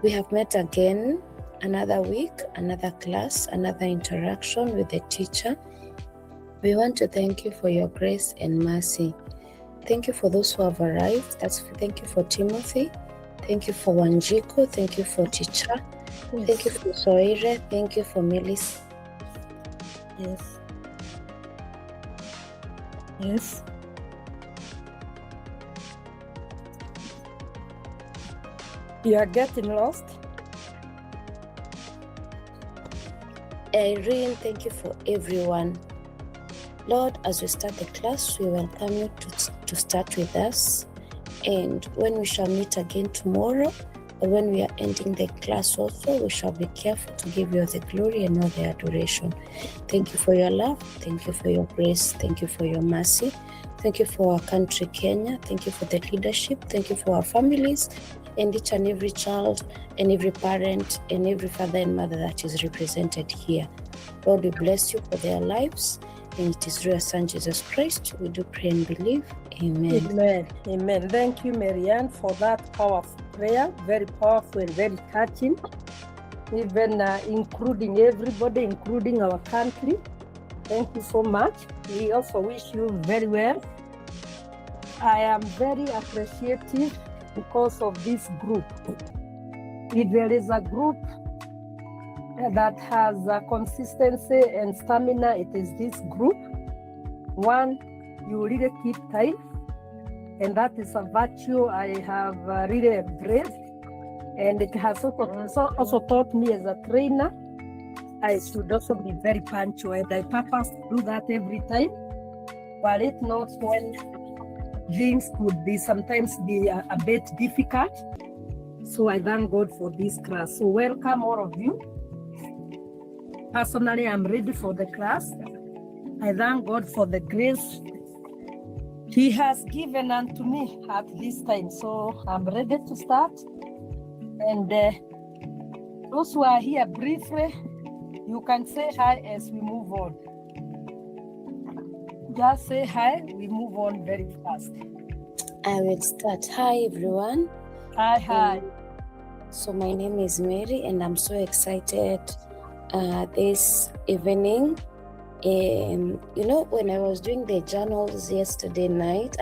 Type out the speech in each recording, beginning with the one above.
We have met again, another week, another class, another interaction with the teacher. We want to thank you for your grace and mercy. Thank you for those who have arrived. Thank you for Timothy. Thank you for Wanjiku. Thank you for teacher. Yes. Thank you for Soire. Thank you for Melis. Yes. Yes. You are getting lost. Irene, thank you for everyone. Lord, as we start the class, we welcome you to start with us. And when we shall meet again tomorrow, or when we are ending the class also, we shall be careful to give you the glory and all the adoration. Thank you for your love. Thank you for your grace. Thank you for your mercy. Thank you for our country, Kenya. Thank you for the leadership. Thank you for our families and each and every child and every parent and every father and mother that is represented here. Lord, we bless you for their lives. And it is through your Son, Jesus Christ, we do pray and believe. Amen. Amen. Amen. Thank you, Marianne, for that powerful prayer. Very powerful and very touching. Even including everybody, including our country. Thank you so much. We also wish you very well. I am very appreciative because of this group. If there is a group that has consistency and stamina, it is this group. One, you really keep time, and that is a virtue I have really embraced, and it has also taught me as a trainer I should also be very punctual, and I purpose to do that every time, but it not when things could be sometimes be a bit difficult. So I thank God for this class. So welcome all of you. Personally, I'm ready for the class. I thank God for the grace He has given unto me at this time. So I'm ready to start. And those who are here briefly, you can say hi as we move on. Just say hi, we move on very fast. I will start. Hi, everyone. Hi. So my name is Mary, and I'm so excited this evening. When I was doing the journals yesterday night,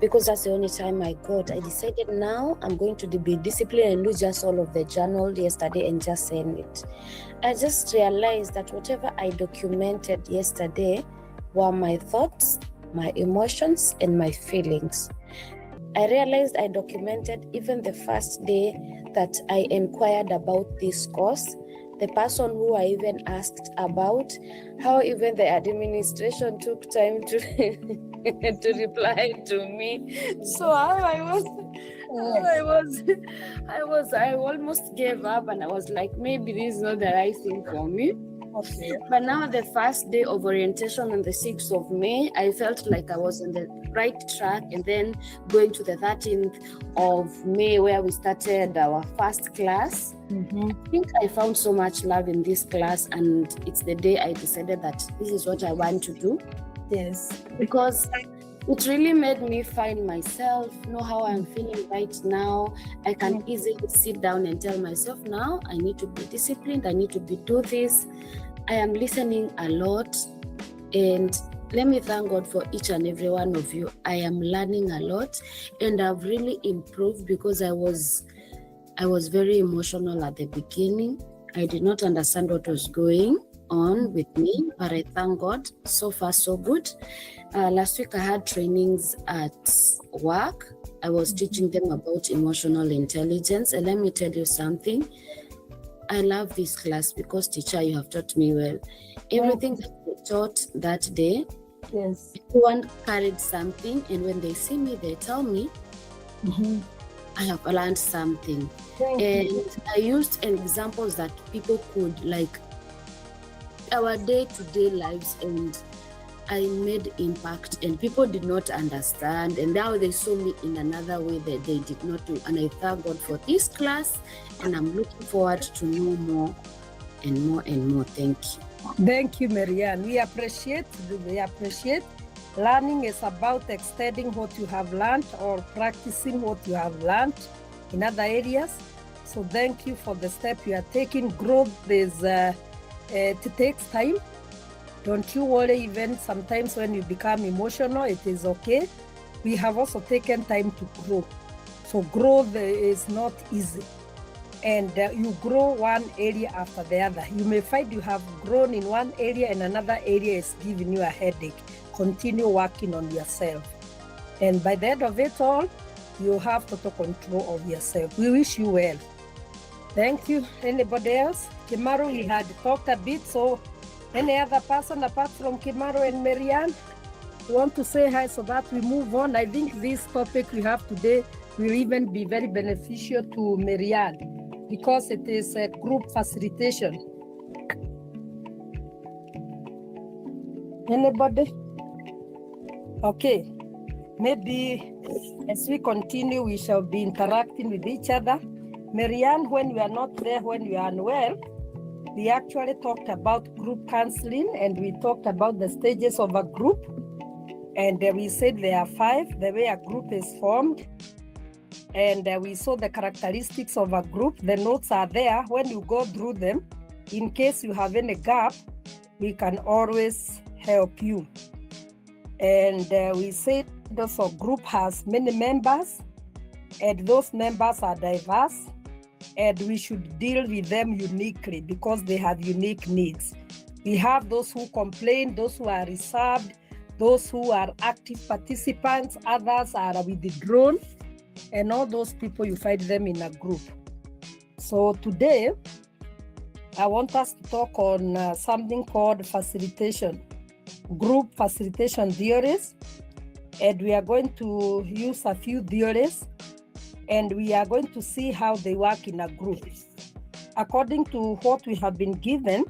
because that's the only time I got, I decided now I'm going to be disciplined and do just all of the journal yesterday and just send it. I just realized that whatever I documented yesterday were my thoughts, my emotions, and my feelings. I realized I documented even the first day that I inquired about this course, the person who I even asked about, how even the administration took time to to reply to me. So I almost gave up, and I was like, maybe this is not the right thing for me. Okay. But now the first day of orientation on the 6th of May, I felt like I was on the right track, and then going to the 13th of May where we started our first class. Mm-hmm. I think I found so much love in this class, and it's the day I decided that this is what I want to do. Yes. Because it really made me find myself, know how I'm feeling right now. I can easily sit down and tell myself, now I need to be disciplined, I need to do this. I am listening a lot, and let me thank God for each and every one of you. I am learning a lot, and I've really improved because I was very emotional at the beginning. I did not understand what was going on with me, but I thank God. So far, so good. Last week, I had trainings at work. I was teaching them about emotional intelligence. And let me tell you something. I love this class because, teacher, you have taught me well. Everything that you taught that day, yes, everyone carried something. And when they see me, they tell me, I have learned something. I used examples that people could, like, our day-to-day lives, and I made impact, and people did not understand, and now they saw me in another way that they did not do. And I thank God for this class, and I'm looking forward to know more and more and more. Thank you. Thank you, Marianne. We appreciate. Learning is about extending what you have learned or practicing what you have learned in other areas. So thank you for the step you are taking. Growth is, it takes time. Don't you worry, even sometimes when you become emotional, it is okay. We have also taken time to grow. So growth is not easy. And you grow one area after the other. You may find you have grown in one area and another area is giving you a headache. Continue working on yourself. And by the end of it all, you have total control of yourself. We wish you well. Thank you. Anybody else? Kimaru, we had talked a bit, so any other person apart from Kimaru and Marianne want to say hi so that we move on? I think this topic we have today will even be very beneficial to Marianne because it is a group facilitation. Anybody? Okay. Maybe as we continue, we shall be interacting with each other. Marianne, when you are not there, when you are unwell, we actually talked about group counseling and we talked about the stages of a group. And we said there are 5, the way a group is formed. And we saw the characteristics of a group. The notes are there. When you go through them, in case you have any gap, we can always help you. And we said also group has many members, and those members are diverse, and we should deal with them uniquely because they have unique needs. We have those who complain, those who are reserved, those who are active participants, others are withdrawn, and all those people, you find them in a group. So today, I want us to talk on something called facilitation, group facilitation theories. And we are going to use a few theories, and we are going to see how they work in a group. According to what we have been given,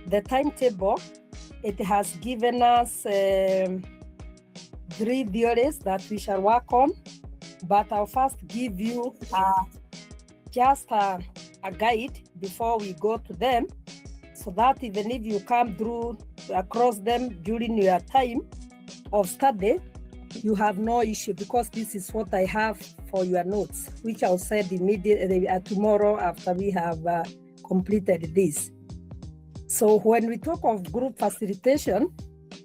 the timetable, it has given us 3 theories that we shall work on, but I'll first give you just a guide before we go to them, so that even if you come through across them during your time of study, you have no issue because this is what I have for your notes, which I'll send immediately tomorrow after we have completed this. So when we talk of group facilitation,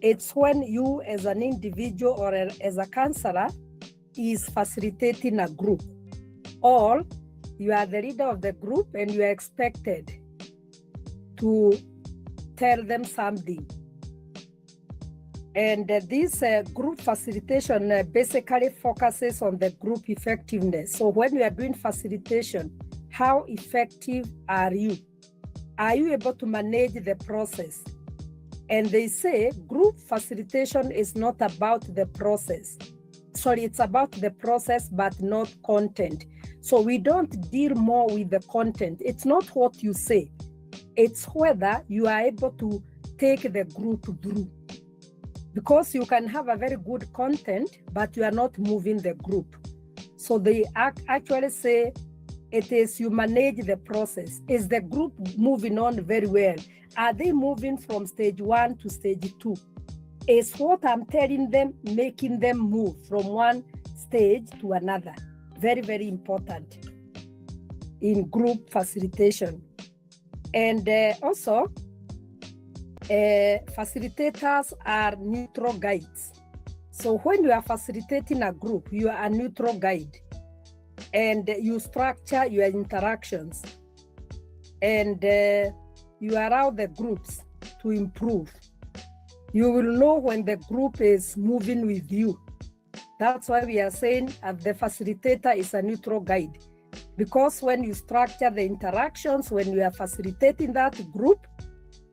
it's when you as an individual or as a counselor is facilitating a group, or you are the leader of the group and you are expected to tell them something. And this group facilitation basically focuses on the group effectiveness. So when you are doing facilitation, how effective are you? Are you able to manage the process? And they say group facilitation is not about the process. Sorry, it's about the process, but not content. So we don't deal more with the content. It's not what you say. It's whether you are able to take the group through. Because you can have a very good content, but you are not moving the group. So they actually say it is you manage the process. Is the group moving on very well? Are they moving from stage 1 to stage 2? Is what I'm telling them making them move from one stage to another? Very, very important in group facilitation. And also, facilitators are neutral guides. So when you are facilitating a group, you are a neutral guide and you structure your interactions and you allow the groups to improve. You will know when the group is moving with you. That's why we are saying the facilitator is a neutral guide, because when you structure the interactions, when you are facilitating that group,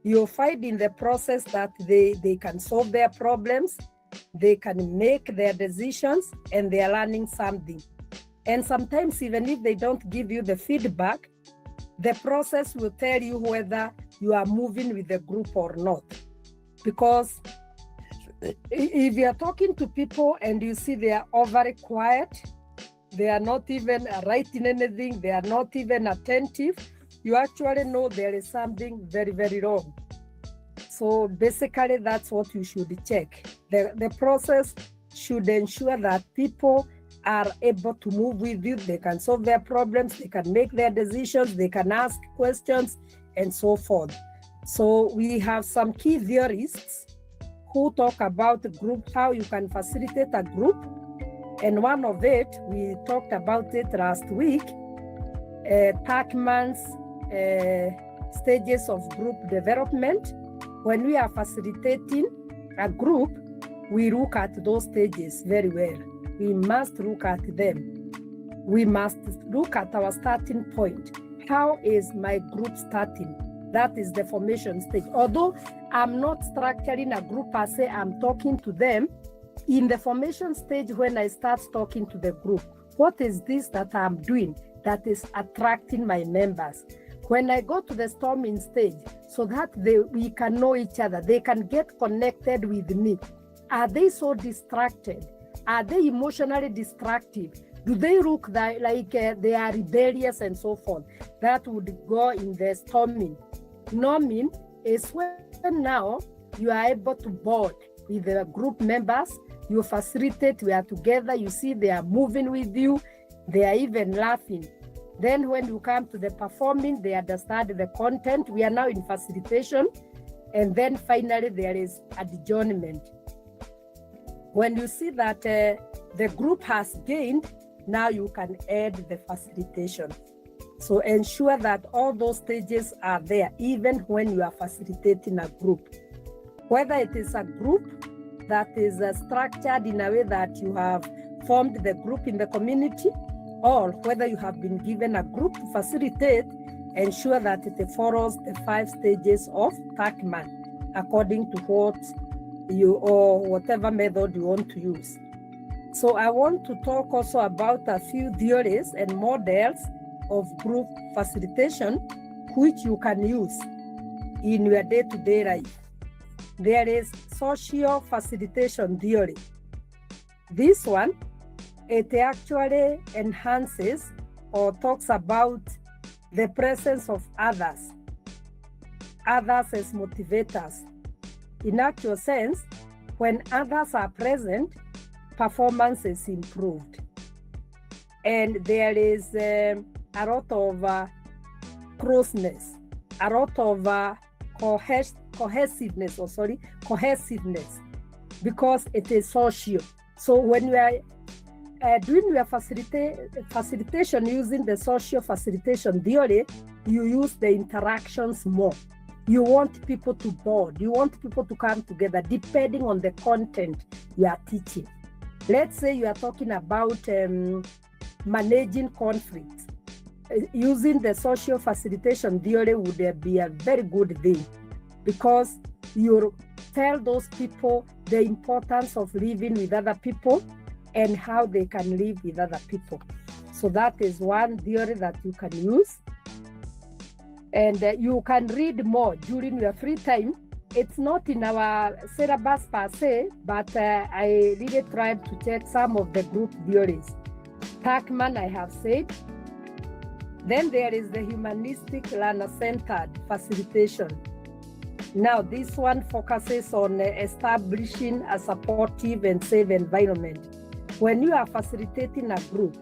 you'll find in the process that they can solve their problems, they can make their decisions, and they are learning something. And sometimes even if they don't give you the feedback, the process will tell you whether you are moving with the group or not. Because if you are talking to people and you see they are overly quiet, they are not even writing anything, they are not even attentive, you actually know there is something very, very wrong. So basically, that's what you should check. The process should ensure that people are able to move with you. They can solve their problems, they can make their decisions, they can ask questions, and so forth. So we have some key theorists who talk about group, how you can facilitate a group. And one of it, we talked about it last week, Tuckman's stages of group development. When we are facilitating a group, we look at those stages very well. We must look at them. We must look at our starting point. How is my group starting? That is the formation stage. Although I'm not structuring a group per se, I'm talking to them. In the formation stage, when I start talking to the group, what is this that I'm doing that is attracting my members? When I go to the storming stage, so that we can know each other, they can get connected with me. Are they so distracted? Are they emotionally destructive? Do they look like they are rebellious and so forth? That would go in the storming. Norming is when now you are able to bond with the group members, you facilitate, we are together, you see they are moving with you, they are even laughing. Then when you come to the performing, they understand the content. We are now in facilitation. And then finally, there is adjournment. When you see that the group has gained, now you can add the facilitation. So ensure that all those stages are there, even when you are facilitating a group. Whether it is a group that is structured in a way that you have formed the group in the community, or whether you have been given a group to facilitate, ensure that it follows the 5 stages of Tuckman according to what you or whatever method you want to use. So I want to talk also about a few theories and models of group facilitation which you can use in your day-to-day life. There is social facilitation theory. This one, it actually enhances or talks about the presence of others as motivators. In actual sense, when others are present, performance is improved. And there is a lot of closeness, a lot of cohesiveness, because it is social. So when you are doing your facilitation using the social facilitation theory, you use the interactions more. You want people to bond. You want people to come together depending on the content you are teaching. Let's say you are talking about managing conflicts. Using the social facilitation theory would be a very good thing, because you tell those people the importance of living with other people and how they can live with other people. So that is one theory that you can use. And you can read more during your free time. It's not in our syllabus per se, but I really tried to check some of the group theories. Tuckman, I have said. Then there is the humanistic learner-centered facilitation. Now, this one focuses on establishing a supportive and safe environment. When you are facilitating a group,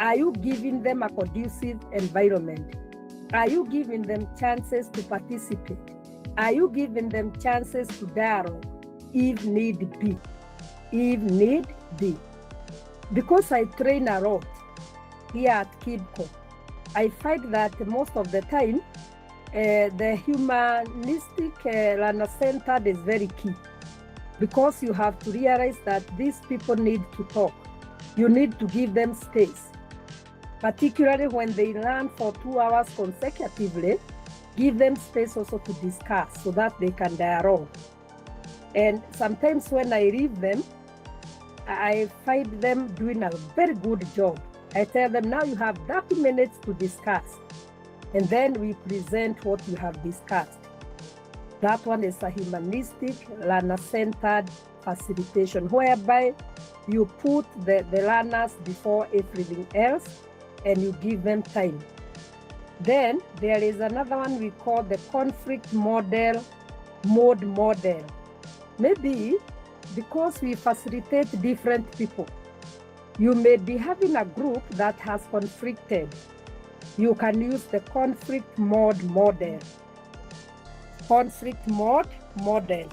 are you giving them a conducive environment? Are you giving them chances to participate? Are you giving them chances to dialogue if need be? If need be. Because I train a lot here at KidCo, I find that most of the time, the humanistic learner-centered is very key, because you have to realize that these people need to talk. You need to give them space, particularly when they learn for 2 hours consecutively. Give them space also to discuss so that they can dialogue. And sometimes when I leave them, I find them doing a very good job. I tell them, now you have 30 minutes to discuss. And then we present what you have discussed. That one is a humanistic, learner-centered facilitation, whereby you put the learners before everything else and you give them time. Then there is another one we call the conflict mode model. Maybe because we facilitate different people, You may be having a group that has conflicted. You can use the conflict mode model. Conflict mode model.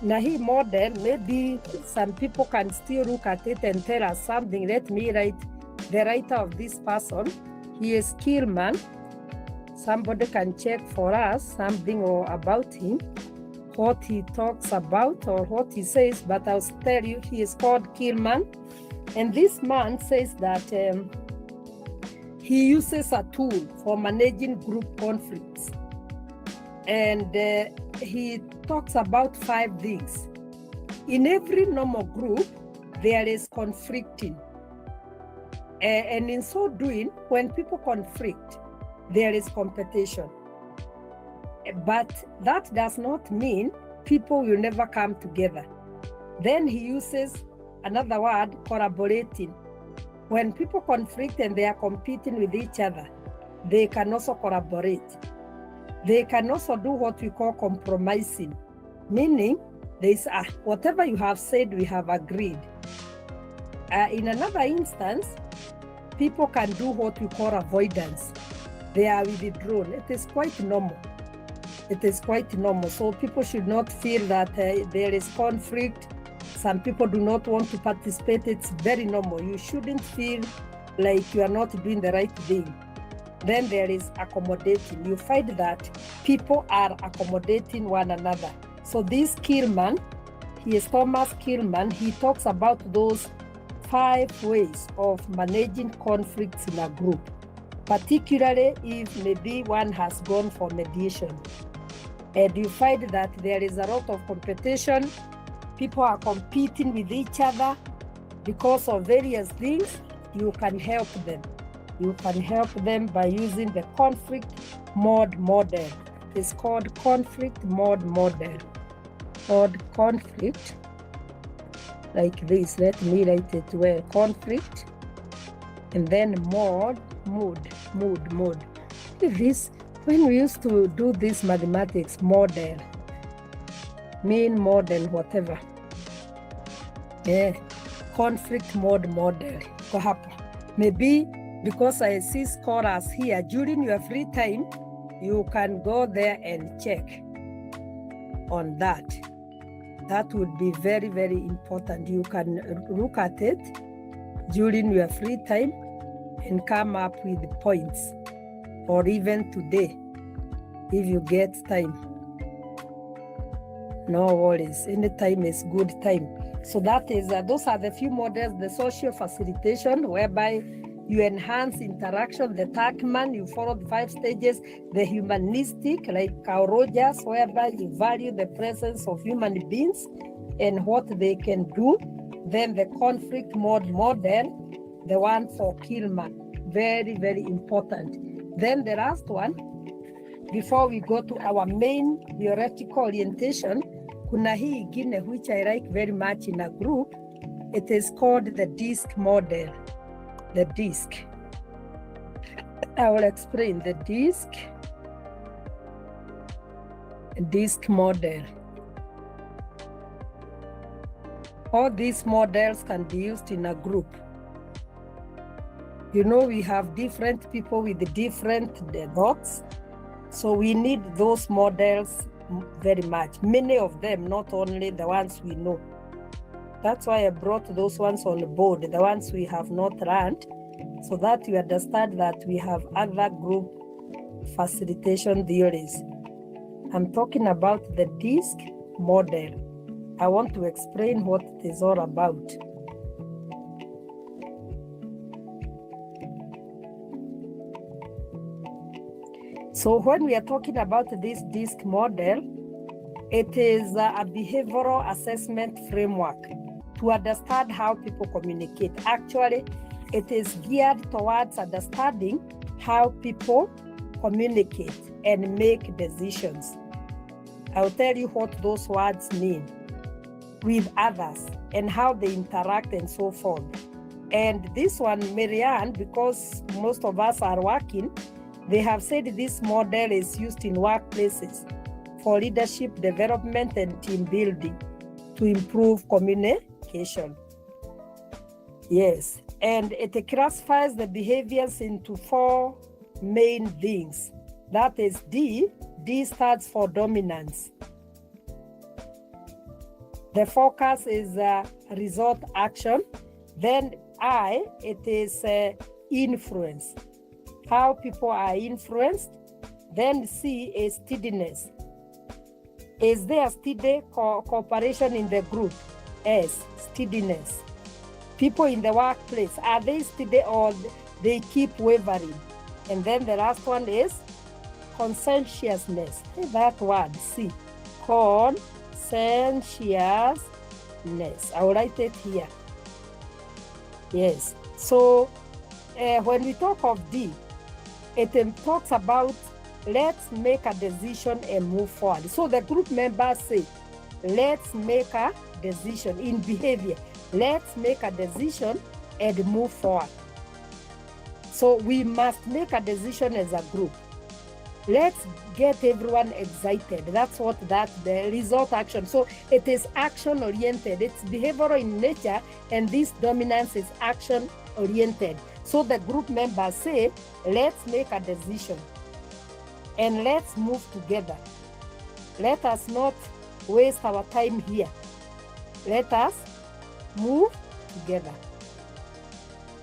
Now, hii model, maybe some people can still look at it and tell us something. Let me write the writer of this person. He is Killman. Somebody can check for us something about him, what he talks about or what he says, but I'll tell you he is called Killman. And this man says that he uses a tool for managing group conflicts. And he talks about 5 things. In every normal group, there is conflicting. And in so doing, when people conflict, there is competition. But that does not mean people will never come together. Then he uses another word, collaborating. When people conflict and they are competing with each other, they can also collaborate. They can also do what we call compromising, meaning there's whatever you have said, we have agreed. In another instance, people can do what we call avoidance. They are withdrawn. It is quite normal. It is quite normal. So people should not feel that there is conflict. Some people do not want to participate. It's very normal. You shouldn't feel like you are not doing the right thing. Then there is accommodating. You find that people are accommodating one another. So this Killman, he is Thomas Killman, he talks about those 5 ways of managing conflicts in a group, particularly if maybe one has gone for mediation. And you find that there is a lot of competition. People are competing with each other because of various things. You can help them. You can help them by using the conflict mode model. It's called conflict mode model. Called conflict, like this. Let me write it well. Conflict, and then mood. This, when we used to do this mathematics model, mean model, whatever. Yeah, conflict mode model. Maybe because I see scholars here, during your free time, you can go there and check on that. That would be very, very important. You can look at it during your free time and come up with points, or even today, if you get time. No worries, any time is good time. So that is, those are the few models. The social facilitation, whereby you enhance interaction. The Tuckman, you follow the 5 stages. The humanistic, like Carl Rogers, whereby you value the presence of human beings and what they can do. Then the conflict mode model, the one for Killman, very, very important. Then the last one, before we go to our main theoretical orientation, kuna hii ingine which I like very much in a group. It is called the DISC model. The DISC. I will explain the DISC model. All these models can be used in a group. You know, we have different people with different thoughts. So we need those models very much. Many of them, not only the ones we know. That's why I brought those ones on the board, the ones we have not learned, so that you understand that we have other group facilitation theories. I'm talking about the DISC model. I want to explain what it is all about. So when we are talking about this DISC model, it is a behavioral assessment framework to understand how people communicate. Actually, it is geared towards understanding how people communicate and make decisions. I'll tell you what those words mean with others and how they interact and so forth. And this one, Marianne, because most of us are working, they have said this model is used in workplaces for leadership development and team building to improve communication. Yes, And it classifies the behaviors into 4 main things. That is D. D stands for dominance. The focus is result action. Then I, it is influence, how people are influenced. Then C is steadiness. Is there steady cooperation in the group? S, steadiness. People in the workplace, are they steady or they keep wavering? And then the last one is conscientiousness. That word, C, conscientiousness. I will write it here. Yes. So when we talk of D, it talks about let's make a decision and move forward. So the group members say, let's make a decision in behavior. Let's make a decision and move forward. So we must make a decision as a group. Let's get everyone excited. That's what the result action. So it is action oriented. It's behavioral in nature, and this dominance is action oriented. So the group members say, let's make a decision and let's move together. Let us not waste our time here. Let us move together.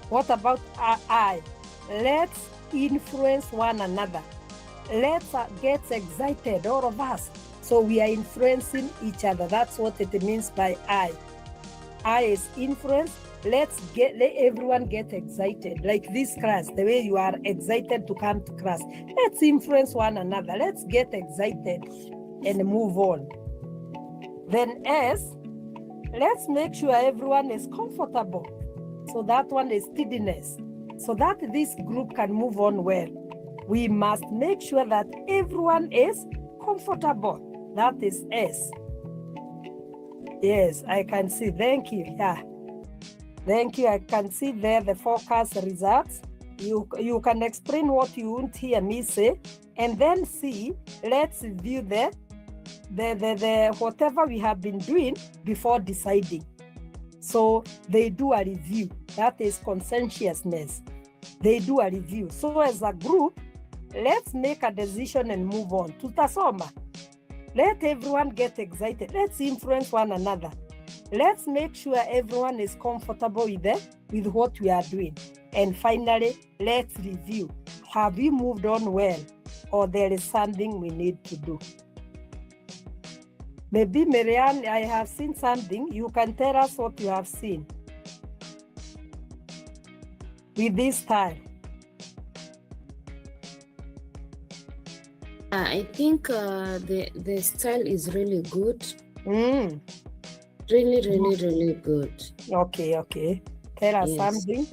What about I? Let's influence one another. Let's get excited, all of us. So we are influencing each other. That's what it means by I. I is influence. Let everyone get excited. Like this class, the way you are excited to come to class. Let's influence one another. Let's get excited and move on. Then S, let's make sure everyone is comfortable. So that one is steadiness. So that this group can move on well, we must make sure that everyone is comfortable. That is S. Yes, I can see. Thank you. Yeah. Thank you. I can see there the focus results. You can explain what you won't hear me say, and then see, let's view the whatever we have been doing before deciding. So they do a review. That is conscientiousness. They do a review. So as a group, let's make a decision and move on. Tutasoma. Let everyone get excited. Let's influence one another. Let's make sure everyone is comfortable with what we are doing. And finally, let's review. Have we moved on well, or there is something we need to do? Maybe, Marianne, I have seen something. You can tell us what you have seen with this style. I think the style is really good. Mm. Really good. Okay. Tell us something.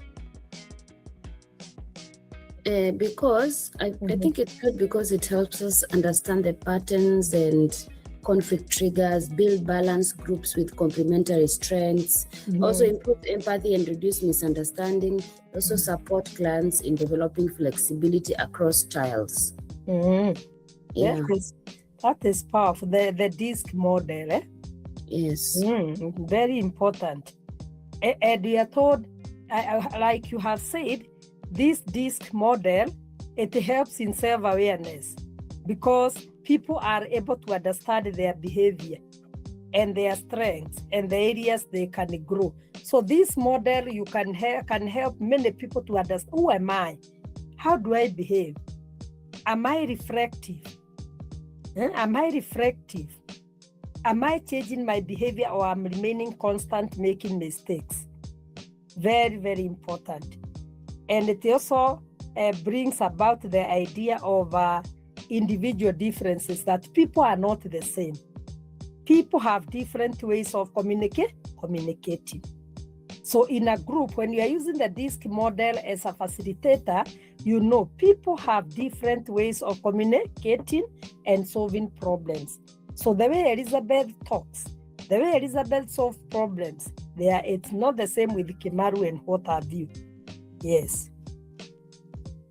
Because I think it's good because it helps us understand the patterns and conflict triggers, build balanced groups with complementary strengths, also improve empathy and reduce misunderstanding, also support clients in developing flexibility across styles. Yeah. That is powerful. The DISC model. Yes. Very important. And you are told, like you have said, this DISC model, it helps in self-awareness because people are able to understand their behavior and their strengths and the areas they can grow. So this model can help many people to understand, who am I? How do I behave? Am I reflective? Am I reflective? Am I changing my behavior, or am I remaining constant, making mistakes? Very, very important. And it also brings about the idea of individual differences, that people are not the same. People have different ways of communicating. So in a group, when you are using the DISC model as a facilitator, you know people have different ways of communicating and solving problems. So the way Elizabeth talks, the way Elizabeth solves problems, it's not the same with Kimaru and what have you. Yes.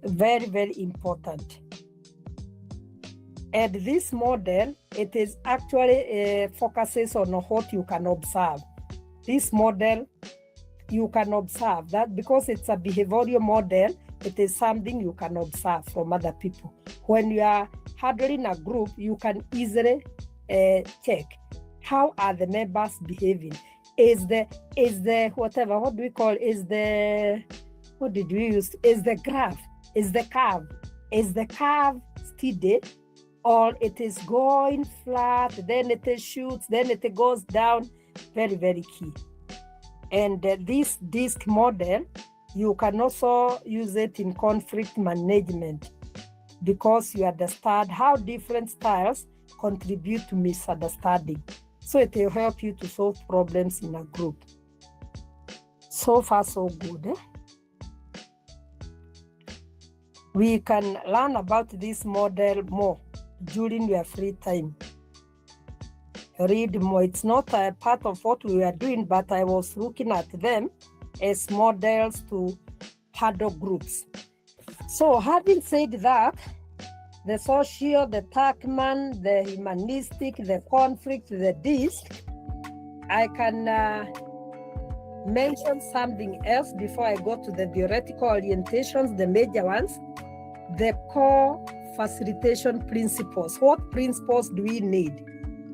Very, very important. And this model, it is actually focuses on what you can observe. This model you can observe that because it's a behavioral model. It is something you can observe from other people. When you are handling a group, you can easily check how are the members behaving. Is the whatever, what do we call, is the, what did we use? Is the graph, is the curve steady, or it is going flat, then it shoots, then it goes down? Very, very key. And this DISC model, you can also use it in conflict management because you understand how different styles contribute to misunderstanding. So it will help you to solve problems in a group. So far, so good. We can learn about this model more during your free time. Read more. It's not a part of what we are doing, but I was looking at them as models to handle groups. So having said that, the social, the Tuckman, the humanistic, the conflict, the DISC, I can mention something else before I go to the theoretical orientations, the major ones, the core facilitation principles. What principles do we need?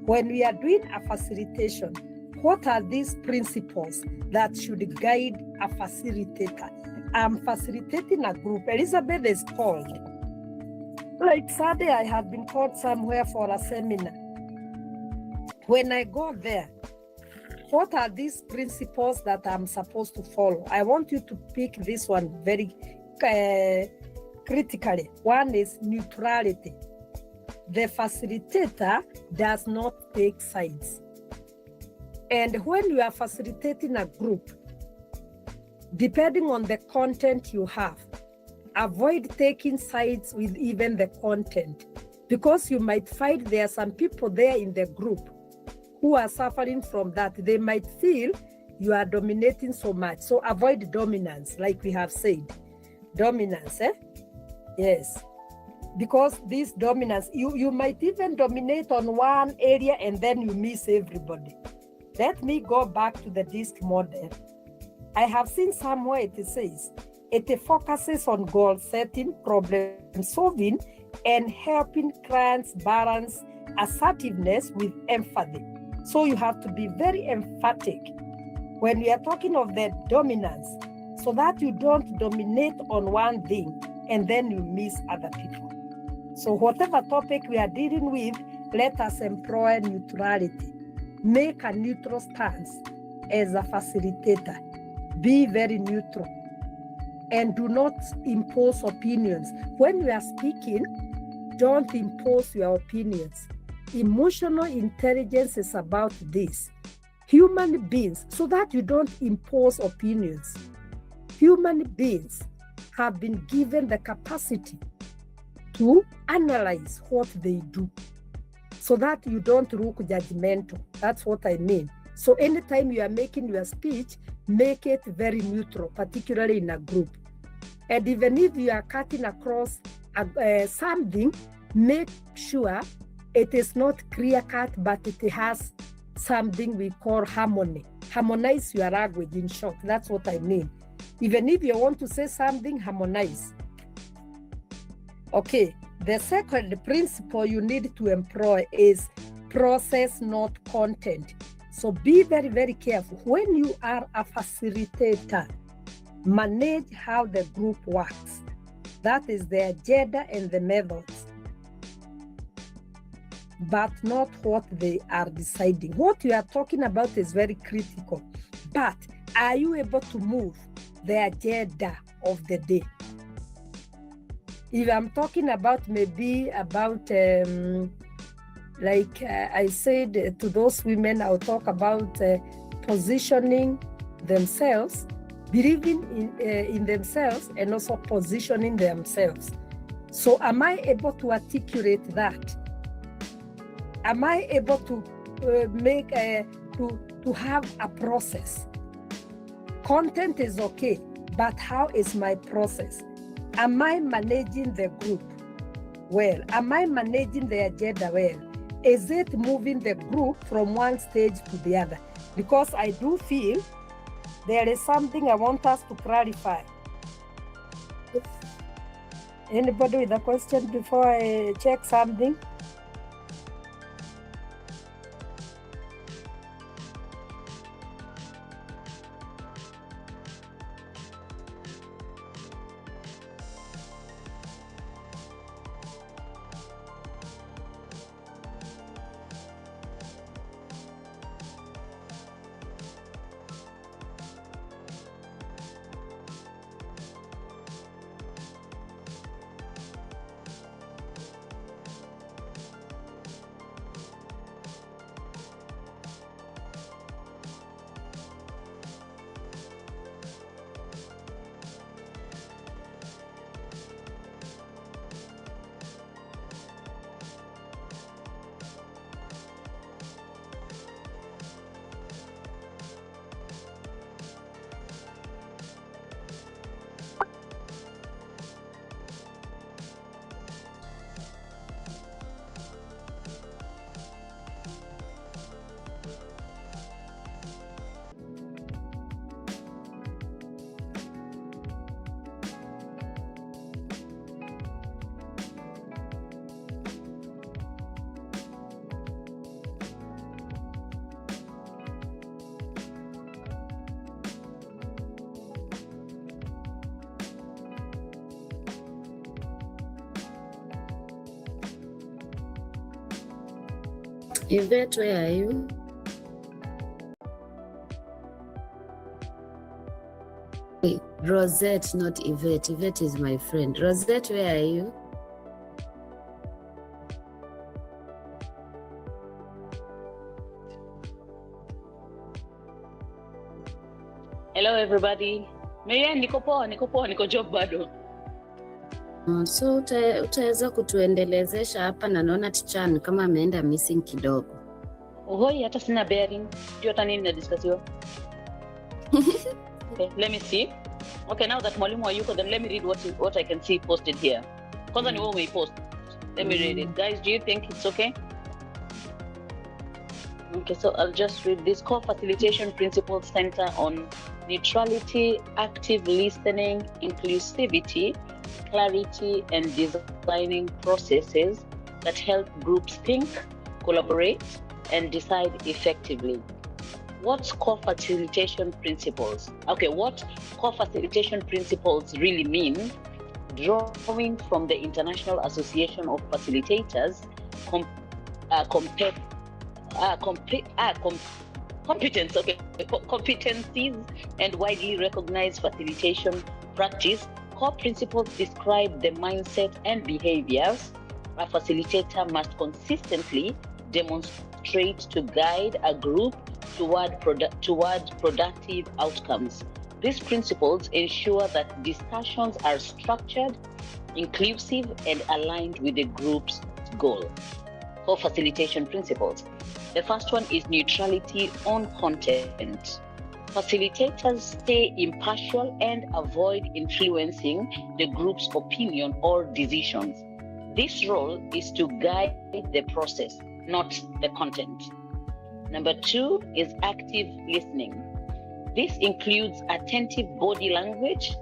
When we are doing a facilitation, what are these principles that should guide a facilitator? I'm facilitating a group. Elizabeth is called. Like Saturday, I had been called somewhere for a seminar. When I go there, what are these principles that I'm supposed to follow? I want you to pick this one very critically. One is neutrality. The facilitator does not take sides. And when you are facilitating a group, depending on the content you have, avoid taking sides with even the content, because you might find there are some people there in the group who are suffering from that. They might feel you are dominating so much. So avoid dominance, like we have said. Dominance, Yes. Because this dominance, you might even dominate on one area and then you miss everybody. Let me go back to the DISC model. I have seen somewhere it says, it focuses on goal setting, problem solving, and helping clients balance assertiveness with empathy. So you have to be very emphatic when we are talking of the dominance, so that you don't dominate on one thing and then you miss other people. So whatever topic we are dealing with, let us employ neutrality. Make a neutral stance as a facilitator. Be very neutral and do not impose opinions. When you are speaking, don't impose your opinions. Emotional intelligence is about this. Human beings, so that you don't impose opinions. Human beings have been given the capacity to analyze what they do, so that you don't look judgmental. That's what I mean. So anytime you are making your speech, make it very neutral, particularly in a group. And even if you are cutting across something, make sure it is not clear-cut, but it has something we call harmony. Harmonize your language, in short. That's what I mean. Even if you want to say something, harmonize. Okay, the second principle you need to employ is process, not content. So be very, very careful. When you are a facilitator, manage how the group works. That is the agenda and the methods, but not what they are deciding. What you are talking about is very critical, but are you able to move the agenda of the day? If I'm talking about maybe about, like I said to those women, I'll talk about positioning themselves, believing in themselves, and also positioning themselves. So am I able to articulate that? Am I able to to have a process? Content is okay, but how is my process? Am I managing the group well? Am I managing the agenda well? Is it moving the group from one stage to the other? Because I do feel there is something I want us to clarify. Anybody with a question before I check something? Yvette, where are you? Rosette, not Yvette. Yvette is my friend. Rosette, where are you? Hello everybody. Marianne, niko poa, niko job bado. So utaweza kutuendelezesha hapa, na naona Tichan kama ameenda missing kidogo. Ohoi, hata sina bearing. Ndio hata nini nadiscussiwa. Okay, let me see. Okay, now that mwalimu hayuko, then let me read what I can see posted here. Kwanza ni wewe umeipost. Let me read it. Guys, do you think it's okay? Okay, so I'll just read this. Core facilitation principles center on neutrality, active listening, inclusivity, clarity, and designing processes that help groups think, collaborate, and decide effectively. What's core facilitation principles? Okay, what core facilitation principles really mean? Drawing from the International Association of Facilitators, competencies and widely recognized facilitation practice, core principles describe the mindset and behaviors a facilitator must consistently demonstrate to guide a group toward productive outcomes. These principles ensure that discussions are structured, inclusive, and aligned with the group's goal. Core facilitation principles. The first one is neutrality on content. Facilitators stay impartial and avoid influencing the group's opinion or decisions. This role is to guide the process, not the content. Number two is active listening. This includes attentive body language,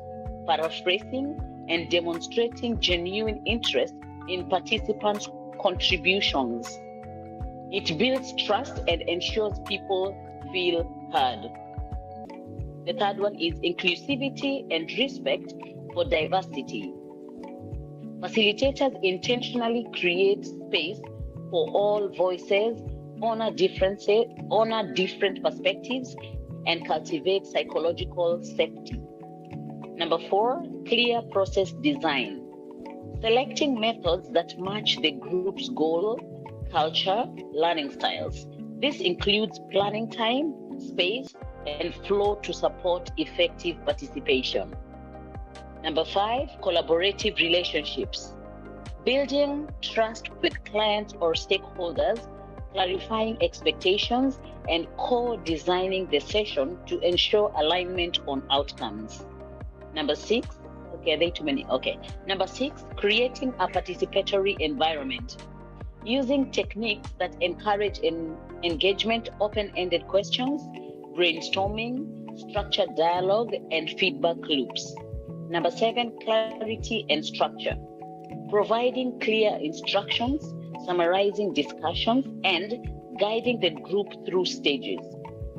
paraphrasing, and demonstrating genuine interest in participants' contributions. It builds trust and ensures people feel heard. The third one is inclusivity and respect for diversity. Facilitators intentionally create space for all voices, honor different perspectives, and cultivate psychological safety. Number four, clear process design. Selecting methods that match the group's goal, culture, learning styles. This includes planning time, space, and flow to support effective participation. Number five, collaborative relationships. Building trust with clients or stakeholders, clarifying expectations, and co-designing the session to ensure alignment on outcomes. Number six, are they too many? Okay. Number six, creating a participatory environment. Using techniques that encourage engagement, open-ended questions, brainstorming, structured dialogue and feedback loops. Number 7, clarity and structure. Providing clear instructions, summarizing discussions, and guiding the group through stages: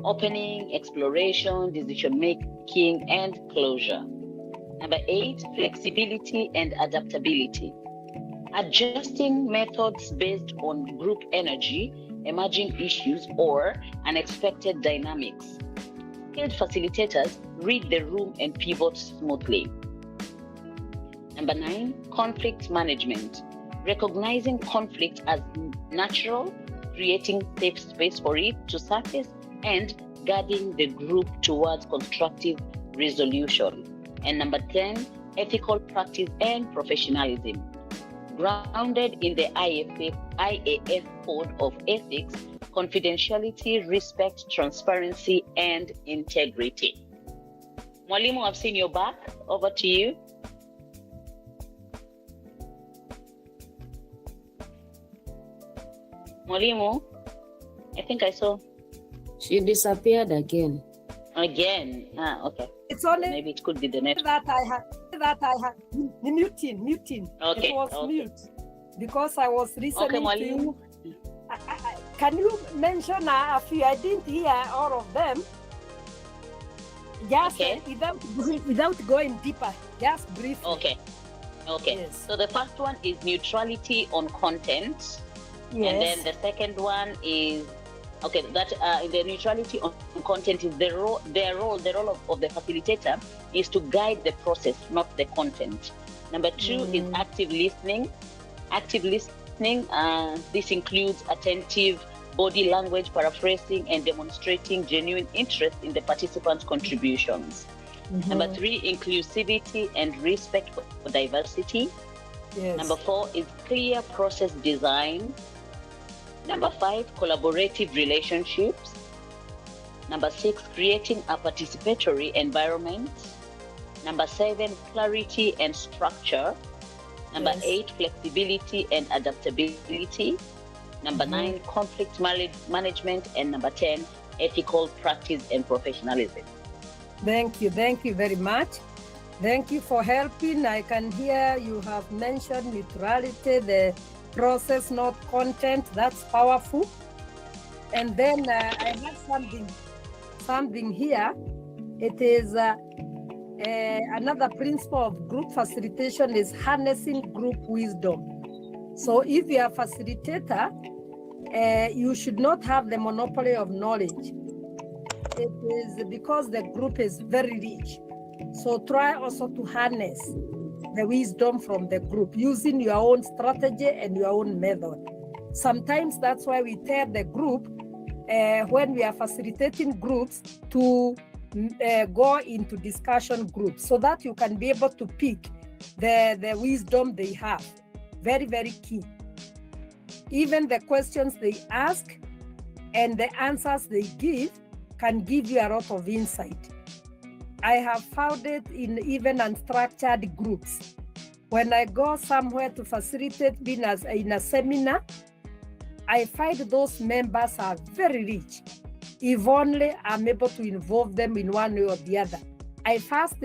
opening, exploration, decision making, and closure. Number 8, flexibility and adaptability. Adjusting methods based on group energy, emerging issues, or unexpected dynamics. Skilled facilitators read the room and pivot smoothly. Number 9, conflict management. Recognizing conflict as natural, creating safe space for it to surface, and guiding the group towards constructive resolution. And number 10, ethical practice and professionalism. Grounded in the IAF Code of Ethics, confidentiality, respect, transparency, and integrity. Mwalimu, I've seen your back. Over to you. Mwalimu, I think I saw. She disappeared again. Again. Okay. It's only Maybe it could be the network. that I had muting. Okay. It was mute because I was listening to Mwalimu. you. Can you mention a few? I didn't hear all of them. Just Okay. without going deeper, just briefly. Okay. Yes. So the first one is neutrality on content. Yes. And then the second one is that in the neutrality on content is the role of the facilitator is to guide the process, not the content. Number 2 is active listening. This includes attentive body language, paraphrasing, and demonstrating genuine interest in the participants' contributions. Number 3, inclusivity and respect for diversity. Yes. Number 4 is clear process design. Number 5, collaborative relationships. Number 6, creating a participatory environment. Number 7, clarity and structure. Number 8, flexibility and adaptability. Number 9, conflict management. And number 10, ethical practice and professionalism. Thank you very much. Thank you for helping. I can hear you have mentioned neutrality, the process, not content. That's powerful. And then I have something here. It is another principle of group facilitation is harnessing group wisdom. So if you are a facilitator, you should not have the monopoly of knowledge. It is because the group is very rich. So try also to harness the wisdom from the group using your own strategy and your own method. Sometimes that's why we tell the group when we are facilitating groups to go into discussion groups so that you can be able to pick the wisdom they have. Very, very key. Even the questions they ask and the answers they give can give you a lot of insight. I have found it in even unstructured groups. When I go somewhere to facilitate being in a seminar, I find those members are very rich. If only I'm able to involve them in one way or the other. I first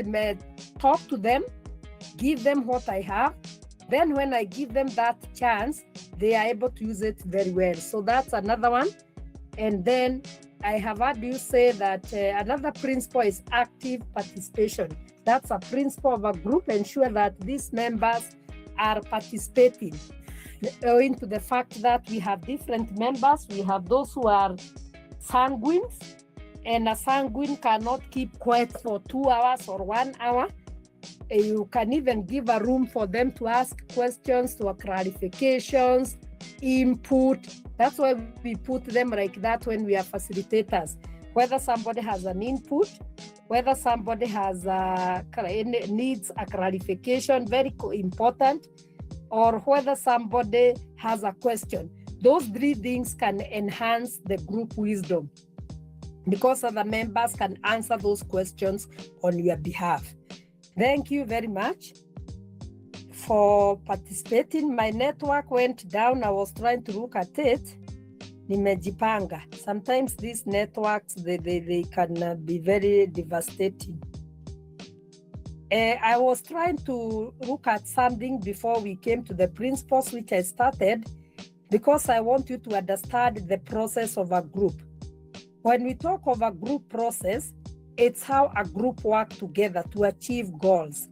talk to them, give them what I have. Then when I give them that chance, they are able to use it very well. So that's another one. And then I have heard you say that another principle is active participation. That's a principle of a group, ensure that these members are participating. Owing to the fact that we have different members, we have those who are sanguines, and a sanguine cannot keep quiet for 2 hours or 1 hour. You can even give a room for them to ask questions, to clarifications, input. That's why we put them like that when we are facilitators. Whether somebody has an input, whether somebody has needs a clarification, very important, or whether somebody has a question. Those 3 things can enhance the group wisdom because other members can answer those questions on your behalf. Thank you very much for participating. My network went down. I was trying to look at it. nimejipanga. Sometimes these networks, they can be very devastating. I was trying to look at something before we came to the principles, which I started, because I want you to understand the process of a group. When we talk of a group process, it's how a group works together to achieve goals.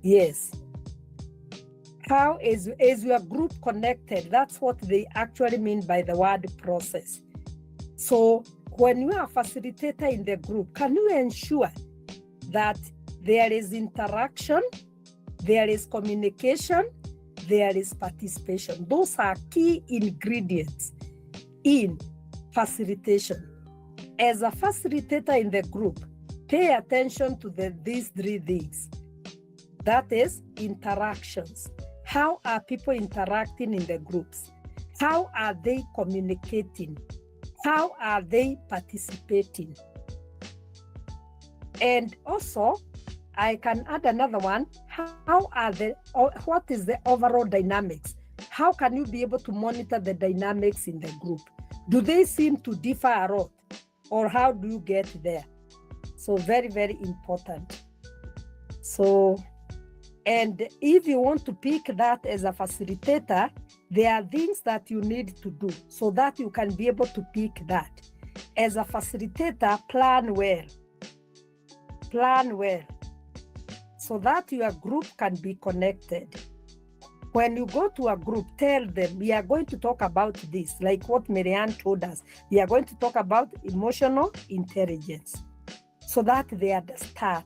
Yes. How is your group connected? That's what they actually mean by the word process. So when you are a facilitator in the group, can you ensure that there is interaction, there is communication, there is participation? Those are key ingredients in facilitation. As a facilitator in the group, pay attention to these three things. That is interactions. How are people interacting in the groups? How are they communicating? How are they participating? And also, I can add another one. What is the overall dynamics? How can you be able to monitor the dynamics in the group? Do they seem to differ a lot? Or how do you get there? So very, very important. So, and if you want to pick that as a facilitator, there are things that you need to do so that you can be able to pick that. As a facilitator, plan well. Plan well so that your group can be connected. When you go to a group, tell them, we are going to talk about this, like what Marianne told us. We are going to talk about emotional intelligence so that they understand.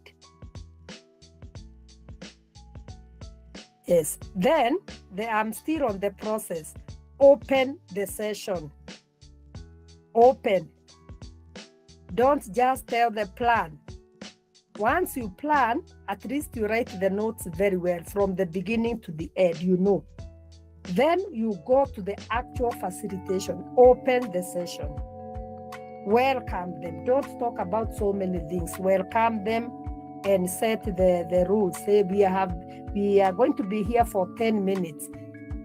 Yes, then I'm still on the process. Open the session. Open. Don't just tell the plan. Once you plan, at least you write the notes very well from the beginning to the end, you know. Then you go to the actual facilitation. Open the session. Welcome them. Don't talk about so many things. Welcome them and set the rules. Say we are going to be here for 10 minutes.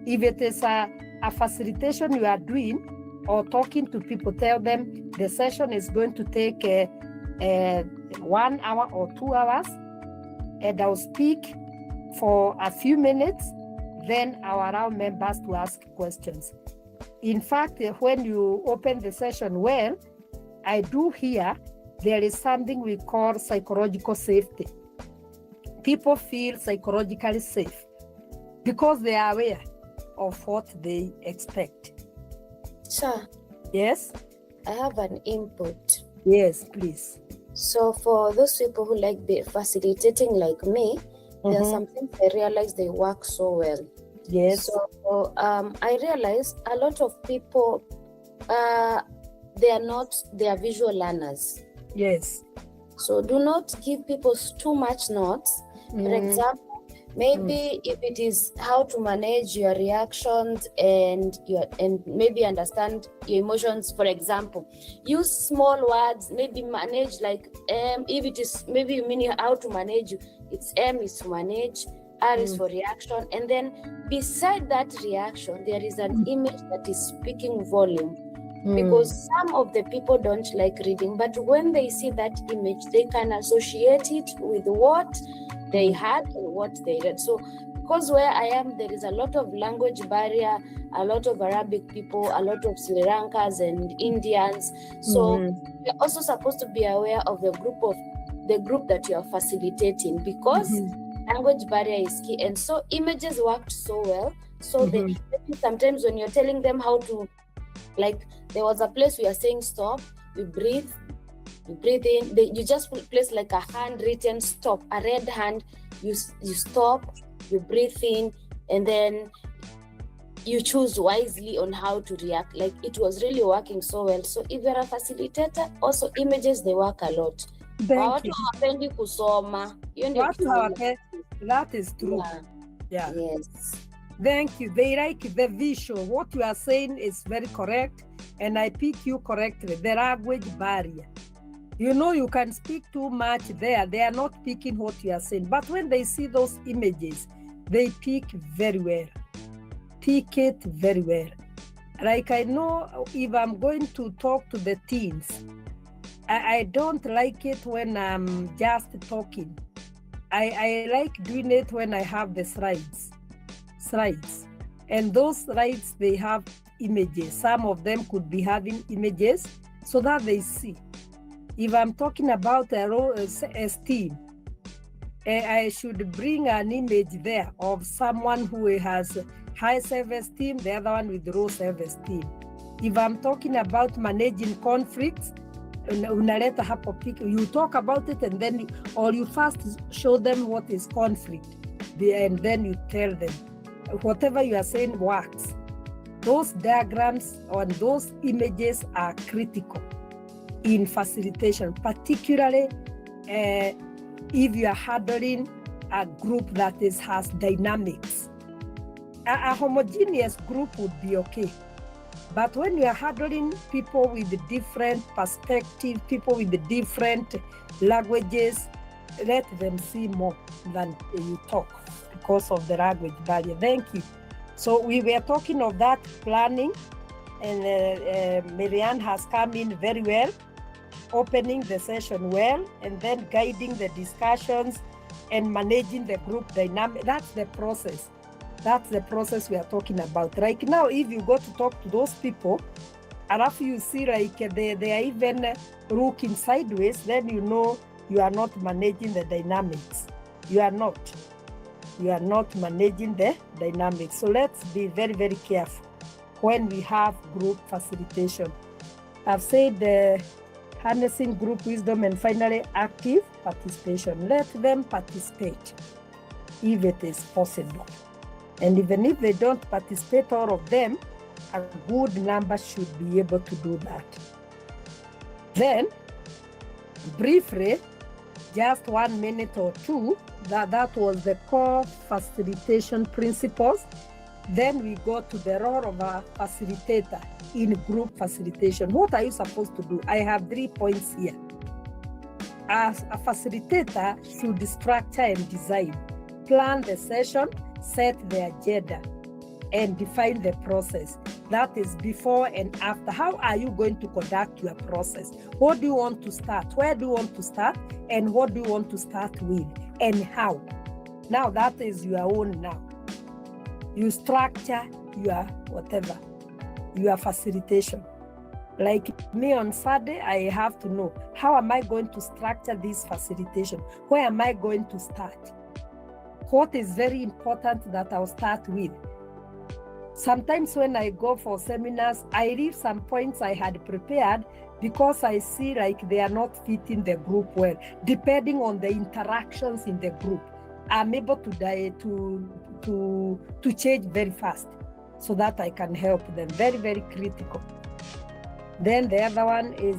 If it is a facilitation you are doing or talking to people, tell them the session is going to take 1 hour or 2 hours, and I'll speak for a few minutes, then I'll allow members to ask questions. In fact, when you open the session well, I do hear there is something we call psychological safety. People feel psychologically safe because they are aware of what they expect. Sure. Yes? I have an input. Yes, please. So for those people who like be facilitating like me, there are some things I realize they work so well. Yes. So I realized a lot of people, they are visual learners. Yes. So do not give people too much notes. For example, maybe if it is how to manage your reactions and maybe understand your emotions, for example, use small words, maybe manage like if it is maybe you mean how to manage, it's M is to manage, R is for reaction, and then beside that reaction there is an image that is speaking volume. Because some of the people don't like reading, but when they see that image, they can associate it with what they had and what they read. So because where I am, there is a lot of language barrier, a lot of Arabic people, a lot of Sri Lankans and Indians. So you're also supposed to be aware of the group that you are facilitating, because language barrier is key. And so images worked so well. So they sometimes when you're telling them how to, like there was a place we are saying stop, you breathe in, you just place like a handwritten stop, a red hand, you stop, you breathe in, and then you choose wisely on how to react. Like it was really working so well. So if you're a facilitator, also images, they work a lot. Thank you. That is true. Yeah. Yes. Thank you. They like the visual. What you are saying is very correct, and I pick you correctly. The language barrier. You know, you can speak too much there. They are not picking what you are saying. But when they see those images, they pick very well. Pick it very well. Like I know if I'm going to talk to the teens, I don't like it when I'm just talking. I like doing it when I have the slides. And those slides, they have images. Some of them could be having images so that they see. If I'm talking about esteem, I should bring an image there of someone who has high self-esteem, the other one with low self-esteem. If I'm talking about managing conflicts, unaleta hapo pic, you talk about it and then you first show them what is conflict, and then you tell them whatever you are saying works. Those diagrams or those images are critical in facilitation, particularly if you are handling a group that has dynamics. A homogeneous group would be okay. But when you are handling people with different perspectives, people with different languages, let them see more than you talk because of the language barrier. Thank you. So we were talking of that planning, and Marianne has come in very well, opening the session well, and then guiding the discussions and managing the group dynamic. That's the process. That's the process we are talking about. Right now, if you go to talk to those people, and after you see like they are even looking sideways, then you know you are not managing the dynamics. You are not managing the dynamics. So let's be very, very careful when we have group facilitation. I've said harnessing group wisdom, and finally active participation. Let them participate if it is possible. And even if they don't participate, all of them, a good number should be able to do that. Then, briefly, just 1 minute or two, that was the core facilitation principles. Then we go to the role of a facilitator in group facilitation. What are you supposed to do? I have 3 points here. As a facilitator should structure and design, plan the session, set the agenda, and define the process. That is before and after. How are you going to conduct your process? What do you want to start? Where do you want to start? And what do you want to start with? And how? Now that is your own now. You structure your whatever, your facilitation. Like me on Saturday, I have to know, how am I going to structure this facilitation? Where am I going to start? What is very important that I'll start with? Sometimes when I go for seminars, I leave some points I had prepared because I see like they are not fitting the group well. Depending on the interactions in the group, I'm able to change very fast so that I can help them. Very, very critical. Then the other one is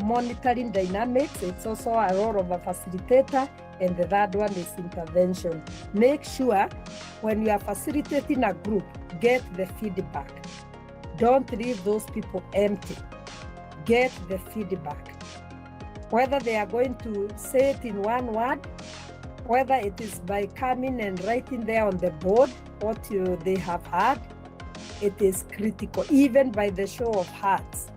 monitoring dynamics. It's also a role of a facilitator. And the third one is intervention. Make sure when you are facilitating a group, get the feedback. Don't leave those people empty. Get the feedback. Whether they are going to say it in one word, whether it is by coming and writing there on the board what they have heard, it is critical, even by the show of hearts.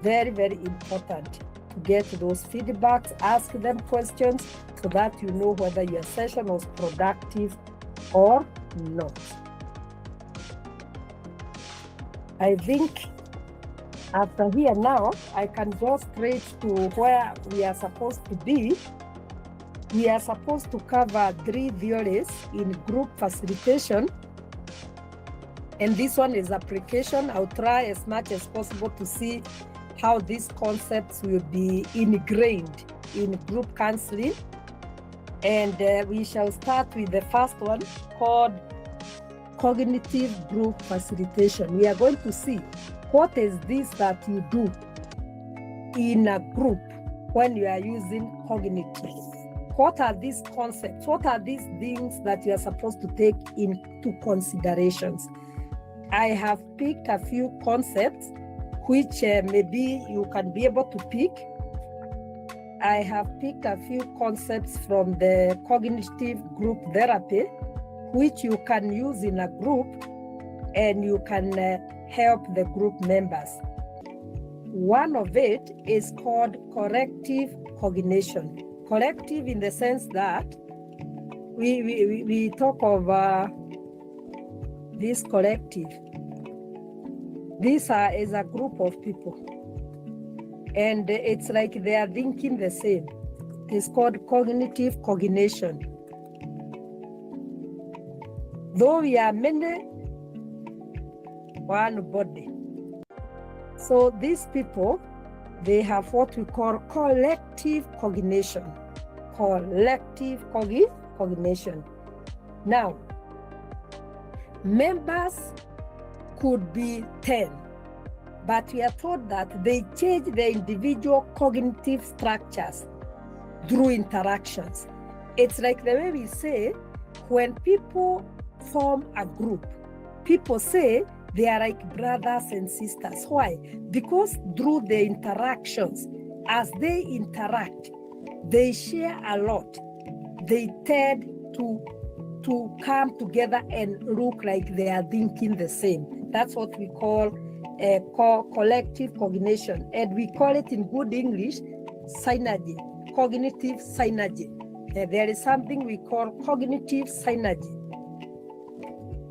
Very, very important to get those feedbacks, ask them questions so that you know whether your session was productive or not. I think after here now, I can go straight to where we are supposed to be. We are supposed to cover 3 theories in group facilitation. And this one is application. I'll try as much as possible to see how these concepts will be ingrained in group counseling. And we shall start with the first one called cognitive group facilitation. We are going to see what is this that you do in a group when you are using cognitive. What are these concepts? What are these things that you are supposed to take into considerations? I have picked a few concepts which maybe you can be able to pick. I have picked a few concepts from the cognitive group therapy, which you can use in a group and you can help the group members. One of it is called corrective cognition. Collective in the sense that we talk of this collective. This is a group of people, and it's like they are thinking the same. It's called cognitive cognition. Though we are many, one body. So these people, they have what we call collective cognition. Collective cognition. Now, members could be 10, but we are told that they change their individual cognitive structures through interactions. It's like the way we say, when people form a group, people say they are like brothers and sisters. Why? Because through the interactions, as they interact, they share a lot. They tend to come together and look like they are thinking the same. That's what we call collective cognition. And we call it in good English, synergy, cognitive synergy. There is something we call cognitive synergy.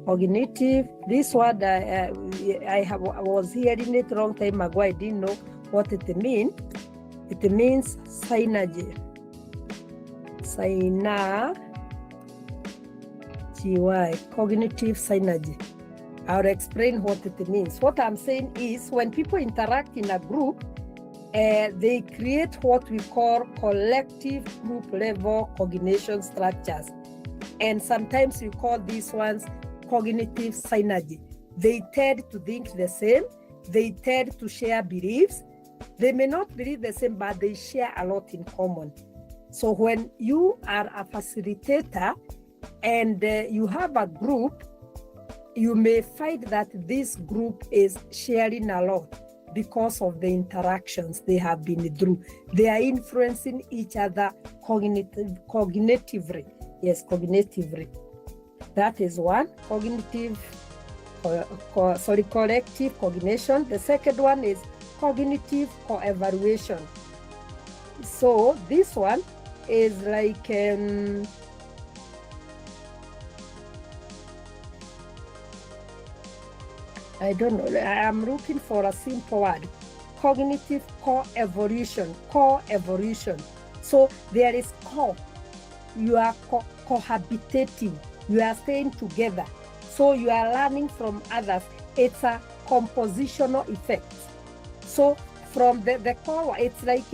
Cognitive, this word I was hearing it a long time ago. I didn't know what it means. It means synergy. Cognitive synergy. I'll explain what it means. What I'm saying is when people interact in a group, they create what we call collective group level cognition structures. And sometimes we call these ones cognitive synergy. They tend to think the same. They tend to share beliefs. They may not believe the same, but they share a lot in common. So when you are a facilitator and you have a group, you may find that this group is sharing a lot because of the interactions they have been through. They are influencing each other cognitively. Yes, cognitively. That is one, collective cognition. The second one is cognitive co-evaluation. So this one is like I don't know, I'm looking for a simple word. Cognitive co-evolution. So there is you are cohabitating, you are staying together. So you are learning from others. It's a compositional effect. So from the core, it's like,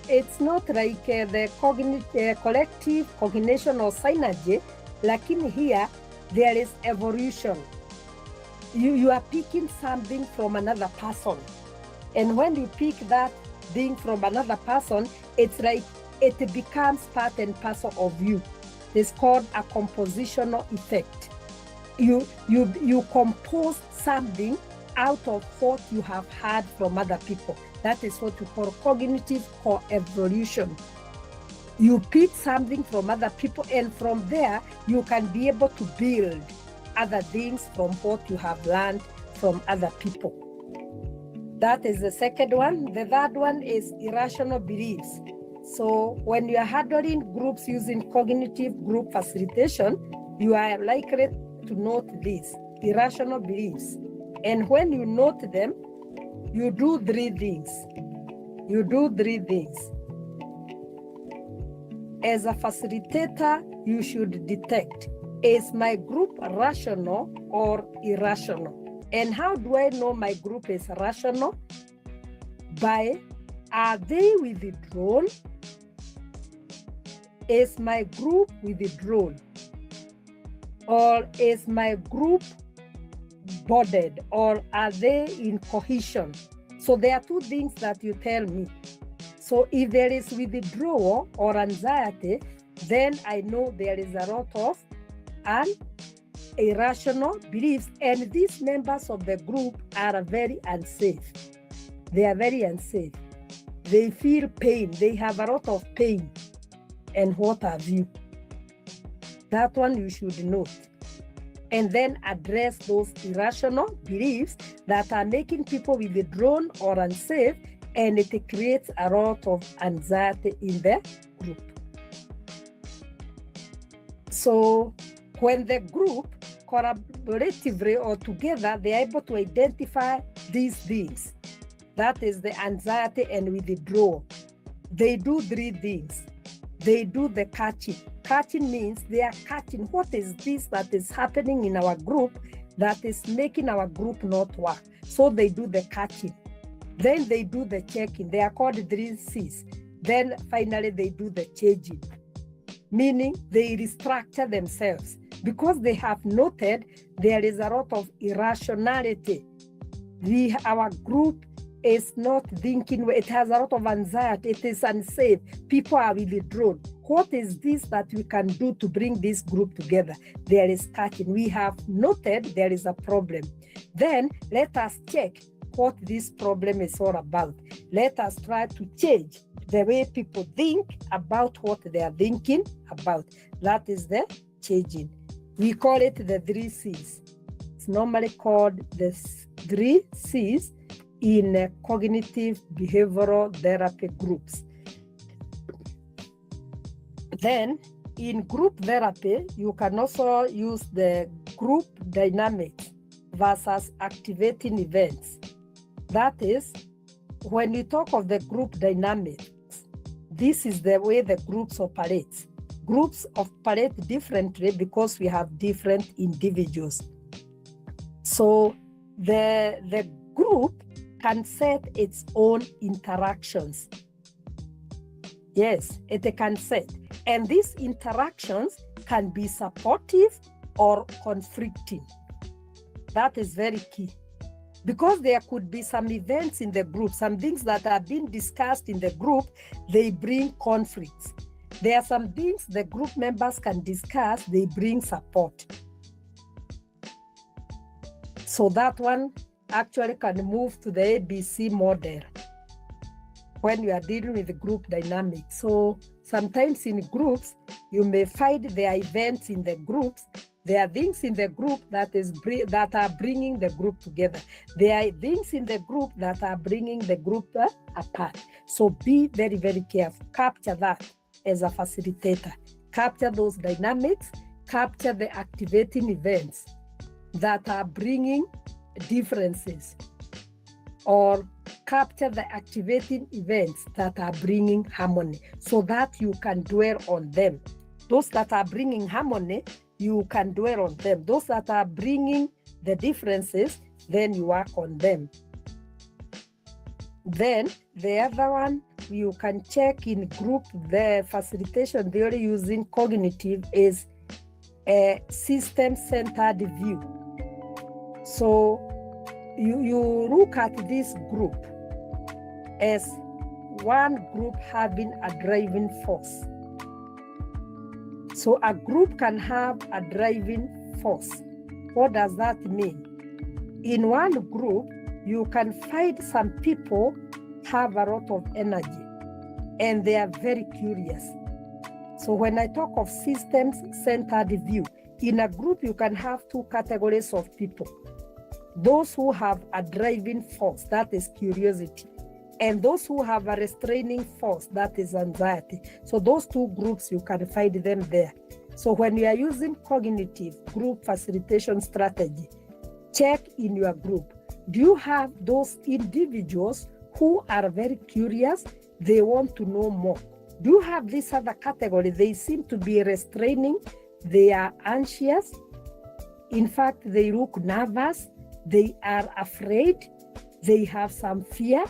it's not like the collective cognition or synergy, like in here, there is evolution. You are picking something from another person. And when you pick that thing from another person, it's like it becomes part and parcel of you. It's called a compositional effect. You compose something out of what you have heard from other people. That is what we call cognitive co-evolution. You pick something from other people, and from there, you can be able to build other things from what you have learned from other people. That is the second one. The third one is irrational beliefs. So when you are handling groups using cognitive group facilitation, you are likely to note these irrational beliefs. And when you note them, you do three things. As a facilitator, you should detect, is my group rational or irrational? And how do I know my group is rational? Are they withdrawn? Is my group withdrawn? Or is my group bonded, or are they in cohesion? So there are two things that you tell me. So if there is withdrawal or anxiety, then I know there is a lot of irrational beliefs, and these members of the group are very unsafe. They are very unsafe. They feel pain. They have a lot of pain. And what have you? That one you should note. and then address those irrational beliefs that are making people withdrawn or unsafe, and it creates a lot of anxiety in the group. So when the group collaboratively or together, they are able to identify these things. That is the anxiety and withdrawal. They do 3 things. They do the catching. Catching means they are catching what is this that is happening in our group that is making our group not work. So they do the catching. Then they do the checking. They are called 3 C's. Then finally they do the changing, meaning they restructure themselves because they have noted there is a lot of irrationality. Our group is not thinking, it has a lot of anxiety, it is unsafe, people are withdrawn. What is this that we can do to bring this group together? There is catching. We have noted there is a problem. Then let us check what this problem is all about. Let us try to change the way people think about what they are thinking about. That is the changing. We call it the 3 C's. It's normally called the 3 C's in cognitive behavioral therapy groups. Then in group therapy, you can also use the group dynamics versus activating events. That is, when you talk of the group dynamics, this is the way the groups operate. Groups operate differently because we have different individuals. So the group can set its own interactions. Yes, it can set. And these interactions can be supportive or conflicting. That is very key. Because there could be some events in the group, some things that are being discussed in the group, they bring conflicts. There are some things the group members can discuss, they bring support. So that one actually can move to the ABC model when you are dealing with the group dynamics. So sometimes in groups, you may find there are events in the groups. There are things in the group that are bringing the group together. There are things in the group that are bringing the group apart. So be very, very careful. Capture that as a facilitator. Capture those dynamics. Capture the activating events that are bringing differences, or capture the activating events that are bringing harmony, so that you can dwell on them. Those that are bringing harmony, you can dwell on them. Those that are bringing the differences, then you work on them. Then the other one, you can check in group, the facilitation theory using cognitive is a system-centered view. So you look at this group as one group having a driving force. So a group can have a driving force. What does that mean? In one group, you can find some people have a lot of energy and they are very curious. So when I talk of systems-centered view, in a group, you can have 2 categories of people. Those who have a driving force, that is curiosity, and those who have a restraining force, that is anxiety. So those 2 groups, you can find them there. So when you are using cognitive group facilitation strategy, check in your group. Do you have those individuals who are very curious? They want to know more. Do you have this other category? They seem to be restraining. They are anxious. In fact, they look nervous. They are afraid. They have some fear,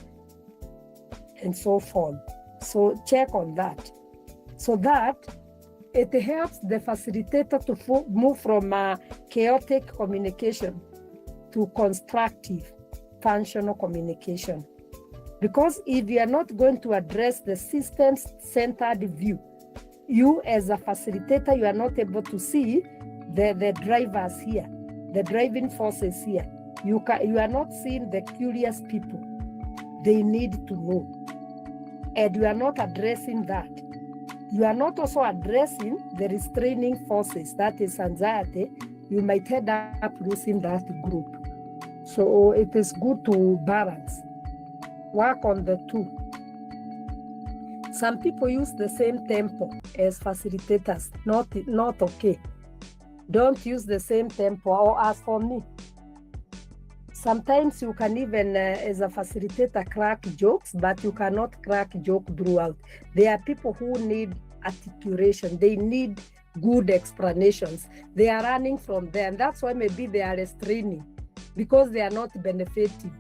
and so forth. So check on that. So that it helps the facilitator to move from chaotic communication to constructive, functional communication. Because if you are not going to address the systems-centered view, you as a facilitator, you are not able to see the drivers here, the driving forces here. You are not seeing the curious people. They need to know. And you are not addressing that. You are not also addressing the restraining forces, that is anxiety, you might end up losing that group. So it is good to balance, work on the two. Some people use the same tempo as facilitators, not okay. Don't use the same tempo, or as for me. Sometimes you can even, as a facilitator, crack jokes, but you cannot crack joke throughout. There are people who need articulation. They need good explanations. They are running from there, and that's why maybe they are restraining, because they are not benefiting.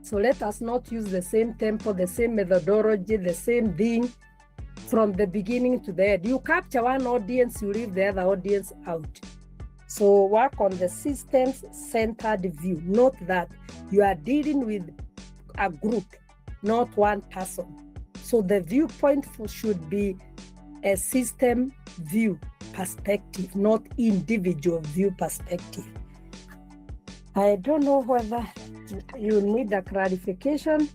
So let us not use the same tempo, the same methodology, the same thing from the beginning to the end. You capture one audience, you leave the other audience out. So work on the systems-centered view. Note that you are dealing with a group, not one person. So the viewpoint should be a system view perspective, not individual view perspective. I don't know whether you need a clarification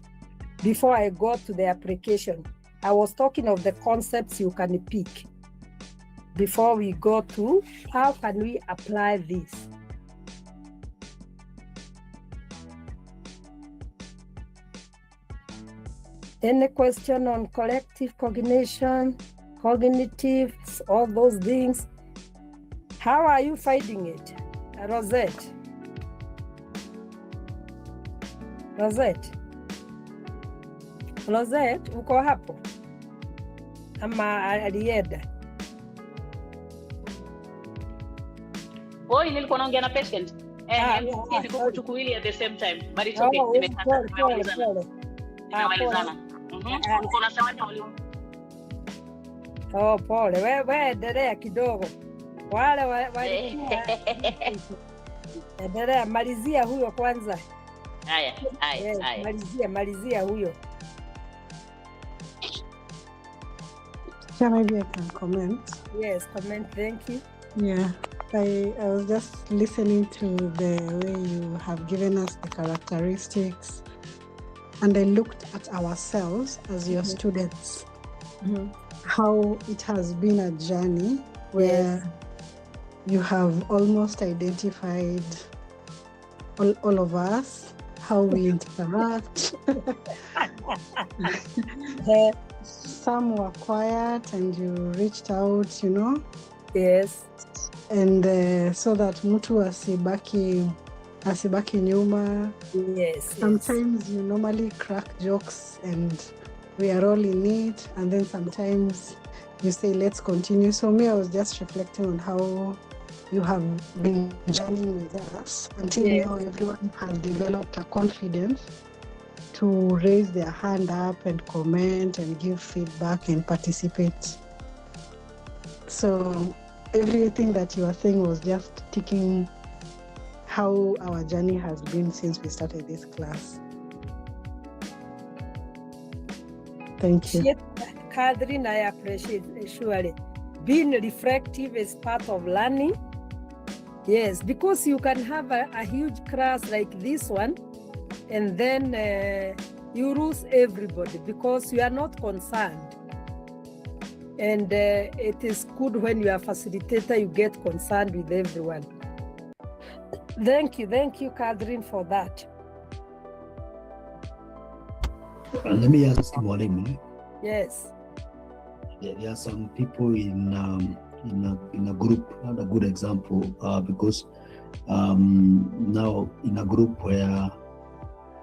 before I go to the application. I was talking of the concepts you can pick before we go to how can we apply this. Any question on collective cognition, cognitive, all those things? How are you finding it, Rosette? Rosette, uko hapo ama alienda? Oi, nilikuwa naongea na patient. Niko kuchukuili at the same time. But it's okay. Nimemalizana. Uko na sawa mwalimu? Oh, pole. Wewe endelea kidogo. Wale endelea, malizia huyo kwanza. Haya. Malizia huyo. Yeah, maybe I can comment. Yes, comment. Thank you. Yeah, I was just listening to the way you have given us the characteristics, and I looked at ourselves as your students, how it has been a journey where you have almost identified all of us, how we interact. Some were quiet and you reached out, you know. Yes. And so that mtu asibaki nyuma. Yes. Sometimes you normally crack jokes and we are all in it, and then sometimes you say let's continue. So me, I was just reflecting on how you have been journeying with us until now everyone has developed a confidence to raise their hand up and comment and give feedback and participate. So everything that you are saying was just ticking how our journey has been since we started this class. Thank you. Catherine, I appreciate it, surely. Being reflective is part of learning. Yes, because you can have a huge class like this one, and then you lose everybody because you are not concerned. And it is good when you are a facilitator, you get concerned with everyone. Thank you, Catherine, for that. Let me ask you one thing. Yes. There are some people in a group, not a good example, because now in a group where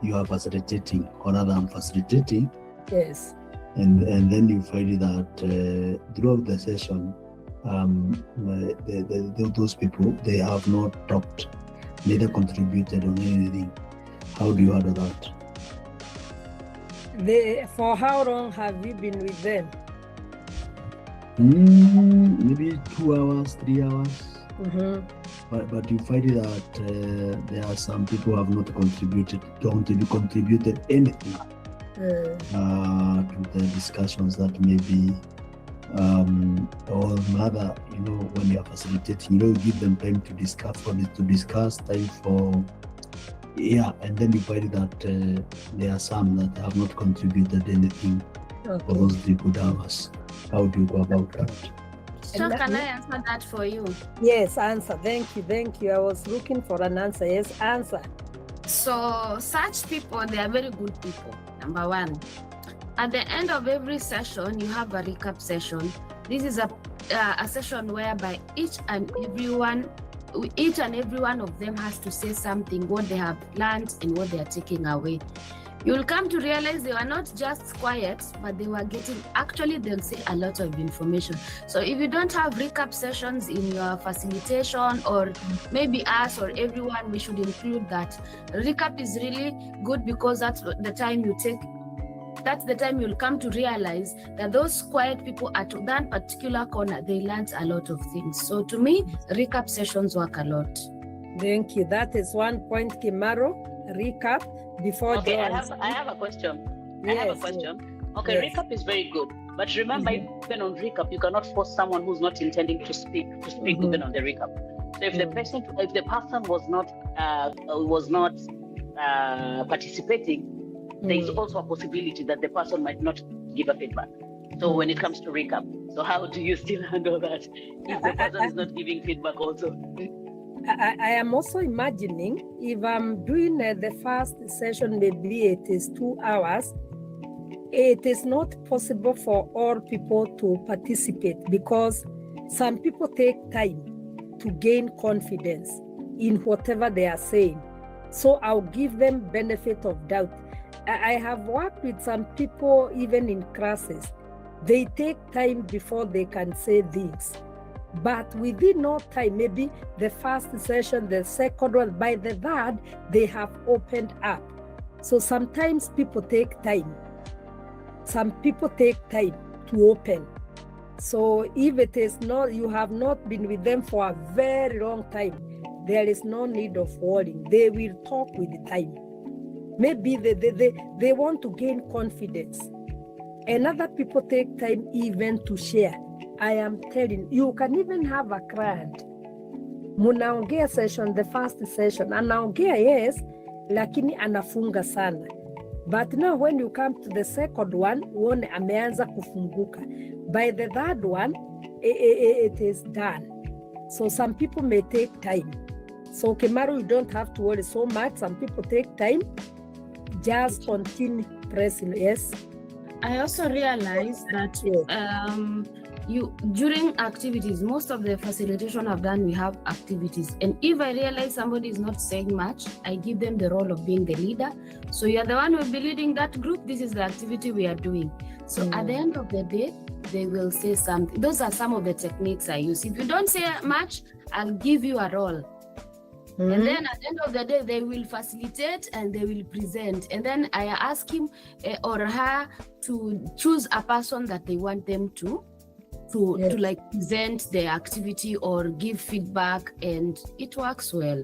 you are facilitating, or rather I'm facilitating. Yes. And then you find that throughout the session, those people, they have not talked, neither contributed on anything. How do you handle that? For how long have you been with them? Maybe 2 hours, 3 hours. But you find that there are some people who have not contributed anything to the discussions that maybe or rather, when you are facilitating, you give them time to discuss, time for and then you find that there are some that have not contributed anything for those 3 good hours. How do you go about that? Esther, can I answer that for you? Yes, answer. Thank you. I was looking for an answer. Yes, answer. So such people, they are very good people. Number one, at the end of every session, you have a recap session. This is a session whereby each and every one of them has to say something, what they have learned and what they are taking away. You'll come to realize they were not just quiet, but they were they'll say a lot of information. So if you don't have recap sessions in your facilitation, or maybe us or everyone, we should include that. Recap is really good because that's the time you'll come to realize that those quiet people at that particular corner, they learned a lot of things. So to me, recap sessions work a lot. Thank you. That is one point, Kimaro. Recap before. Okay, I have a question. Yes, I have a question. Yes. Okay, Yes. Recap is very good, but remember, even on recap, you cannot force someone who's not intending to speak even on the recap. So if the person was not participating, there is also a possibility that the person might not give a feedback. So when it comes to recap, so how do you still handle that if the person is not giving feedback also? I am also imagining if I'm doing the first session, maybe it is 2 hours, it is not possible for all people to participate because some people take time to gain confidence in whatever they are saying. So I'll give them benefit of doubt. I have worked with some people, even in classes, they take time before they can say things. But within no time, maybe the first session, the second one, by the third, they have opened up. So sometimes people take time. Some people take time to open. So if it is not, you have not been with them for a very long time, there is no need of worrying. They will talk with the time. Maybe they want to gain confidence. And other people take time even to share. I am telling you, can even have a client. Munaongea session, the first session, anaongea yes, lakini anafunga sana. But now when you come to the second one, uone ameanza kufunguka. By the third one, it is done. So some people may take time. So Kemaru, you don't have to worry so much. Some people take time. Just continue pressing, yes. I also realized that during activities, most of the facilitation I've done, we have activities. And if I realize somebody is not saying much, I give them the role of being the leader. So you're the one who will be leading that group. This is the activity we are doing. So at the end of the day, they will say something. Those are some of the techniques I use. If you don't say much, I'll give you a role. And then at the end of the day, they will facilitate and they will present. And then I ask him or her to choose a person that they want them to like present the activity or give feedback, and it works well.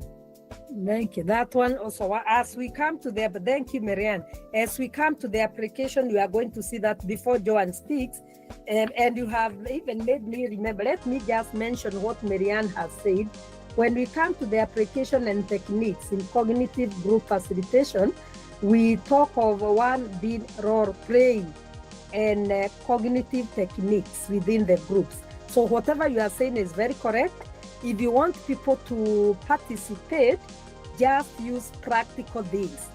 Thank you. That one also, as we come to the, thank you, Marianne. As we come to the application, you are going to see that before Joanne speaks, and you have even made me remember. Let me just mention what Marianne has said. When we come to the application and techniques in cognitive group facilitation, we talk of one being role playing and cognitive techniques within the groups. So whatever you are saying is very correct. If you want people to participate, just use practical things.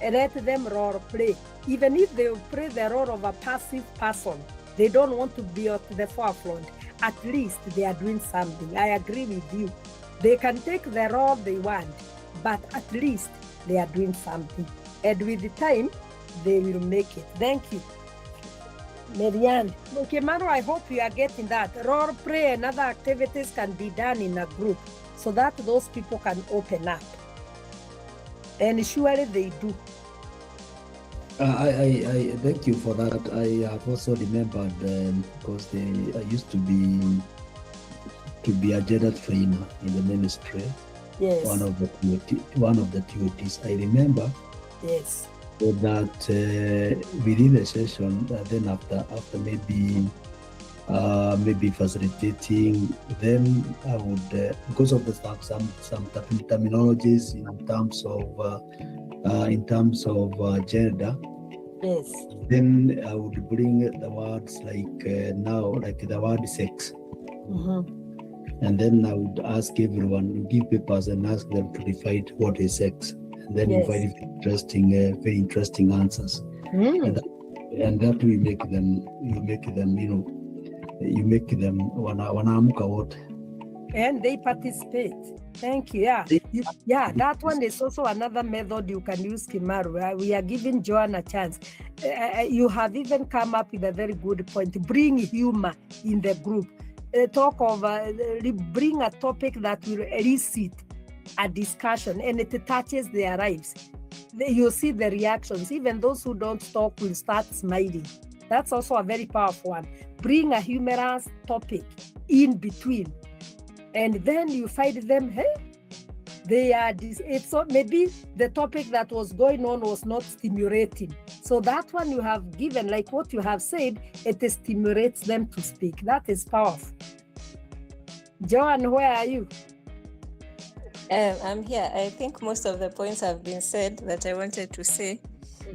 Let them role play. Even if they play the role of a passive person, they don't want to be at the forefront. At least they are doing something. I agree with you. They can take the role they want, but at least they are doing something. And with the time, they will make it. Thank you. Marianne. Okay, Maro, I hope you are getting that. Role play and other activities can be done in a group so that those people can open up. And surely they do. I thank you for that. I have also remembered because I used to be a gender trainer in the ministry. Yes. One of the duties. I remember. Yes. That within the session, then after maybe facilitating, then I would because of the some terminologies in terms of gender. Yes. Then I would bring the words like now, like the word sex. And then I would ask everyone, give papers and ask them to define what is sex. And then you find very interesting answers. And that will make them, wanaamka wote. And they participate. Thank you. That one is also another method you can use, Kimaru. We are giving Joanne a chance. You have even come up with a very good point. Bring humor in the group. Bring a topic that will elicit a discussion and it touches their lives. You see the reactions. Even those who don't talk will start smiling. That's also a very powerful one. Bring a humorous topic in between. And then you find them, maybe the topic that was going on was not stimulating. So that one you have given, like what you have said, it stimulates them to speak. That is powerful. Joanne, where are you? I'm here. I think most of the points have been said that I wanted to say,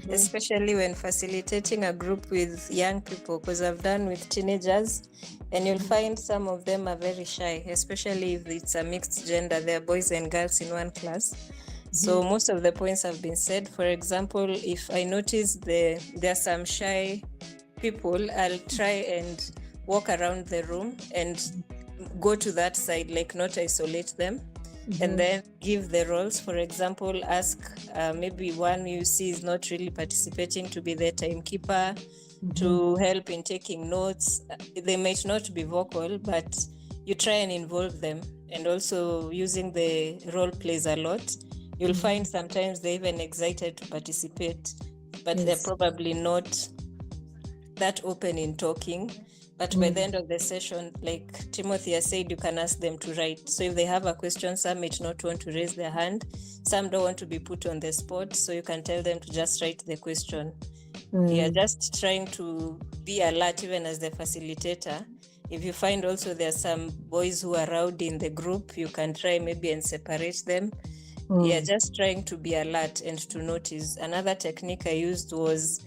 especially when facilitating a group with young people, because I've done with teenagers, and you'll find some of them are very shy, especially if it's a mixed gender, there are boys and girls in one class. So most of the points have been said. For example, if I notice there are some shy people, I'll try and walk around the room and go to that side, like not isolate them. And then give the roles. For example, ask maybe one you see is not really participating to be the timekeeper, to help in taking notes. They might not be vocal, but you try and involve them. And also using the role plays a lot. You'll find sometimes they're even excited to participate, but they're probably not that open in talking. But by the end of the session, like Timothy has said, you can ask them to write. So if they have a question, some might not want to raise their hand. Some don't want to be put on the spot. So you can tell them to just write the question. Just trying to be alert even as the facilitator. If you find also there are some boys who are rowdy in the group, you can try maybe and separate them. Just trying to be alert and to notice. Another technique I used was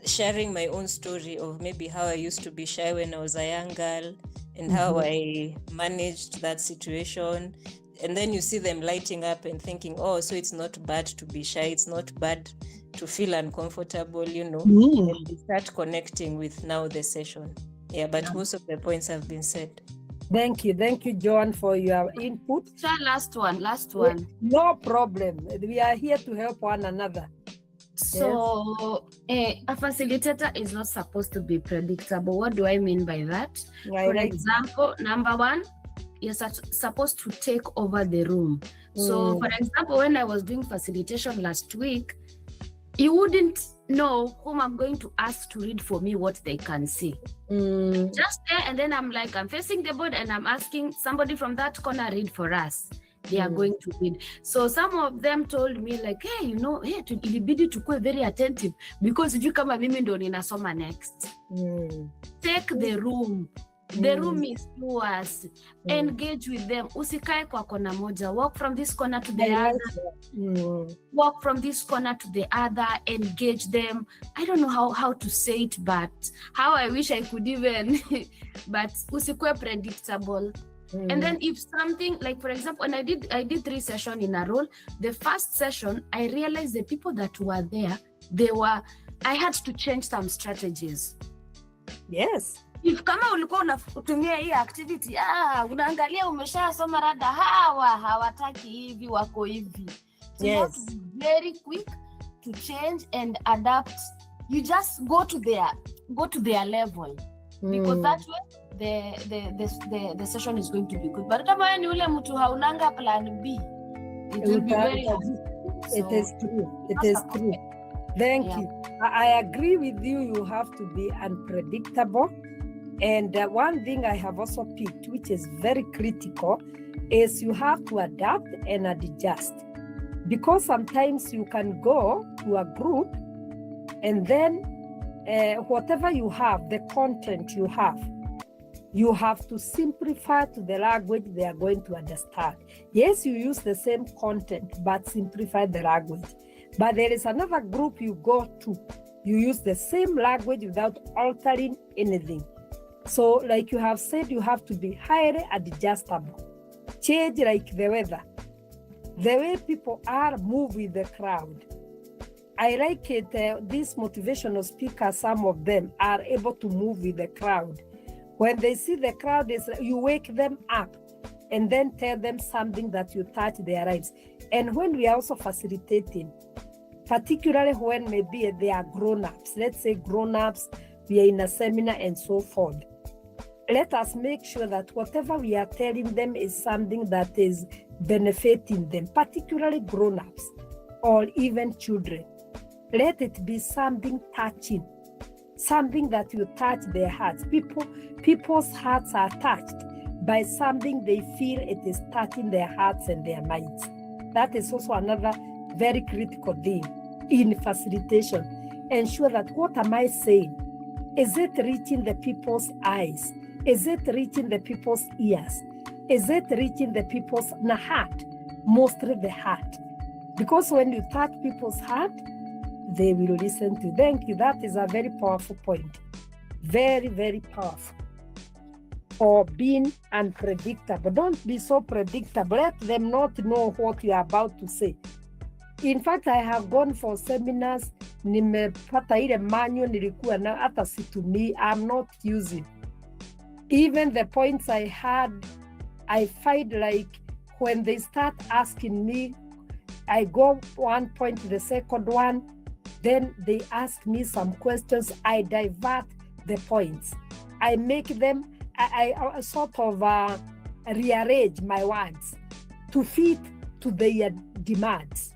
sharing my own story of maybe how I used to be shy when I was a young girl and how I managed that situation. And then you see them lighting up and thinking, oh, so it's not bad to be shy. It's not bad to feel uncomfortable, And they start connecting with now the session. But most of the points have been said. Thank you, Joan, for your input. Last one. No problem. We are here to help one another. So a facilitator is not supposed to be predictable. What do I mean by that? For example, number one, you're supposed to take over the room. So for example, when I was doing facilitation last week, you wouldn't know whom I'm going to ask to read for me what they can see. Just there, and then I'm facing the board and I'm asking somebody from that corner read for us. They are going to read. So some of them told me hey, ilibidi tukue very attentive because sijui kama mimi ndo ninasoma next. Take the room. The room is yours. Engage with them. Usikae kwa kona moja. Walk from this corner to the other. Walk from this corner to the other. Engage them. I don't know how to say it, but how I wish I could even. But usikue predictable. And then if something, like for example, when I did 3 sessions in a row, the first session, I realized the people that were there, I had to change some strategies. Yes. If kama ulikuwa unatumia hii activity, unaangalia umeshasoma rada hawataki hivi wako hivi. So you have to be very quick to change and adapt. You just go to their level. Because that way the session is going to be good. But kama ni ule mtu haunanga plan B, it will be very hard. It is true. Thank you. I agree with you. You have to be unpredictable. And one thing I have also picked, which is very critical, is you have to adapt and adjust. Because sometimes you can go to a group and then whatever you have, the content you have to simplify to the language they are going to understand. Yes, you use the same content, but simplify the language. But there is another group you go to, you use the same language without altering anything. So like you have said, you have to be highly adjustable. Change like the weather. The way people are, move with the crowd. I like it, these motivational speakers, some of them are able to move with the crowd. When they see the crowd, you wake them up and then tell them something that you touch their lives. And when we are also facilitating, particularly when maybe they are grown-ups, let's say grown-ups, we are in a seminar and so forth. Let us make sure that whatever we are telling them is something that is benefiting them, particularly grown-ups or even children. Let it be something touching, something that will touch their hearts. People's hearts are touched by something they feel it is touching their hearts and their minds. That is also another very critical thing in facilitation. Ensure that what am I saying? Is it reaching the people's eyes? Is it reaching the people's ears? Is it reaching the people's heart? Mostly the heart. Because when you touch people's heart, they will listen to you. Thank you. That is a very powerful point. Very, very powerful. Or being unpredictable. Don't be so predictable. Let them not know what you are about to say. In fact, I have gone for seminars. Nimepata ile manual nilikuwa na hata situmii. I'm not using. Even the points I had, I find like when they start asking me, I go one point to the second one, then they ask me some questions, I divert the points. I make them, I sort of rearrange my words to fit to their demands,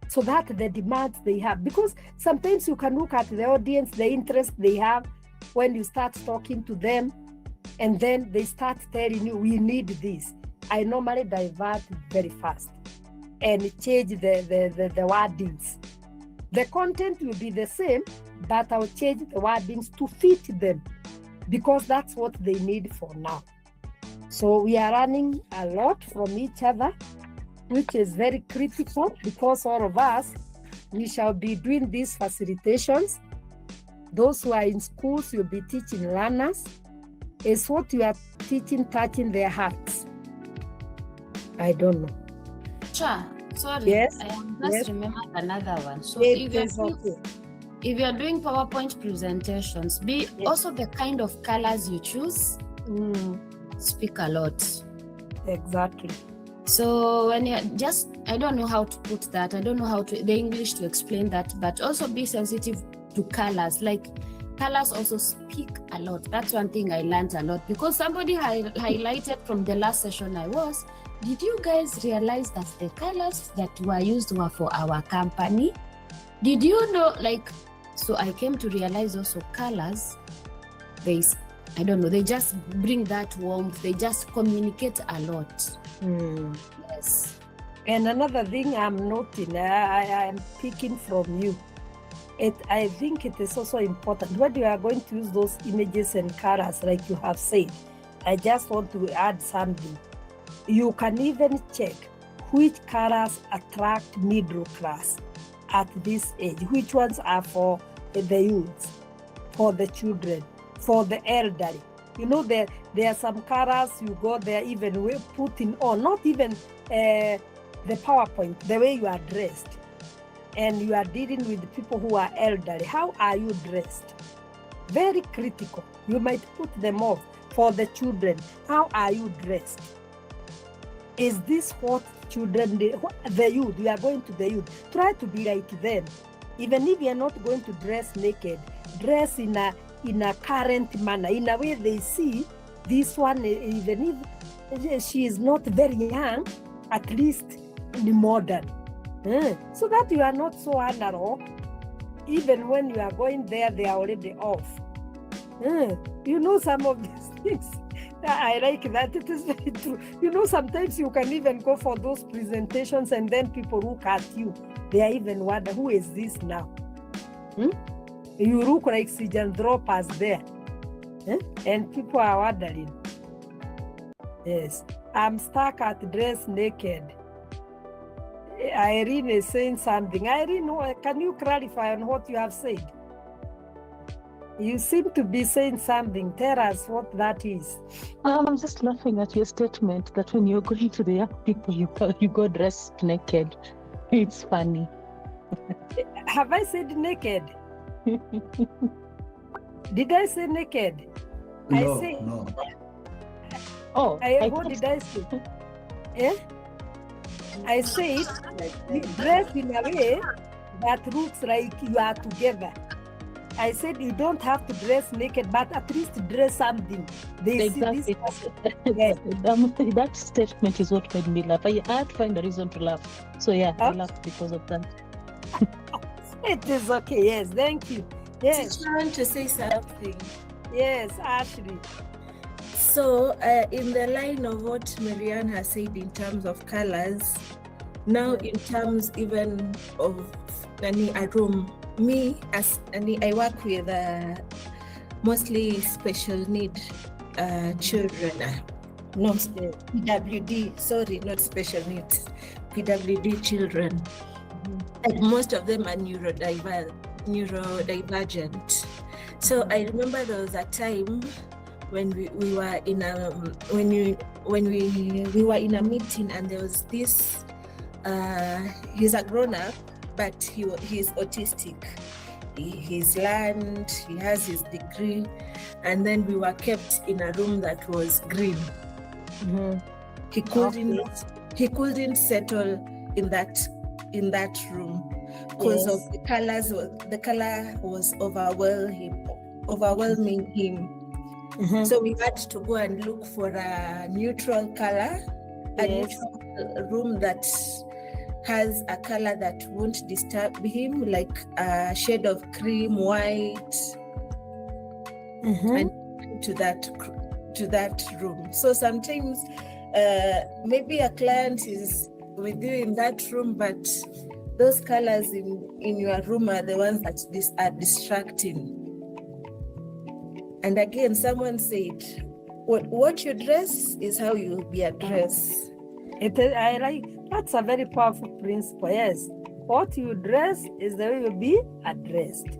so that the demands they have, because sometimes you can look at the audience, the interest they have when you start talking to them, and then they start telling you, we need this. I normally divert very fast and change the wordings. The content will be the same, but I'll change the wordings to fit them, because that's what they need for now. So we are learning a lot from each other, which is very critical, because all of us, we shall be doing these facilitations. Those who are in schools, you'll be teaching learners. Is what you are teaching touching their hearts? I don't know. Sure. Sorry. Yes. I am just remembered another one. So If you're doing PowerPoint presentations, be also the kind of colors you choose. Speak a lot. Exactly. So when you're just, I don't know how to put that. I don't know how to the English to explain that, but also be sensitive to colors. Like colors also speak a lot. That's one thing I learned a lot, because somebody highlighted from the last session I was, did you guys realize that the colors that were used were for our company? Did you know, like, so I came to realize also colors, I don't know, they just bring that warmth, they just communicate a lot. Yes. And another thing I'm noting, I'm picking from you, I think it is also important when you are going to use those images and colors, like you have said. I just want to add something. You can even check which colors attract middle class at this age, which ones are for the youths, for the children, for the elderly. You know, there are some colors you go there even putting on, not even the PowerPoint, the way you are dressed. And you are dealing with people who are elderly. How are you dressed? Very critical. You might put them off. For the children, how are you dressed? Is this what children, the youth, you are going to the youth, try to be like them. Even if you are not going to dress naked, dress in a current manner, in a way they see this one, even if she is not very young, at least modern. So that you are not so analog. Even when you are going there, they are already off. You know, some of these things, I like that. It is very true. You know, sometimes you can even go for those presentations and then people look at you. They are even wonder, who is this now? You look like Sijandropas there. And people are wondering. Yes. I'm stuck at dress naked. Irene is saying something. Irene, can you clarify on what you have said? You seem to be saying something. Tell us what that is. I'm just laughing at your statement that when you're going to the young people, you go dressed naked. It's funny. Have I said naked? Did I say naked? No, I say. no. Oh, What did I say? Eh? I said you dress in a way that looks like you are together. I said you don't have to dress naked, but at least dress something. They exactly. see this. Yeah. That statement is what made me laugh. I had to find a reason to laugh. So yeah, I laughed because of that. It is okay. Yes, thank you. Yes. I want to say something. Yes, Ashley. So, in the line of what Marianne has said in terms of colors, now in terms even of a room, me as I work with mostly special need children. No, PWD, sorry, not special needs, PWD children. And most of them are neurodivergent. So I remember there was a time when we were in a we were in a meeting, and there was this he's a grown-up, but he's autistic. He's learned, he has his degree, and then we were kept in a room that was green. He couldn't settle in that room because of the colors. The color was overwhelming him. So we had to go and look for a neutral color, a neutral room that has a color that won't disturb him, like a shade of cream, white, and to that room. So sometimes maybe a client is with you in that room, but those colors in your room are the ones that are distracting. And again, someone said, what you dress is how you will be addressed. I like that's a very powerful principle. Yes, what you dress is the way you'll be addressed.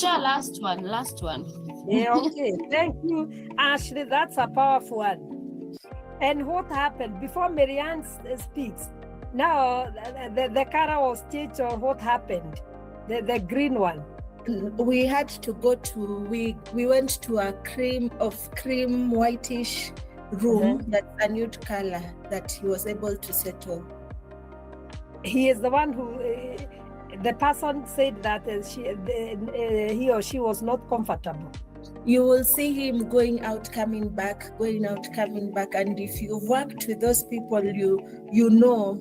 Last one. Yeah, okay. Thank you, Ashley. That's a powerful one. And what happened before Marianne speaks? Now the color was changed, or what happened? The green one. We had to go to we went to a cream whitish room that's a nude color that he was able to settle. He is the one who the person said that he or she was not comfortable. You will see him going out, coming back, and if you've worked with those people, you know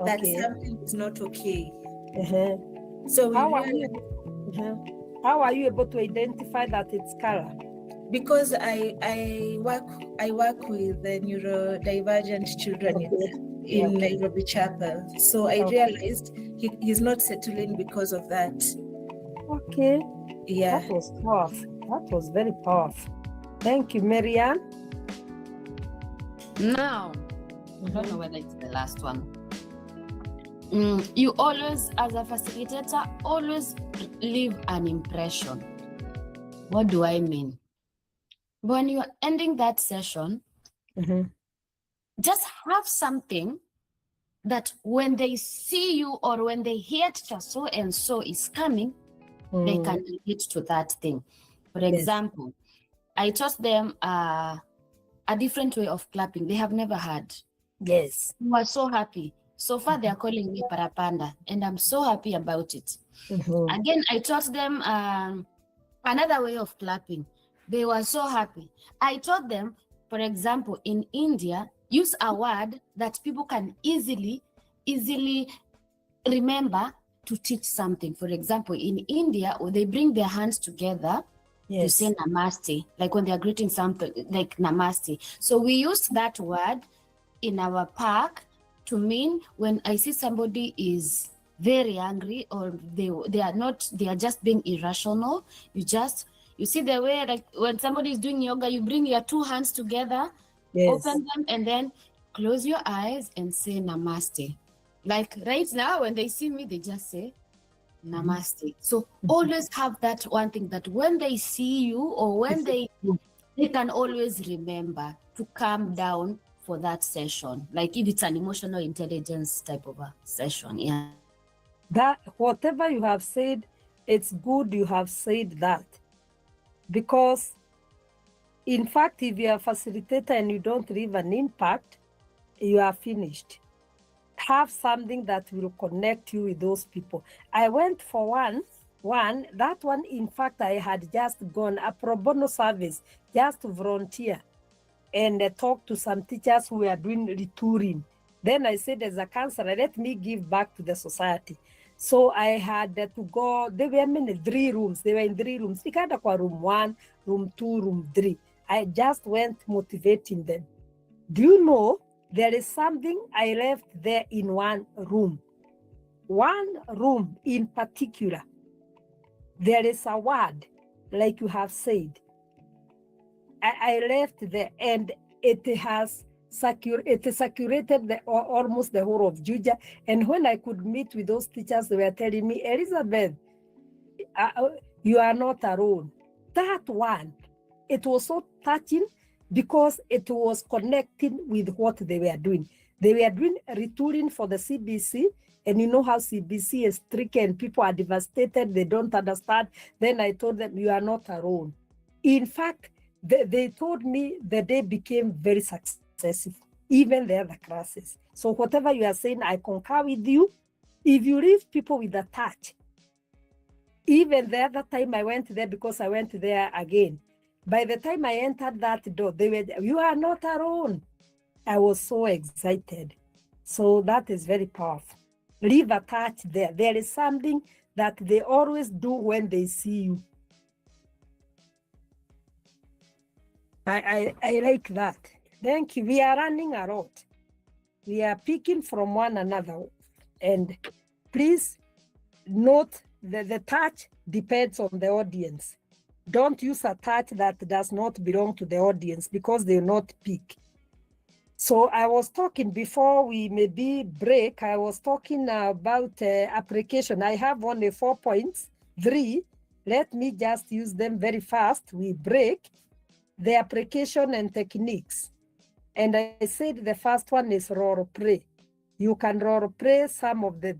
that something is not okay. So how are you able to identify that it's color? Because I work with the neurodivergent children in Nairobi Chapel. So I realized he's not settling because of that. Okay. Yeah. That was powerful. That was very powerful. Thank you, Marianne. Now, I don't know whether it's the last one. You always, as a facilitator, always leave an impression. What do I mean? When you're ending that session, just have something that when they see you or when they hear teacher so and so is coming, they can relate to that thing. For example, I taught them a different way of clapping they have never had. Yes. We were so happy. So far, they are calling me Parapanda, and I'm so happy about it. Again, I taught them another way of clapping. They were so happy. I taught them, for example, in India, use a word that people can easily remember to teach something. For example, in India, they bring their hands together to say namaste, like when they are greeting something, like namaste. So we use that word in our park to mean when I see somebody is very angry or they are just being irrational. You see the way, like when somebody is doing yoga, you bring your two hands together, open them, and then close your eyes and say namaste. Like right now, when they see me, they just say Namaste. So always have that one thing that when they see you or when they can always remember to calm down for that session. Like if it's an emotional intelligence type of a session. Yeah. That whatever you have said, it's good you have said that. Because in fact, if you're a facilitator and you don't leave an impact, you are finished. Have something that will connect you with those people. I went for one, that one, in fact, I had just gone a pro bono service, just to volunteer and talk to some teachers who were doing retouring. Then I said, as a counselor, let me give back to the society. So I had to go, they were in 3 rooms. They were in 3 rooms. Ikada kwa room 1, room 2, room 3. I just went motivating them. Do you know, there is something I left there in one room. One room in particular, there is a word, like you have said. I left there and it has saturated almost the whole of Georgia. And when I could meet with those teachers, they were telling me, Elizabeth, you are not alone. That one, it was so touching because it was connecting with what they were doing. They were doing retooling for the CBC, and you know how CBC is tricky and people are devastated, they don't understand. Then I told them, you are not alone. In fact, they told me that they became very successful, even the other classes. So whatever you are saying, I concur with you. If you leave people with a touch, even the other time I went there, because I went there again, by the time I entered that door, they were, you are not alone. I was so excited. So that is very powerful. Leave a touch there. There is something that they always do when they see you. I like that. Thank you. We are running a lot. We are picking from one another. And please note that the touch depends on the audience. Don't use a touch that does not belong to the audience because they will not pick. So I was talking before we maybe break, I was talking about application. I have only 4 points, 3. Let me just use them very fast. We break the application and techniques. And I said the first one is role play. You can role play some of the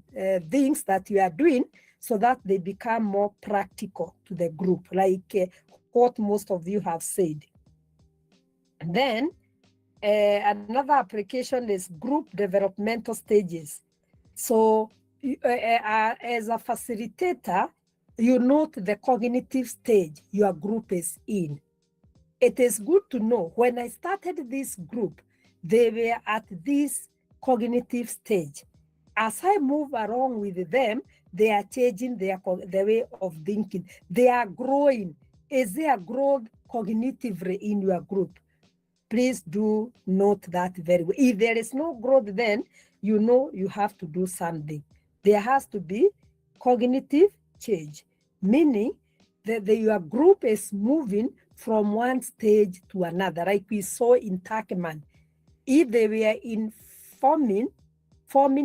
things that you are doing so that they become more practical to the group, like what most of you have said. And then another application is group developmental stages. So as a facilitator, you note the cognitive stage your group is in. It is good to know when I started this group, they were at this cognitive stage. As I move along with them, they are changing their way of thinking. They are growing. Is there growth cognitively in your group? Please do note that very well. If there is no growth, then you know you have to do something. There has to be cognitive change, meaning that your group is moving from one stage to another, like we saw in Turkmen. If they were in forming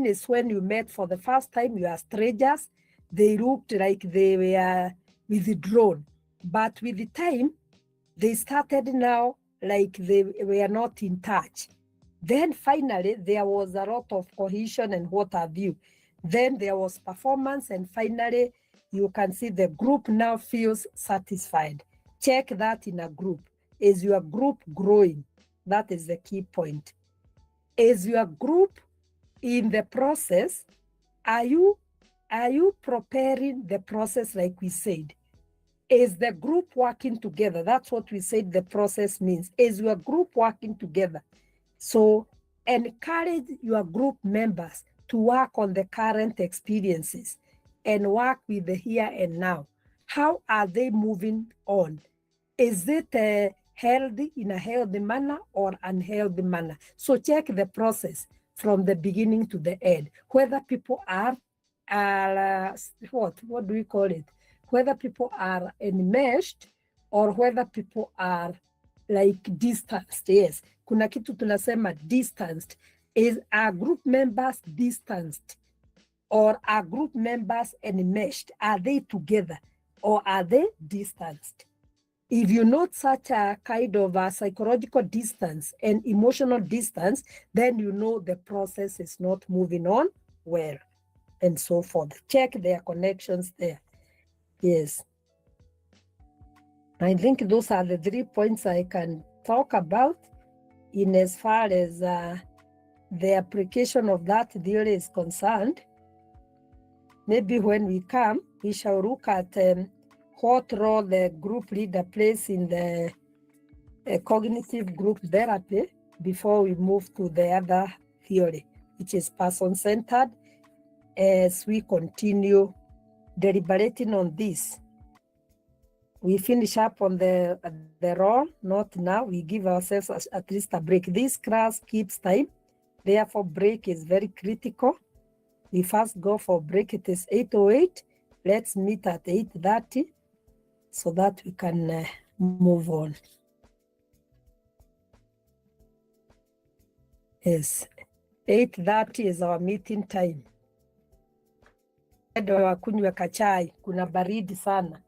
is when you met for the first time, you are strangers. They looked like they were withdrawn. But with the time, they started now like they were not in touch. Then finally, there was a lot of cohesion and what have you. Then there was performance, and finally, you can see the group now feels satisfied. Check that in a group. Is your group growing? That is the key point. Is your group in the process? Are you preparing the process like we said? Is the group working together? That's what we said the process means. Is your group working together? So encourage your group members to work on the current experiences and work with the here and now. How are they moving on? Is it healthy in a healthy manner or unhealthy manner? So check the process from the beginning to the end, whether people are what do we call it? Whether people are enmeshed or whether people are like distanced. Yes, kuna kitu tunasema distanced. Is our group members distanced? Or are group members enmeshed? Are they together or are they distanced? If you note such a kind of a psychological distance and emotional distance, then you know the process is not moving on well, and so forth. Check their connections there. Yes. I think those are the 3 points I can talk about in as far as the application of that theory is concerned. Maybe when we come, we shall look at what role the group leader plays in the cognitive group therapy before we move to the other theory, which is person-centered, as we continue deliberating on this. We finish up on the role, not now. We give ourselves at least a break. This class keeps time, therefore break is very critical. We first go for break. It is 8:08. Let's meet at 8:30 so that we can move on. Yes, 8:30 is our meeting time. Bado wakunywe kachai, kuna baridi sana.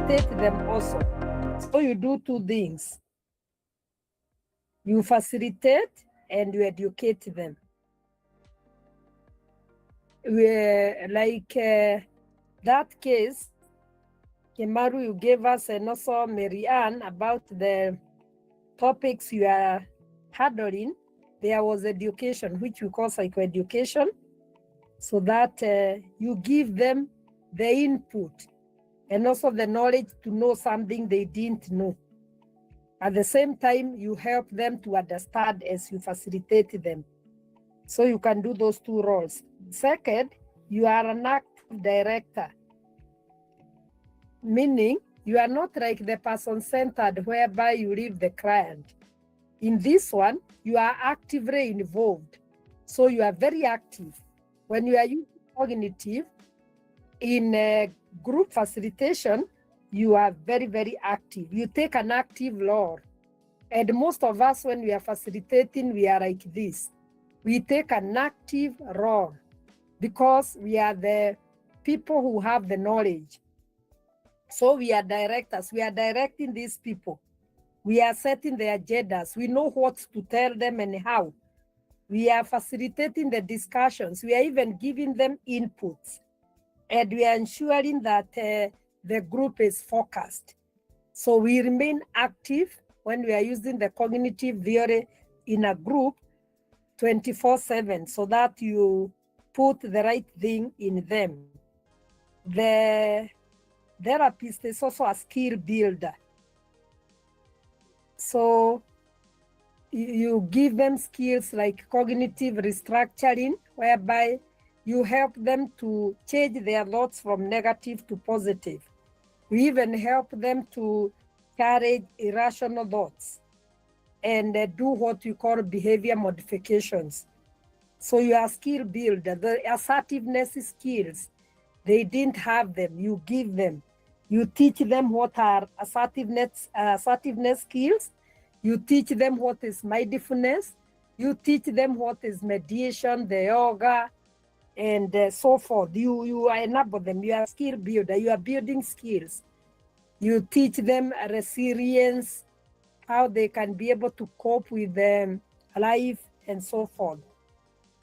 facilitate them also. So you do two things. You facilitate and you educate them. Like that case, Kemaru, you gave us, and also Marianne, about the topics you are handling. There was education, which we call psychoeducation, so that you give them the input and also the knowledge to know something they didn't know. At the same time, you help them to understand as you facilitate them. So you can do those two roles. Second, you are an active director, meaning you are not like the person-centered whereby you leave the client. In this one, you are actively involved. So you are very active. When you are using cognitive in group facilitation, you are very, very active. You take an active role. And most of us, when we are facilitating, we are like this. We take an active role because we are the people who have the knowledge. So we are directors. We are directing these people. We are setting the agendas. We know what to tell them and how. We are facilitating the discussions. We are even giving them inputs. And we are ensuring that the group is focused. So we remain active when we are using the cognitive theory in a group 24/7, so that you put the right thing in them. The therapist is also a skill builder. So you give them skills like cognitive restructuring, whereby you help them to change their thoughts from negative to positive. We even help them to carry irrational thoughts and do what we call behavior modifications. So you are skill builder. The assertiveness skills, they didn't have them, you give them. You teach them what are assertiveness skills. You teach them what is mindfulness. You teach them what is mediation, the yoga, and so forth. You enable them. You are a skill builder. You are building skills. You teach them resilience, how they can be able to cope with life and so forth.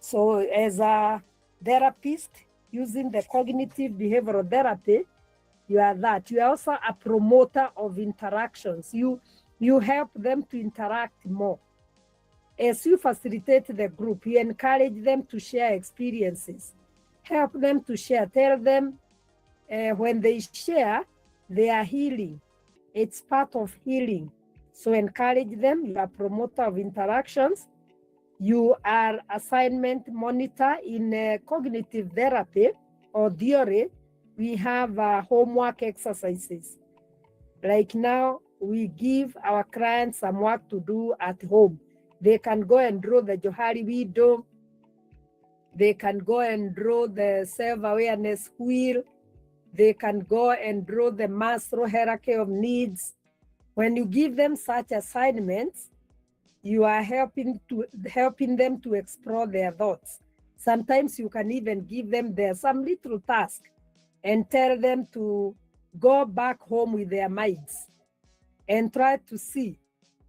So as a therapist, using the cognitive behavioral therapy, you are that. You are also a promoter of interactions. You help them to interact more. As you facilitate the group, you encourage them to share experiences. Help them to share. Tell them when they share, they are healing. It's part of healing. So encourage them. You are a promoter of interactions. You are assignment monitor in cognitive therapy or theory. We have homework exercises. Like now, we give our clients some work to do at home. They can go and draw the Johari window. They can go and draw the self-awareness wheel. They can go and draw the Maslow hierarchy of needs. When you give them such assignments, you are helping them to explore their thoughts. Sometimes you can even give them some little task and tell them to go back home with their minds and try to see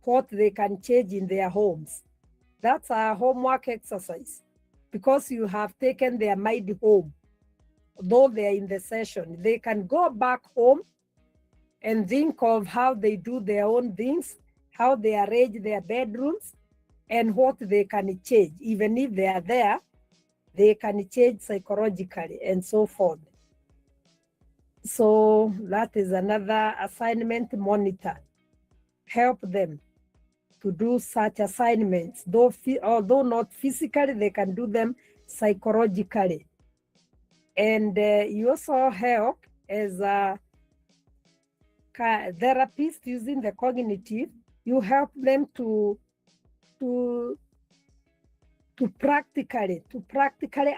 what they can change in their homes. That's a homework exercise because you have taken their mind home. Though they are in the session, they can go back home and think of how they do their own things, how they arrange their bedrooms, and what they can change. Even if they are there, they can change psychologically and so forth. So that is another assignment monitor. Help them to do such assignments. Although not physically, they can do them psychologically. And you also help as a therapist using the cognitive. You help them to practically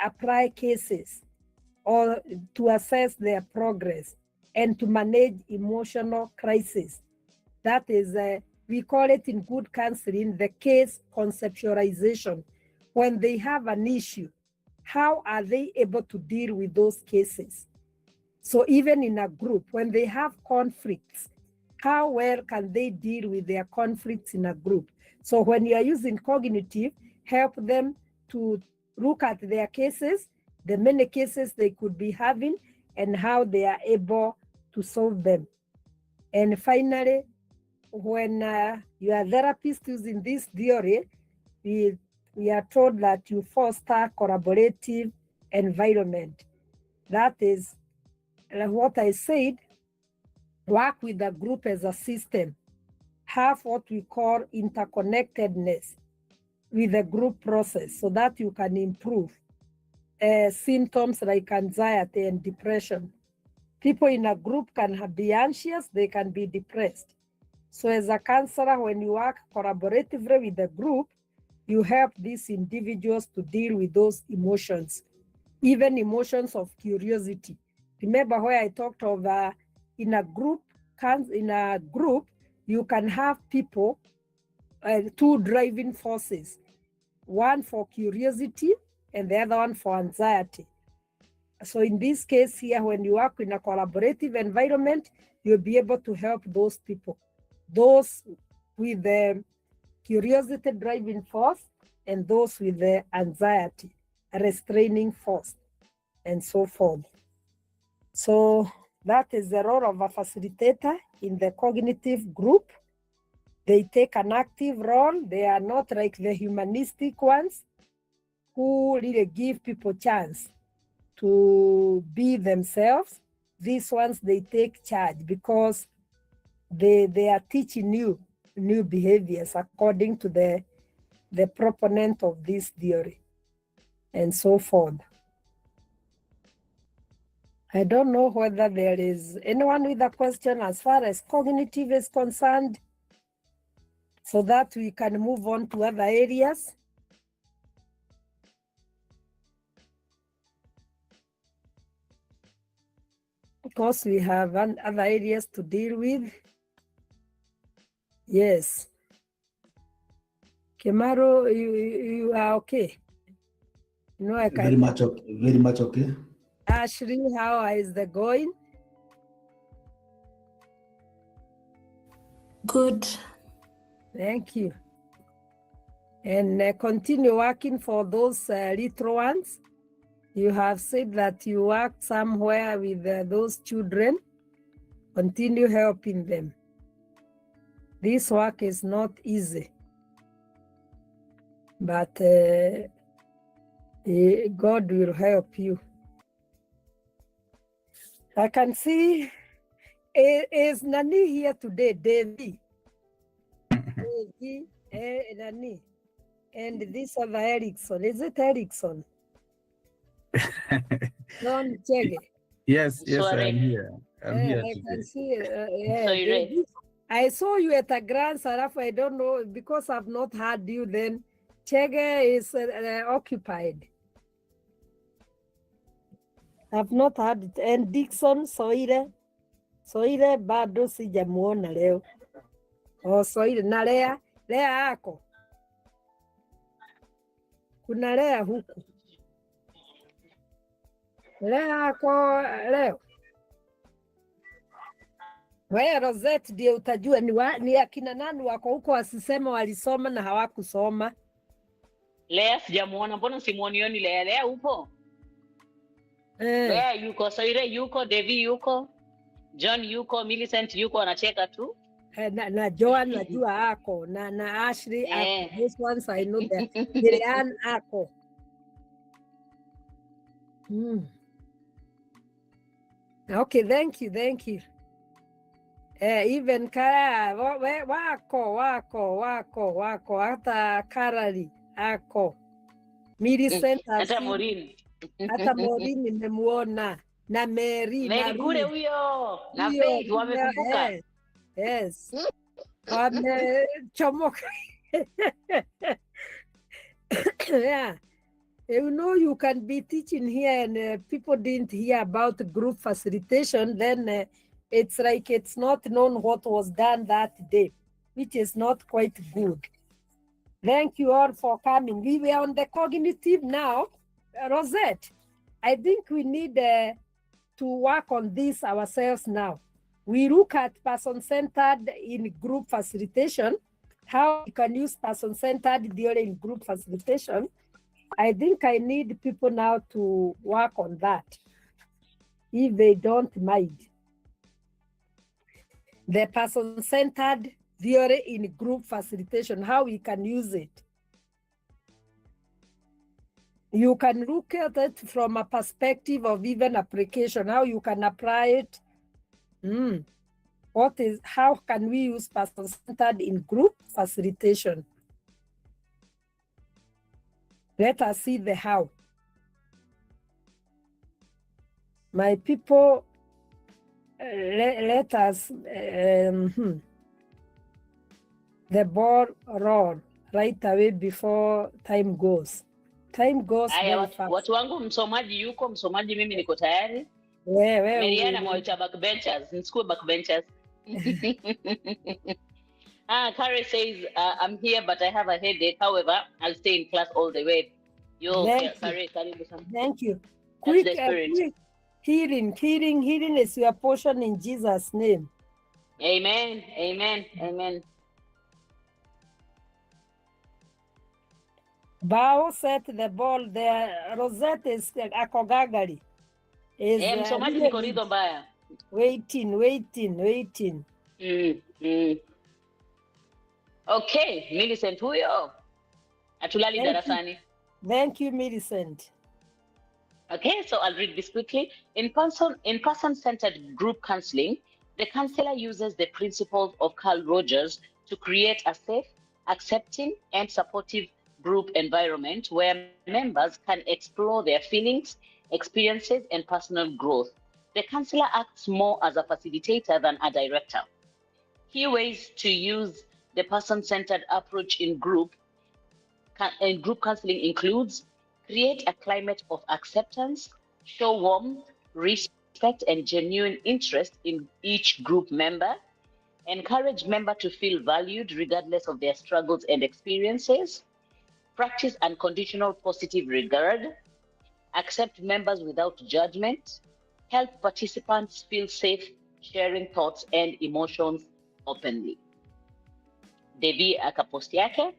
apply cases or to assess their progress and to manage emotional crisis. That is, we call it in good counseling, the case conceptualization. When they have an issue, how are they able to deal with those cases? So even in a group, when they have conflicts, how well can they deal with their conflicts in a group? So when you are using cognitive, help them to look at their cases, the many cases they could be having, and how they are able to solve them. And finally, when you are therapist using this theory, we are told that you foster collaborative environment. That is what I said, work with the group as a system, have what we call interconnectedness with the group process so that you can improve symptoms like anxiety and depression. People in a group can be anxious, they can be depressed. So as a counselor, when you work collaboratively with the group, you help these individuals to deal with those emotions, even emotions of curiosity. Remember where I talked of in a group, you can have people, two driving forces, one for curiosity and the other one for anxiety. So in this case here, when you work in a collaborative environment, you'll be able to help those people, those with the curiosity driving force and those with the anxiety restraining force, and so forth. So that is the role of a facilitator in the cognitive group. They take an active role. They are not like the humanistic ones who really give people chance to be themselves. These ones, they take charge because they are teaching you new behaviors according to the proponent of this theory, and so forth. I don't know whether there is anyone with a question as far as cognitive is concerned, so that we can move on to other areas. Of course, we have other areas to deal with. Yes. Kemaro, you are okay? No, I can. Very much okay. Ashley, how is the going? Good. Thank you. And continue working for those little ones. You have said that you worked somewhere with those children. Continue helping them. This work is not easy, but God will help you. I can see, is Nani here today, Devi? Nani. And this other Erickson, is it Erickson? Don Chege. Yes, Sorry. I'm here. I'm here I today. can see, Sorry. I saw you at a Grand Saraf. I don't know, because I've not heard you then. Chege is occupied. I've not heard it. And Dixon, Soire bado sijamuona leo. Oh, Soire, na Lea ako. Kuna Lea huku. Lea ako leo. Wewe Rosette ndio utajua ni akina nani wako huko wasisema walisoma na hawakusoma. Lea sijamuona, mbona simuonioni Lea? Lea upo? Lea yuko, Soire yuko, Devi yuko, John yuko, Millicent yuko, anacheka tu. Na Joan najua ako, na Ashley ako. This ones I know that. Miriam ako. Okay, thank you. Even Kara, wako, hata Karali ako. Millicent Hata Maureen. Hata Maureen nimemuona, na Mary kule huyo, na Faith wamekumbuka. Yes. Wamechomoka. Yeah. You know, you can be teaching here and people didn't hear about group facilitation, then it's like it's not known what was done that day, which is not quite good. Thank you all for coming. We were on the cognitive now. Rosette, I think we need to work on this ourselves now. We look at person-centered in group facilitation, how we can use person-centered during group facilitation. I think I need people now to work on that, if they don't mind. The person-centered theory in group facilitation, how we can use it. You can look at it from a perspective of even application, how you can apply it. How can we use person-centered in group facilitation? Let us see the how. My people, let us, the ball roll right away before time goes. Time goes very fast. Watu wangu msomaji yuko, msomaji mimi niko tayari. Mariana mwaita backbenchers, nisikue backbenchers. Carrie says, I'm here, but I have a headache. However, I'll stay in class all the way. Thank you. Quick, healing is your portion in Jesus' name. Amen, amen, amen. Bao set the ball there. Rosette is akogagari. Msomaji niko rido mbaya. Waiting. Okay, Millicent huyo. Atulali darasani. Thank you, Millicent. Okay, so I'll read this quickly. In person-centered group counseling, the counselor uses the principles of Carl Rogers to create a safe, accepting, and supportive group environment where members can explore their feelings, experiences, and personal growth. The counselor acts more as a facilitator than a director. Key ways to use the person-centered approach in group counseling includes: create a climate of acceptance, show warmth, respect, and genuine interest in each group member, encourage members to feel valued regardless of their struggles and experiences, practice unconditional positive regard, accept members without judgment, help participants feel safe sharing thoughts and emotions openly. Devi akapost yake,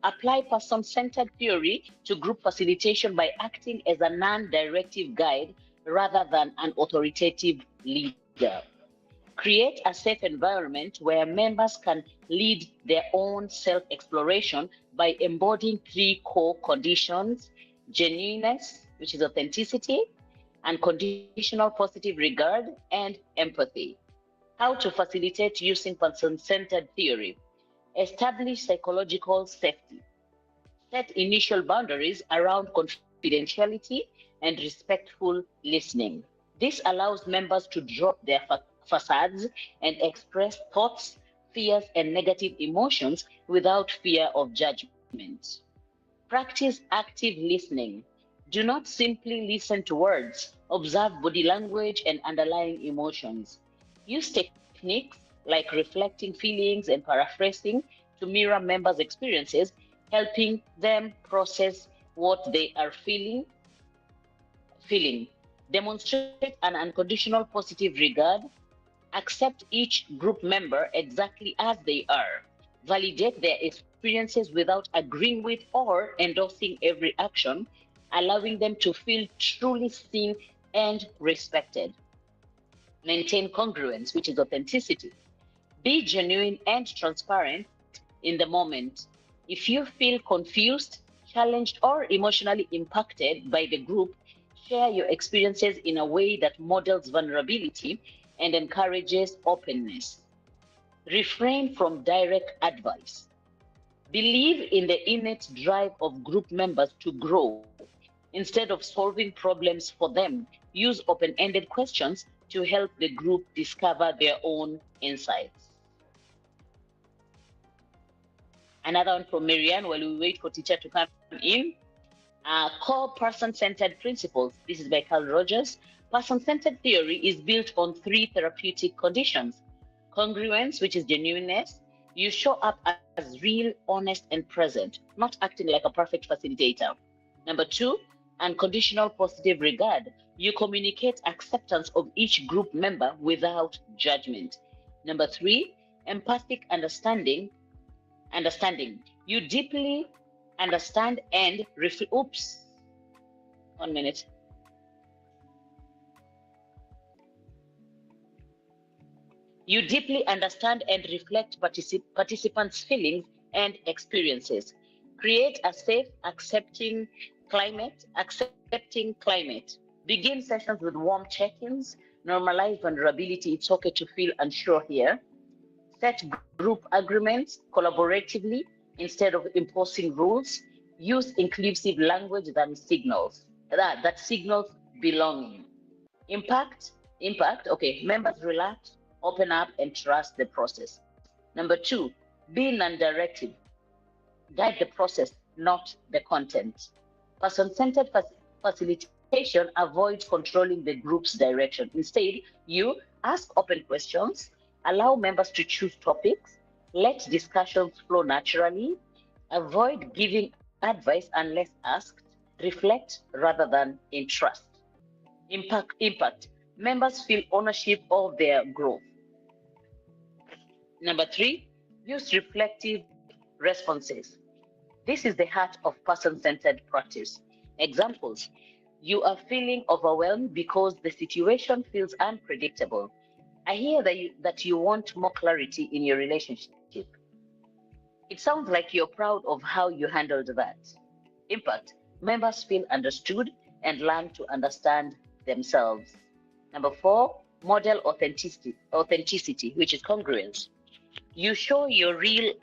apply person-centered theory to group facilitation by acting as a non-directive guide rather than an authoritative leader. Create a safe environment where members can lead their own self-exploration by embodying 3 core conditions: genuineness, which is authenticity, unconditional positive regard, and empathy. How to facilitate using person-centered theory. Establish psychological safety. Set initial boundaries around confidentiality and respectful listening. This allows members to drop their facades and express thoughts, fears, and negative emotions without fear of judgment. Practice active listening. Do not simply listen to words. Observe body language and underlying emotions. Use techniques like reflecting feelings and paraphrasing to mirror members' experiences, helping them process what they are feeling. Demonstrate an unconditional positive regard. Accept each group member exactly as they are. Validate their experiences without agreeing with or endorsing every action, allowing them to feel truly seen and respected. Maintain congruence, which is authenticity. Be genuine and transparent in the moment. If you feel confused, challenged, or emotionally impacted by the group, share your experiences in a way that models vulnerability and encourages openness. Refrain from direct advice. Believe in the innate drive of group members to grow. Instead of solving problems for them, use open-ended questions to help the group discover their own insights. Another one from Marianne while we wait for teacher to come in. Core person-centered principles. This is by Carl Rogers. Person-centered theory is built on 3 therapeutic conditions. Congruence, which is genuineness. You show up as real, honest, and present, not acting like a perfect facilitator. Number 2, unconditional positive regard. You communicate acceptance of each group member without judgment. Number 3, empathic understanding. You deeply understand and oops. 1 minute. You deeply understand and reflect participants' feelings and experiences. Create a safe, accepting climate. Begin sessions with warm check-ins. Normalize vulnerability. It's okay to feel unsure here. Set group agreements collaboratively instead of imposing rules. Use inclusive language that signals belonging. Impact. Okay, members relax, open up, and trust the process. Number 2, be non-directive. Guide the process, not the content. Person-centered facilitation avoids controlling the group's direction. Instead, you ask open questions, allow members to choose topics, let discussions flow naturally, avoid giving advice unless asked, reflect rather than entrust. Impact. Members feel ownership of their growth. Number 3, use reflective responses. This is the heart of person-centered practice. Examples: you are feeling overwhelmed because the situation feels unpredictable. I hear that you want more clarity in your relationship. It sounds like you're proud of how you handled that. Impact. Members feel understood and learn to understand themselves. Number 4, model authenticity, which is congruence. You show your real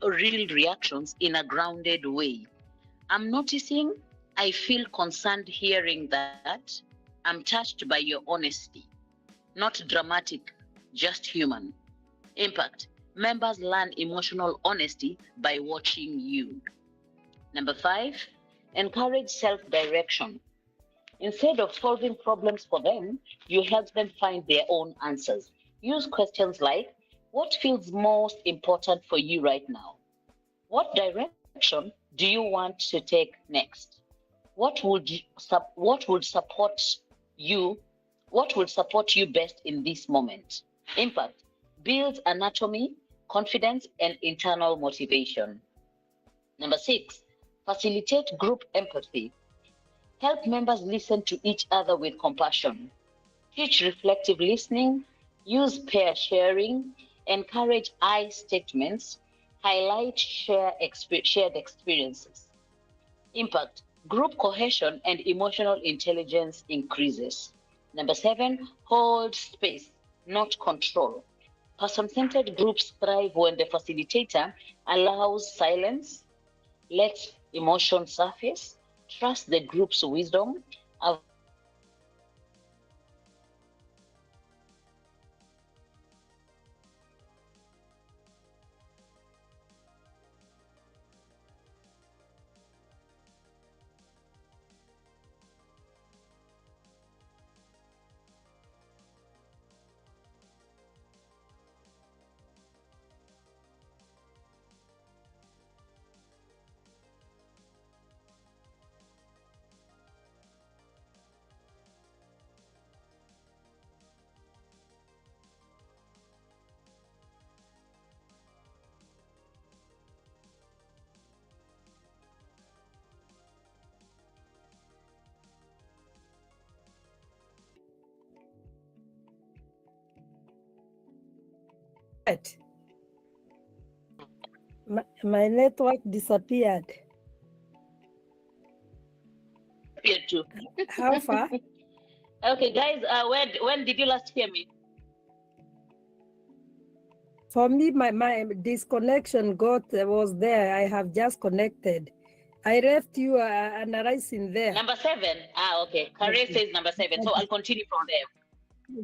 reactions in a grounded way. I'm noticing, I feel concerned hearing that. I'm touched by your honesty. Not dramatic, just human. Impact. Members learn emotional honesty by watching you. Number 5, encourage self-direction. Instead of solving problems for them, you help them find their own answers. Use questions like, what feels most important for you right now? What direction do you want to take next? What would support you? What would support you best in this moment? Impact. Builds anatomy, confidence, and internal motivation. Number 6, facilitate group empathy. Help members listen to each other with compassion. Teach reflective listening, use pair sharing, encourage I statements, highlight shared experiences. Impact. Group cohesion and emotional intelligence increases. Number 7, hold space, not control. Person-centered groups thrive when the facilitator allows silence, lets emotion surface, trust the group's wisdom, avoid giving advice unless asked, reflect rather than entrust. Right. My network disappeared. Disappeared too. How far? Okay, guys, when did you last hear me? For me, my disconnection was there. I have just connected. I left you analyzing there. Number 7. Okay. Career says number 7. So I'll continue from there.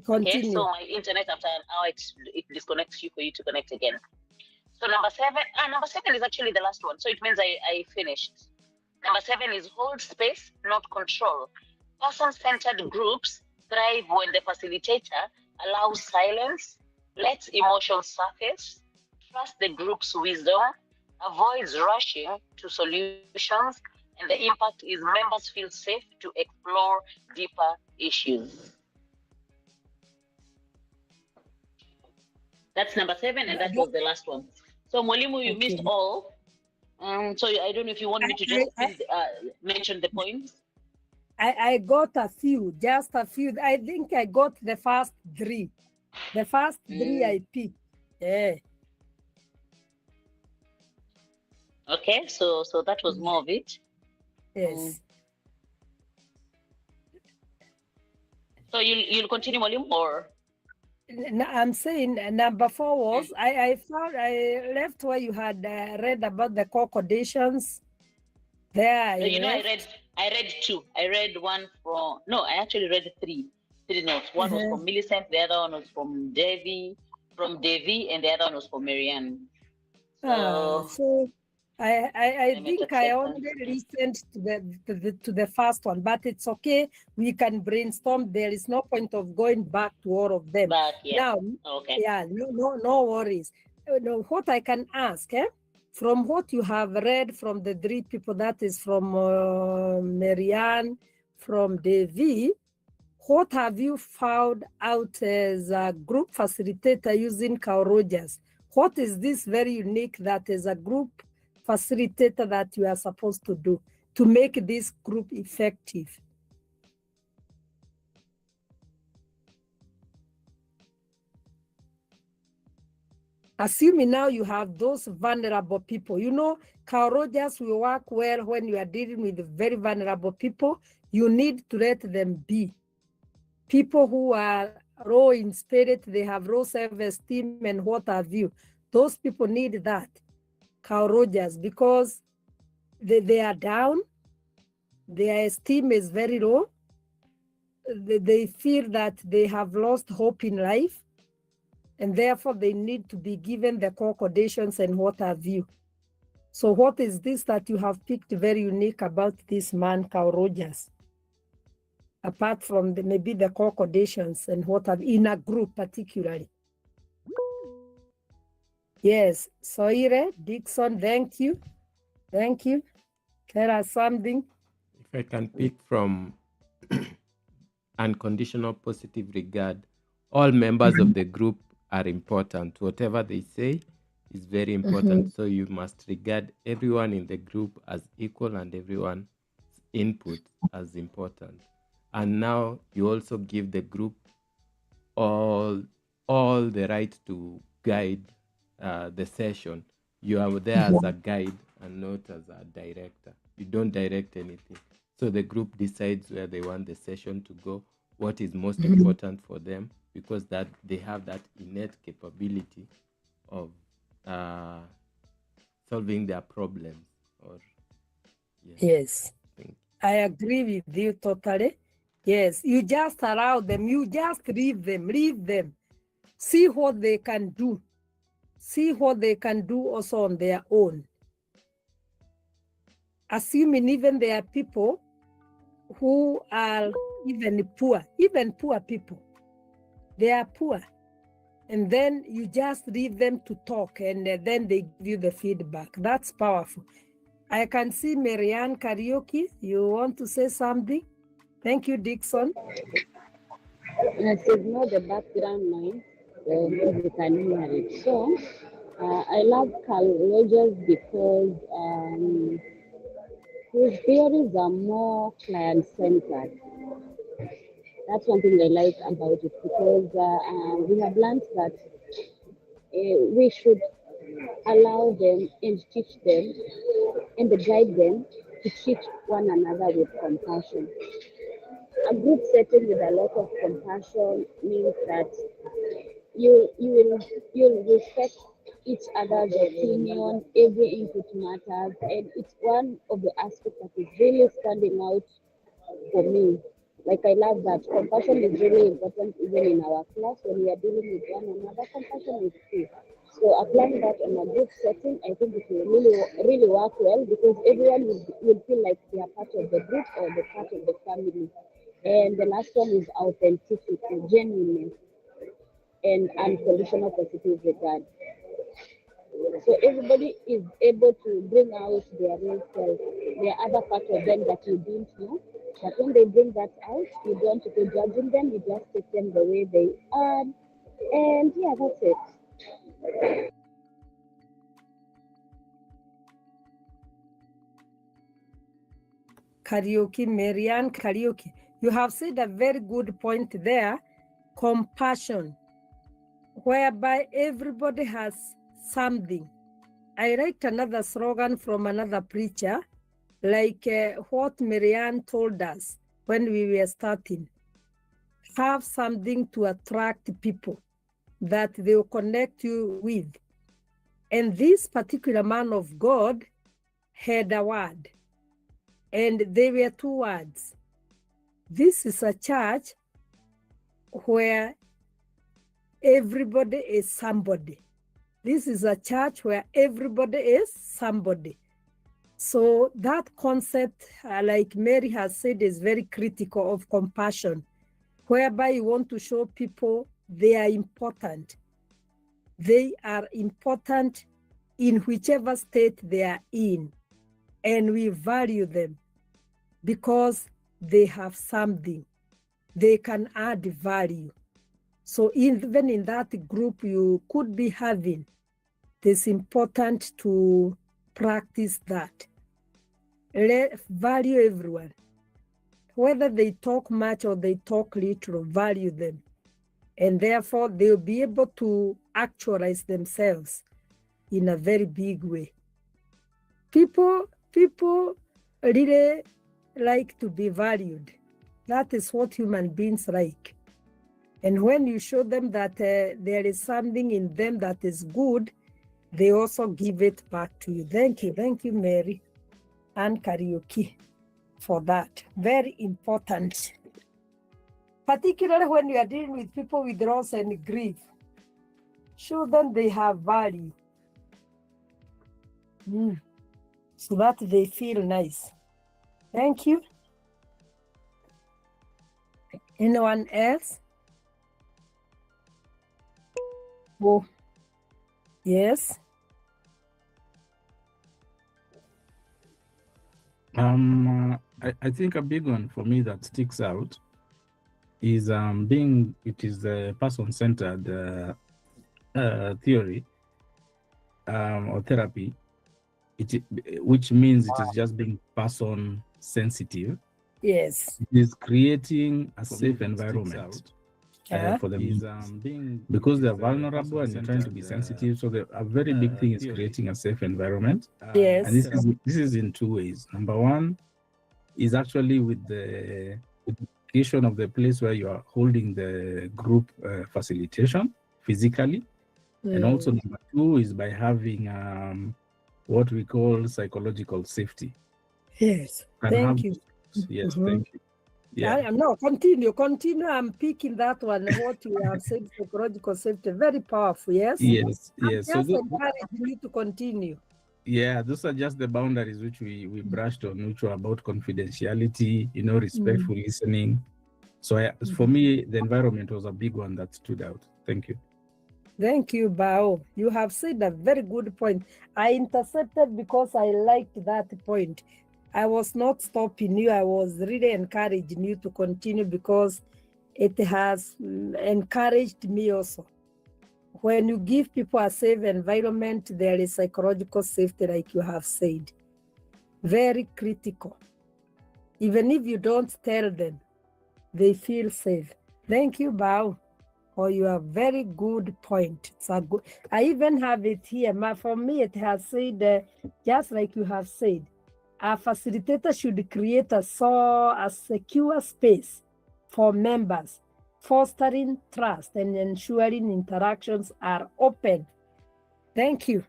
Continue. Okay, so my internet after an hour it disconnects you for you to connect again. So number 7 is actually the last one. So it means I finished. Number 7 is hold space, not control. Person-centered groups thrive when the facilitator allows silence, lets emotions surface, trusts the group's wisdom, avoids rushing to solutions, and the impact is members feel safe to explore deeper issues. That's number 7, and that was the last one. So Mwalimu, you missed all. So I don't know if you want me to just mention the points. I got a few, just a few. I think I got the first 3. The first 3 I picked. Yeah. Okay, so that was more of it. Yes. So you'll continue, Mwalimu, or? I'm saying number 4 was I left where you had read about the core conditions. There I read 2. I read one from I actually read 3 notes. One was from Millicent, the other one was from Devi, and the other one was from Marianne. So I think I only listened to the first one, but it's okay. We can brainstorm. There is no point of going back to all of them. Now, no worries. What I can ask, from what you have read from the 3 people, that is from Marianne, from Devi, what have you found out as a group facilitator using Carl Rogers? What is this very unique that as a group facilitator that you are supposed to do to make this group effective? Assuming now you have those vulnerable people, Carl Rogers will work well when you are dealing with very vulnerable people. You need to let them be. People who are low in spirit, they have low self-esteem and what have you. Those people need that, Carl Rogers, because they are down, their esteem is very low, they feel that they have lost hope in life, and therefore they need to be given the core conditions and what have you. So what is this that you have picked very unique about this man, Carl Rogers? Apart from maybe the core conditions and what have in a group particularly. Yes, Soire, Dixon, thank you. Thank you. Tell us something. If I can pick from unconditional positive regard, all members of the group are important. Whatever they say is very important. So you must regard everyone in the group as equal and everyone's input as important. And now you also give the group all the right to guide the session. You are there as a guide and not as a director. You don't direct anything. So the group decides where they want the session to go, what is most important for them, because that they have that innate capability of solving their problems. Yes, I agree with you totally. Yes, you just allow them, you just leave them. See what they can do. See what they can do also on their own. Assuming even there are people who are even poor people. They are poor. And then you just leave them to talk and then they give you the feedback. That's powerful. I can see Marianne Karaoke. You want to say something? Thank you, Dixon. Let's ignore the background noise if you can hear it. So, I love Carl Rogers because his theories are more client-centered. That's one thing I like about it because we have learned that we should allow them and teach them and guide them to treat one another with compassion. A group setting with a lot of compassion means that you'll respect each other's opinion, every input matters, and it's one of the aspects that is really standing out for me. Like I love that compassion is really important even in our class when we are dealing with one another. Compassion is key. So applying that on a group setting, I think it will really work well because everyone will feel like they are part of the group or the part of the family. And the last one is authenticity, genuineness, and unconditional positive regard. So everybody is able to bring out their real self. There are other parts of them that you didn't know, But when they bring that out, you don't go judging them, you just take them the way they are. And yeah, that's it. Karaoke, Marianne, karaoke. You have said a very good point there, compassion, whereby everybody has something. I liked another slogan from another preacher, like what Marianne told us when we were starting. Have something to attract people that they will connect you with. And this particular man of God had a word, and they were two words. This is a church where everybody is somebody. This is a church where everybody is somebody. So that concept, like Mary has said, is very critical of compassion, whereby you want to show people they are important. They are important in whichever state they are in, and we value them because they have something. They can add value. So even in that group you could be having, it's important to practice that. Value everyone. Whether they talk much or they talk little, value them. And therefore they'll be able to actualize themselves in a very big way. People really like to be valued. That is what human beings like. And when you show them that there is something in them that is good, they also give it back to you. Thank you, Mary and karaoke for that. Very important. Particularly when you are dealing with people with loss and grief. Show them they have value. So that they feel nice. Thank you. Anyone else? Oh, yes. I think a big one for me that sticks out is it is a person-centered theory or therapy, which means it is just being person-sensitive. Yes. It is creating a safe environment for them, because they're vulnerable and you're trying to be sensitive. So a very big thing is creating a safe environment. Yes. And this is in two ways. Number one is actually with the creation of the place where you are holding the group facilitation physically. And also number two is by having what we call psychological safety. Yes. Thank you. Yes, thank you. Yeah. No, continue. I'm picking that one, what you have said, psychological safety, very powerful, yes? Yes. So encouraging you to continue. Yeah, those are just the boundaries which we brushed on, which were about confidentiality, respectful listening. So for me, the environment was a big one that stood out. Thank you. Thank you, Bao. You have said a very good point. I intercepted because I liked that point. I was not stopping you. I was really encouraging you to continue because it has encouraged me also. When you give people a safe environment, there is psychological safety, like you have said. Very critical. Even if you don't tell them, they feel safe. Thank you, Bao, for your very good point. It's a good. I even have it here. For me, it has said, just like you have said, a facilitator should create a secure space for members, fostering trust and ensuring interactions are open. Thank you.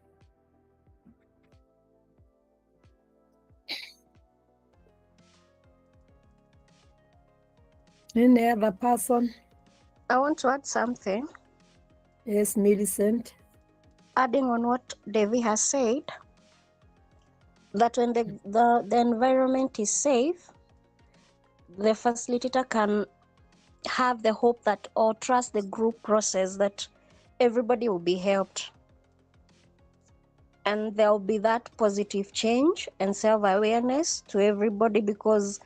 Any other person? I want to add something. Yes, Millicent. Adding on what Devi has said, that when the environment is safe, the facilitator can have the hope that, or trust the group process, that everybody will be helped. And there will be that positive change and self-awareness to everybody, because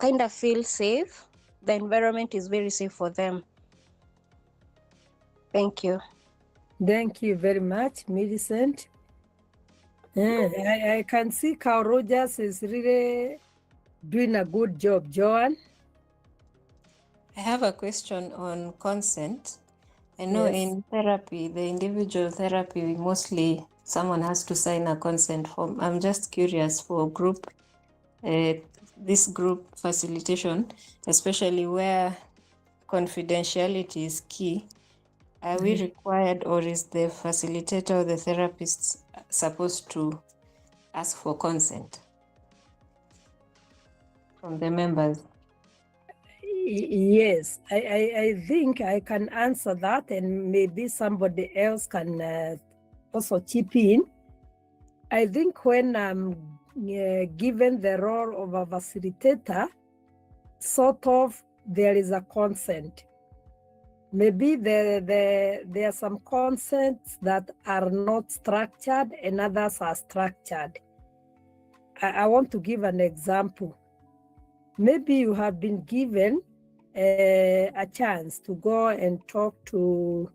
kind of feel safe. The environment is very safe for them. Thank you. Thank you very much, Millicent. I can see Carl Rogers is really doing a good job. Joanne? I have a question on consent. I know Yes. in therapy, the individual therapy, mostly someone has to sign a consent form. I'm just curious for group, this group facilitation, especially where confidentiality is key. Are we required, or is the facilitator or the therapist supposed to ask for consent from the members? Yes, I think I can answer that, and maybe somebody else can also chip in. I think when I'm given the role of a facilitator, sort of there is a consent. Maybe there are some consents that are not structured and others are structured. I want to give an example. Maybe you have been given a chance to go and talk to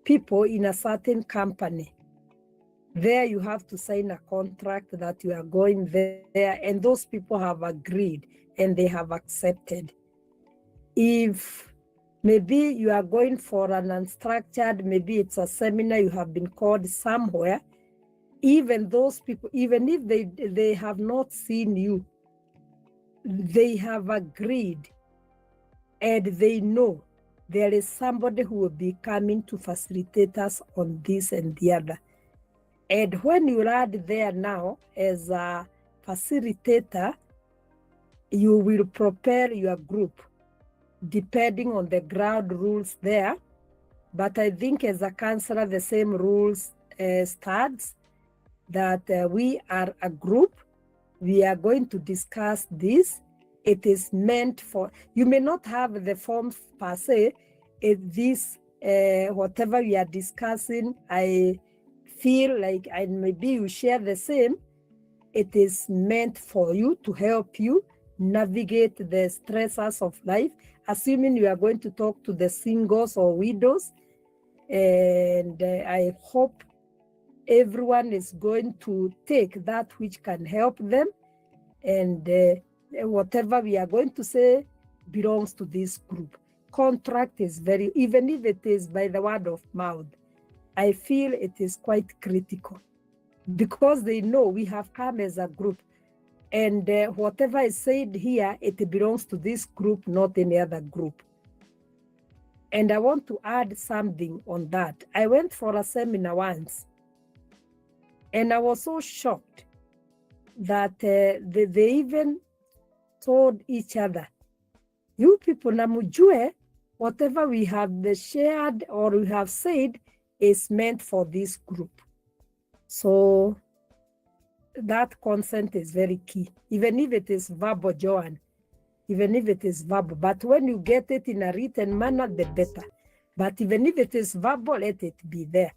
people in a certain company. There you have to sign a contract that you are going there, and those people have agreed and they have accepted. If maybe you are going for an unstructured, maybe it's a seminar, you have been called somewhere, even those people, even if they have not seen you, they have agreed and they know there is somebody who will be coming to facilitate us on this and the other. And when you are there now as a facilitator, you will prepare your group depending on the ground rules there. But I think as a counselor, the same rules starts that we are a group. We are going to discuss this. It is meant for, you may not have the forms per se. This, whatever we are discussing, I feel like, and maybe you share the same, it is meant for you to help you navigate the stresses of life, assuming you are going to talk to the singles or widows. And I hope everyone is going to take that which can help them, and whatever we are going to say belongs to this group. Contract is very, even if it is by the word of mouth, I feel it is quite critical because they know we have come as a group, and whatever is said here, it belongs to this group, not any other group. And I want to add something on that. I went for a seminar once, and I was so shocked that they even told each other, you people namujue, whatever we have shared or we have said is meant for this group. So that consent is very key, even if it is verbal, Joanne, even if it is verbal. But when you get it in a written manner, the better. But even if it is verbal, let it be there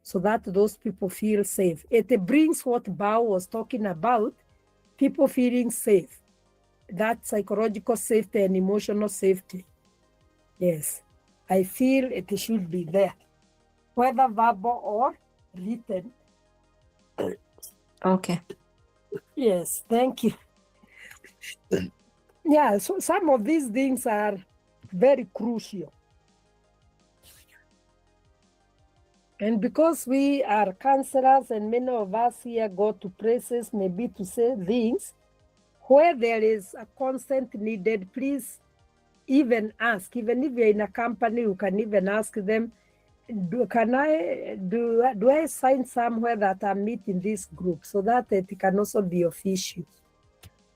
so that those people feel safe. It brings what Bao was talking about, people feeling safe, that psychological safety and emotional safety. Yes, I feel it should be there, whether verbal or written. Okay. Yes, thank you. Yeah, so some of these things are very crucial. And because we are counselors and many of us here go to places maybe to say things, where there is a consent needed, please even ask. Even if you're in a company, you can even ask them, do I sign somewhere that I'm meeting this group, so that it can also be official.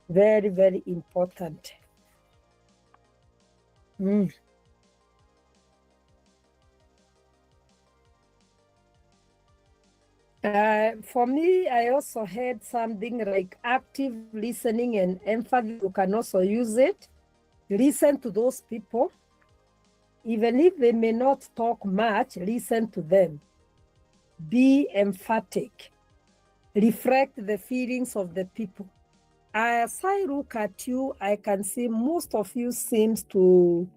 Very, very important. For me, I also heard something like active listening and empathy. You can also use it. Listen to those people. Even if they may not talk much, listen to them. Be emphatic. Reflect the feelings of the people. As I look at you, I can see most of you seems to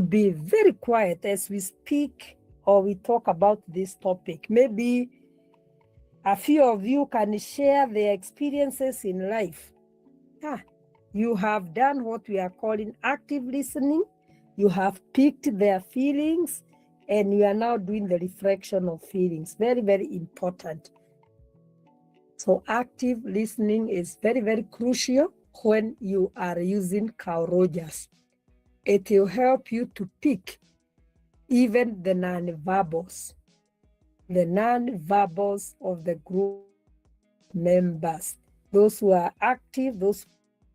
be very quiet as we speak or we talk about this topic. Maybe a few of you can share their experiences in life. You have done what we are calling active listening. You have picked their feelings and you are now doing the reflection of feelings. Very, very important. So active listening is very, very crucial when you are using Carl Rogers. It will help you to pick even the non-verbals of the group members, those who are active, those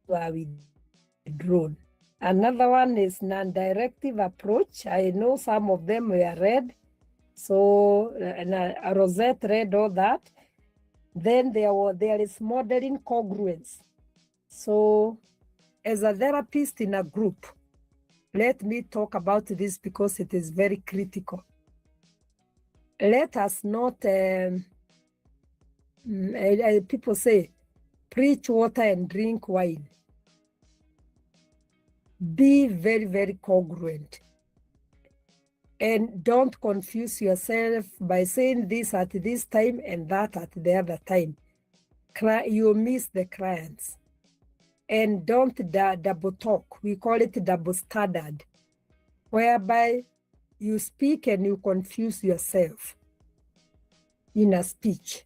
who are withdrawn. Another one is non-directive approach. I know some of them were read. So Rosette read all that. Then there is modeling congruence. So as a therapist in a group, let me talk about this because it is very critical. Let us not, people say, preach water and drink wine. Be very, very congruent. And don't confuse yourself by saying this at this time and that at the other time. You miss the clients. And don't double talk. We call it double standard, whereby you speak and you confuse yourself in a speech.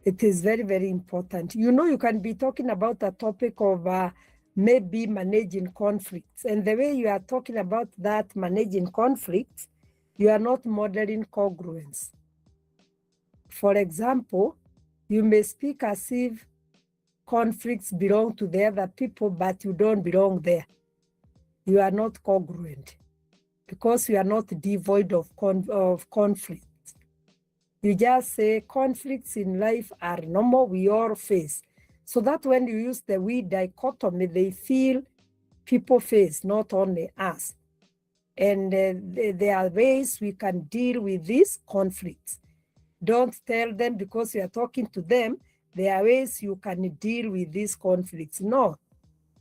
It is very, very important. You know, you can be talking about a topic of maybe managing conflicts. And the way you are talking about that managing conflicts, you are not modeling congruence. For example, you may speak as if conflicts belong to the other people, but you don't belong there. You are not congruent because you are not devoid of conflict. You just say conflicts in life are normal, we all face. So that when you use the we dichotomy, they feel people face, not only us. And there are ways we can deal with these conflicts. Don't tell them because you are talking to them, there are ways you can deal with these conflicts. No,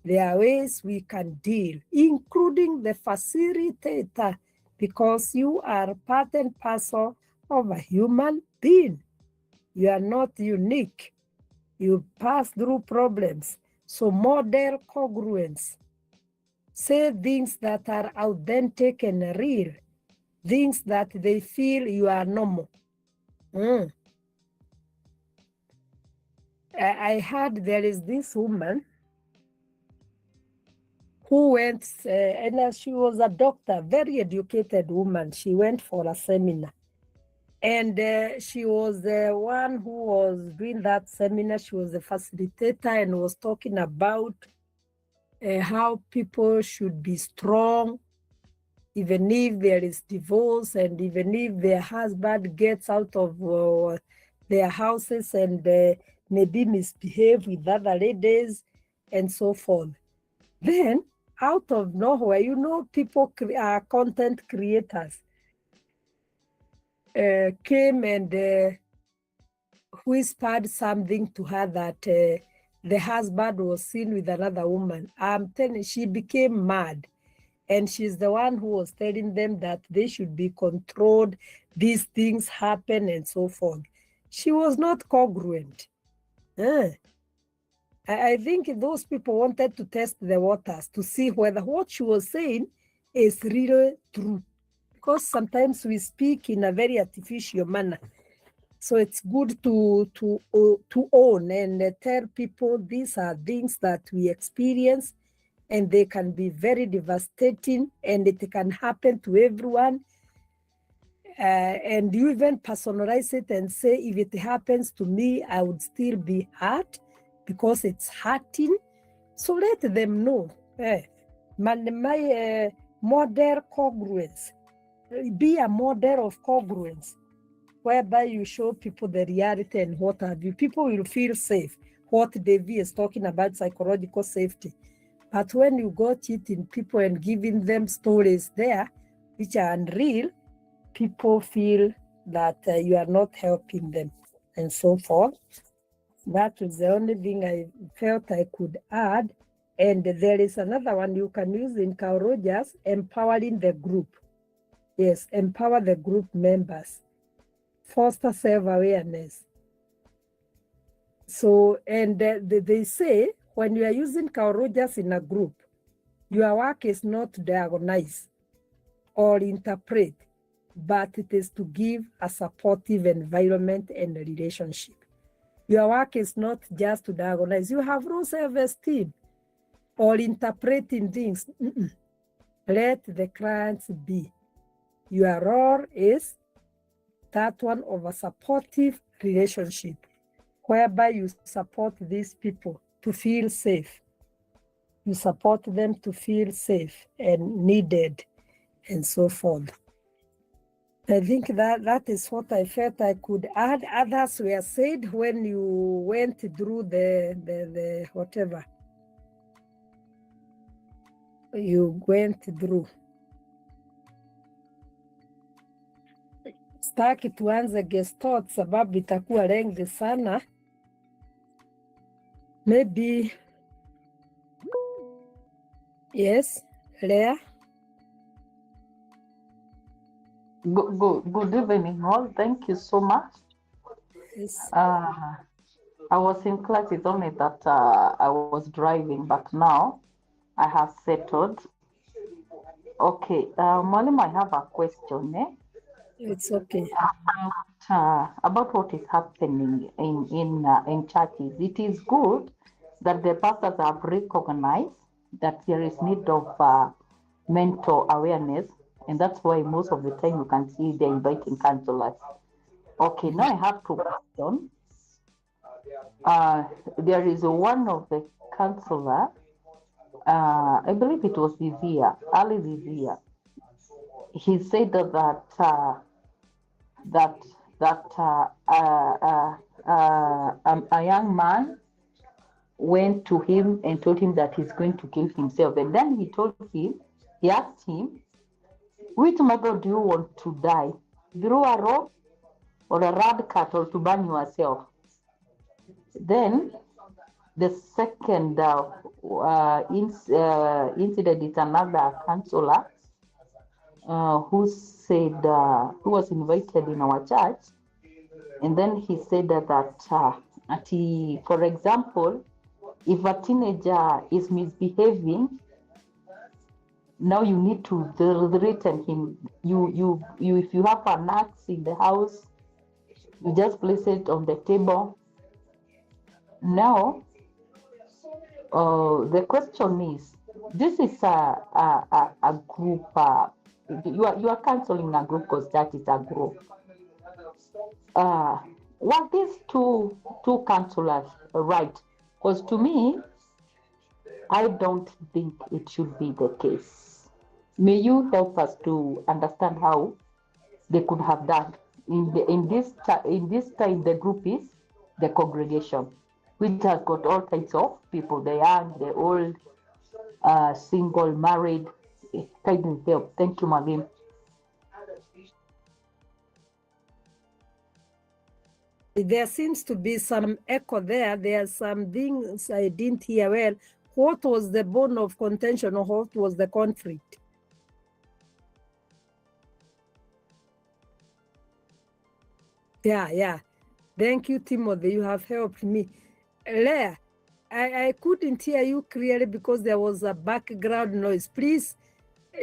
there are ways we can deal, including the facilitator, because you are part and parcel of a human being. You are not unique. You pass through problems. So model congruence. Say things that are authentic and real. Things that they feel you are normal. I heard there is this woman who went, and she was a doctor, very educated woman. She went for a seminar. And she was the one who was doing that seminar. She was the facilitator and was talking about how people should be strong, even if there is divorce and even if their husband gets out of their houses and maybe misbehave with other ladies and so forth. Then, out of nowhere, you know, people are content creators. Came and whispered something to her that the husband was seen with another woman. I'm telling you, she became mad. And she's the one who was telling them that they should be controlled, these things happen and so forth. She was not congruent. I think those people wanted to test the waters to see whether what she was saying is really true. Because sometimes we speak in a very artificial manner. So it's good to own and tell people these are things that we experience and they can be very devastating and it can happen to everyone. And you even personalize it and say, if it happens to me, I would still be hurt because it's hurting. So let them know. My model congruence. Be a model of congruence, whereby you show people the reality and what have you. People will feel safe. What Devi is talking about, psychological safety. But when you go cheating people and giving them stories there, which are unreal, people feel that you are not helping them and so forth. That was the only thing I felt I could add. And there is another one you can use in Carl Rogers, empowering the group. Yes, empower the group members. Foster self-awareness. So, and they say, when you are using Carl Rogers in a group, your work is not to diagnose or interpret, but it is to give a supportive environment and a relationship. Your work is not just to diagnose. You have no self-esteem or interpreting things. Let the clients be. Your role is that one of a supportive relationship, whereby you support these people to feel safe. You support them to feel safe and needed and so forth. I think that is what I felt I could add. Others were said when you went through the whatever you went through. Sitaki tuanze guest thoughts sababu itakuwa lengthy sana. Maybe, yes, Leah? Good evening, all. Thank you so much. Yes. I was in class, it's only that I was driving, but now I have settled. Okay, Mwalimu, I have a question. It's okay. About what is happening in churches. It is good that the pastors have recognized that there is need of mental awareness, and that's why most of the time you can see they're inviting counselors. Okay, now I have two questions. There is one of the counselor, I believe it was this year, early this year. He said that a young man went to him and told him that he's going to kill himself. And then he asked him, which method do you want to die? Through a rope or a red cat, or to burn yourself? Then the second incident is another counselor who said, who was invited in our church. And then he said that for example, if a teenager is misbehaving, now you need to threaten him. If you have an axe in the house, you just place it on the table. Now, the question is, this is a group. You are counseling a group because that is a group. Were these two counselors right? Because to me, I don't think it should be the case. May you help us to understand how they could have done in this time? The group is the congregation, which has got all kinds of people: the young, the old, single, married. Kind of help. Thank you, Magim. There seems to be some echo there. There are some things I didn't hear well. What was the bone of contention, or what was the conflict? Yeah. Thank you, Timothy. You have helped me. Leah, I couldn't hear you clearly because there was a background noise. Please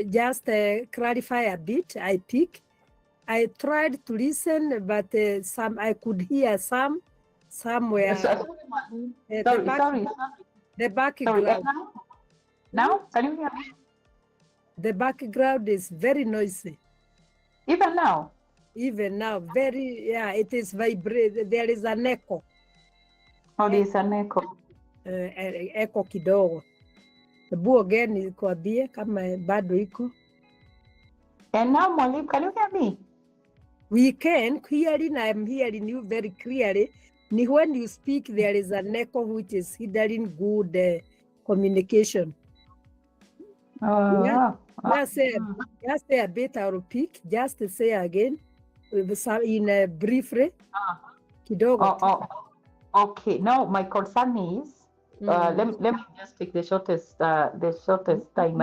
just clarify a bit. I tried to listen, but I could hear somewhere. Sorry. The background. Sorry, now, can you hear me? The background is very noisy. Even now? Even now, it is vibrating. There is an echo. Oh, there is an echo. Echo kidogo. Hebu again nikuambie kama bado iko. And now, Mwalimu, can you hear me? We can. Hearing, I am hearing you very clearly. When you speak, there is an echo which is hindering good communication. Just say a bit or repeat. Just say again in briefly. Kidogo. Okay, now my concern is, let me just take the shortest time.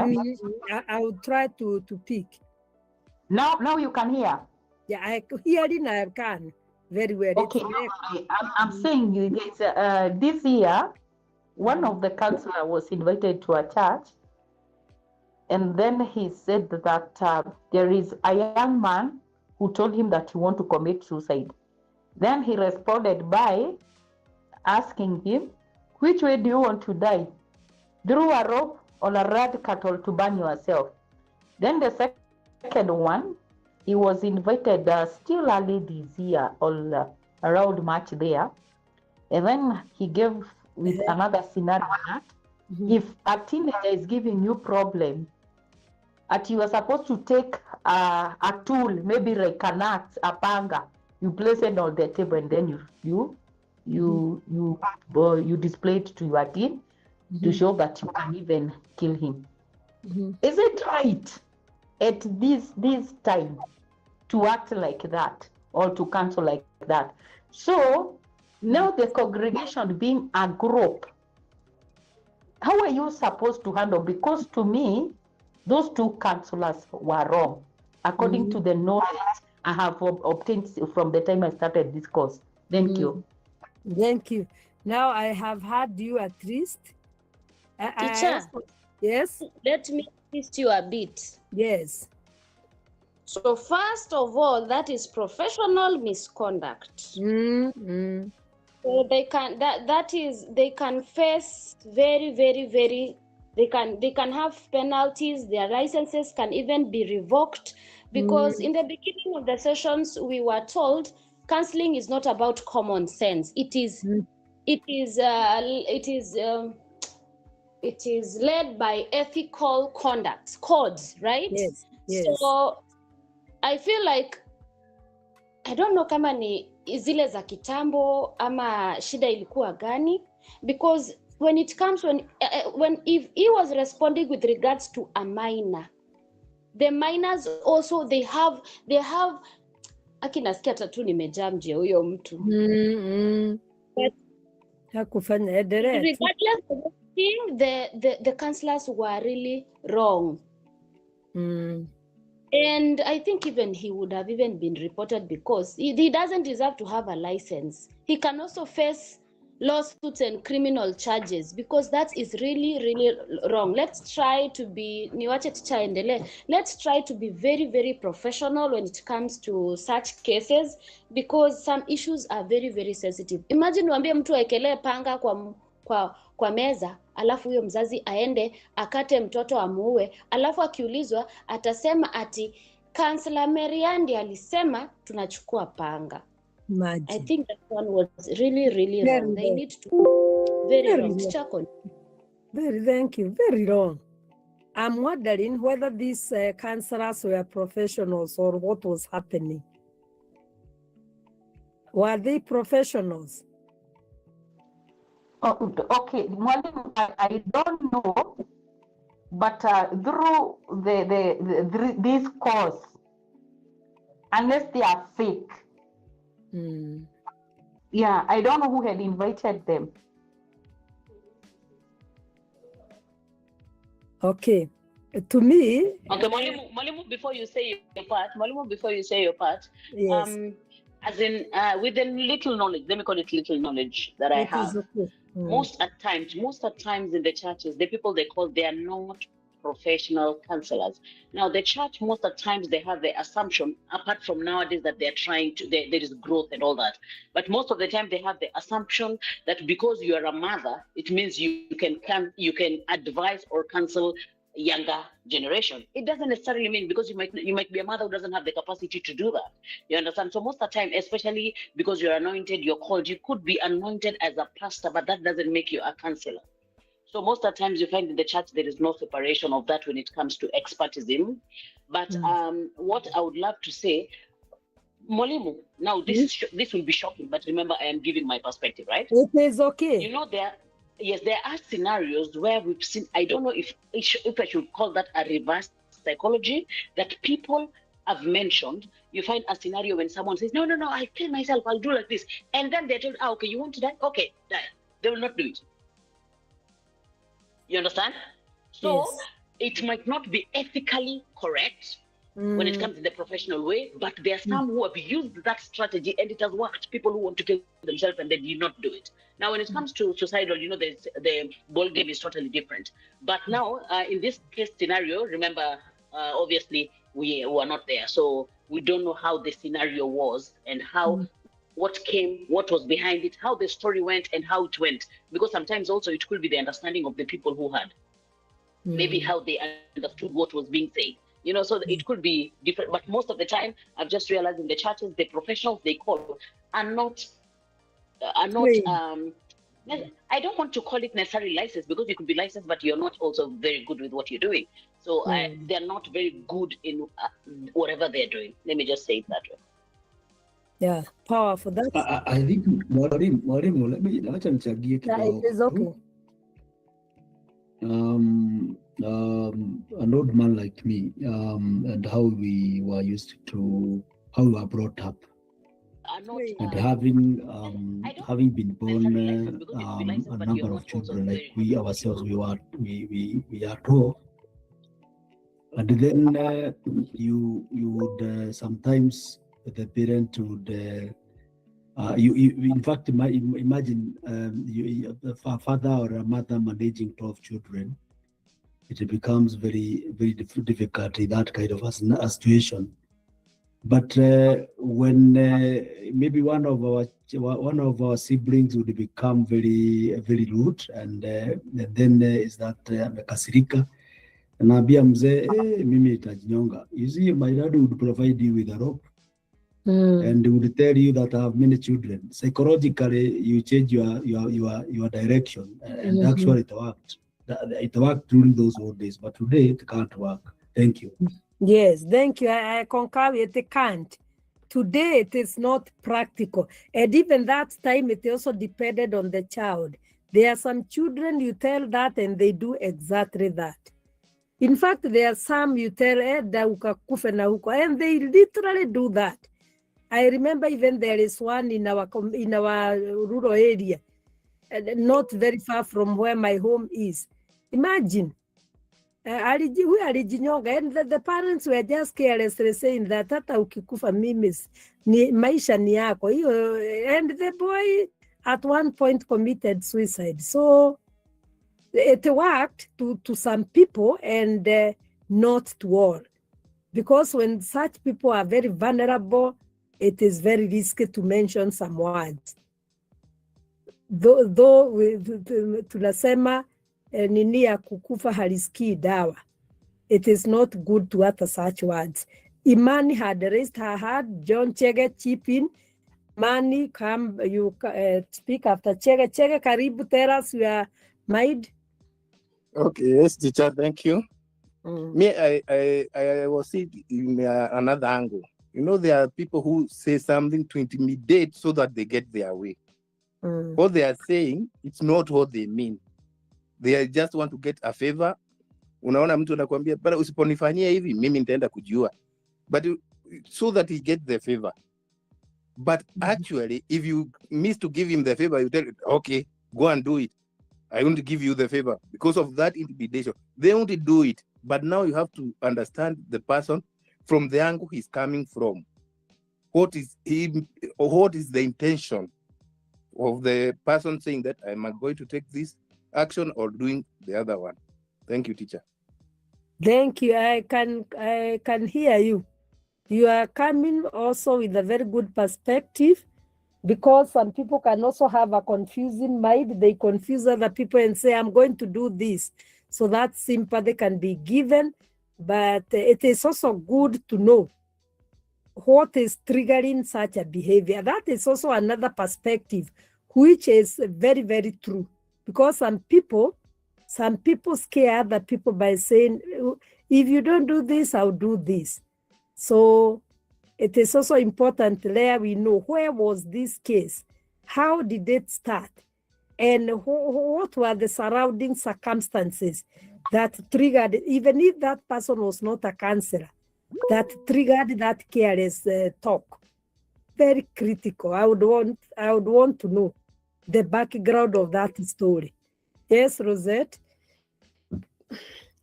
I will try to pick. Now you can hear. Yeah, I hearing I can very well. Okay, I'm saying it's, this year, one of the counselor was invited to a church, and then he said that there is a young man who told him that he want to commit suicide. Then he responded by asking him, which way do you want to die? Through a rope or a rat cattle to burn yourself? Then the second one, he was invited still early this year, or around March there. And then he gave with another scenario that if a teenager is giving you problem, that you are supposed to take a tool, maybe like an axe, a panga, you place it on the table, and then you display it to your teen to show that you can even kill him. Is it right at this time to act like that or to counsel like that? So now the congregation being a group, how are you supposed to handle? Because to me, those two counselors were wrong, according to the knowledge I have obtained from the time I started this course. Thank you. Thank you. Now I have heard you at least. Teacher, yes? let me assist you a bit. Yes. So first of all, that is professional misconduct. So they can they can face very, very, very, they can have penalties. Their licenses can even be revoked, because in the beginning of the sessions we were told counseling is not about common sense. It is led by ethical conduct codes, right? Yes. So I feel like, I don't know kama ni zile za kitambo ama shida ilikuwa gani, because when it comes when if he was responding with regards to a minor, the minors also they have akinasikia tatu nimejamje huyo mtu. But regardless of everything, the counselors were really wrong. And I think even he would have even been reported, because he doesn't deserve to have a license. He can also face lawsuits and criminal charges, because that is really, really wrong. Let's try to be let's try to be very, very professional when it comes to such cases, because some issues are very, very sensitive. Imagine wambie mtu aekelee panga kwa meza, alafu huyo mzazi aende akate mtoto amuue, alafu akiulizwa atasema ati Counselor Mariandi alisema tunachukua panga. I think that one was really, really wrong. They need to very wrong. Thank you. Very wrong. I'm wondering whether these counselors were professionals or what was happening. Were they professionals? Oh, okay, Mwalimu, I don't know, but through this course, unless they are fake, yeah, I don't know who had invited them. Okay, to me. Okay, Mwalimu, before you say your part, yes. As in, with the little knowledge, let me call it little knowledge that I have. Okay. Most at times in the churches, the people they call, they are not professional counselors. Now, the church, most of the times, they have the assumption, apart from nowadays that they're trying to, there is growth and all that. But most of the time, they have the assumption that because you are a mother, it means you can advise or counsel younger generation. It doesn't necessarily mean, because you might be a mother who doesn't have the capacity to do that. You understand? So most of the time, especially because you're anointed, you're called, you could be anointed as a pastor, but that doesn't make you a counselor. So most of the times you find in the church there is no separation of that when it comes to expertism. But what I would love to say, Mwalimu, now this will be shocking, but remember I am giving my perspective, right? It is okay. You know, there are scenarios where we've seen, I don't know if I should call that a reverse psychology, that people I've mentioned, you find a scenario when someone says, no, I'll kill myself, I'll do like this. And then they're told, okay, you want to die? Okay, die. They will not do it. You understand? So it might not be ethically correct when it comes in the professional way, but there are some who have used that strategy and it has worked. People who want to kill themselves and they did not do it. Now, when it comes to suicidal, the ball game is totally different. But now, in this case scenario, remember, obviously, we were not there. So we don't know how the scenario was and how what came, what was behind it, how the story went and how it went. Because sometimes also it could be the understanding of the people who had, maybe how they understood what was being said. So it could be different. But most of the time, I've just realized in the churches, the professionals they call are not. I don't want to call it necessarily licensed, because you could be licensed, but you're not also very good with what you're doing. So they're not very good in whatever they're doing. Let me just say it that way. Yeah, powerful. I think mwalimu, acha nichangie kidogo. It is okay. An old man like me, and how we were how we were brought up, and having been born a number of children, like we ourselves, we are 12, and then you would sometimes the parent would. You in fact imagine a father or a mother managing 12 children. It becomes very, very difficult in that kind of a situation. But when maybe one of our siblings would become very, very rude, and then is that amekasirika, naambia mzee, mimi nitajinyonga. You see, my dad would provide you with a rope. And would tell you that I have many children. Psychologically, you change your direction, and actually it worked. It worked during those old days, but today it can't work. Thank you. Yes, thank you. I concur. It can't. Today it is not practical, and even that time it also depended on the child. There are some children you tell that and they do exactly that. In fact, there are some you tell and they literally do that. I remember even there is one in our rural area, not very far from where my home is. Imagine, alijinyonga, and the parents were just carelessly saying that hata ukikufa mimi ni maisha ni yako. And the boy at one point committed suicide. So it worked to some people and not to all, because when such people are very vulnerable, it is very risky to mention some words. Though tunasema nini ya kukufa halisikii dawa. It is not good to utter such words. Imani had raised her hand. John Chege, chip in. Mani, come, you speak after Chege. Chege, karibu, tell us your mind. Okay, yes, teacher, thank you. Me, I was in another angle. There are people who say something to intimidate so that they get their way. What they are saying, it's not what they mean. They just want to get a favor. Unaona mtu anakuambia, bana usiponifanyia hivi, mimi nitaenda kujua. But so that he gets the favor. But actually, if you miss to give him the favor, you tell him, okay, go and do it. I won't give you the favor. Because of that intimidation, they won't do it. But now you have to understand the person from the angle he's coming from. What is the intention of the person saying that I'm going to take this action or doing the other one? Thank you, teacher. Thank you. I can hear you. You are coming also with a very good perspective, because some people can also have a confusing mind. They confuse other people and say, I'm going to do this. So that sympathy can be given. But it is also good to know what is triggering such a behavior. That is also another perspective, which is very, very true. Because some people scare other people by saying, if you don't do this, I'll do this. So it is also important there we know, where was this case? How did it start? And what were the surrounding circumstances that triggered, even if that person was not a counselor, that triggered that careless talk. Very critical. I would want to know the background of that story. Yes, Rosette.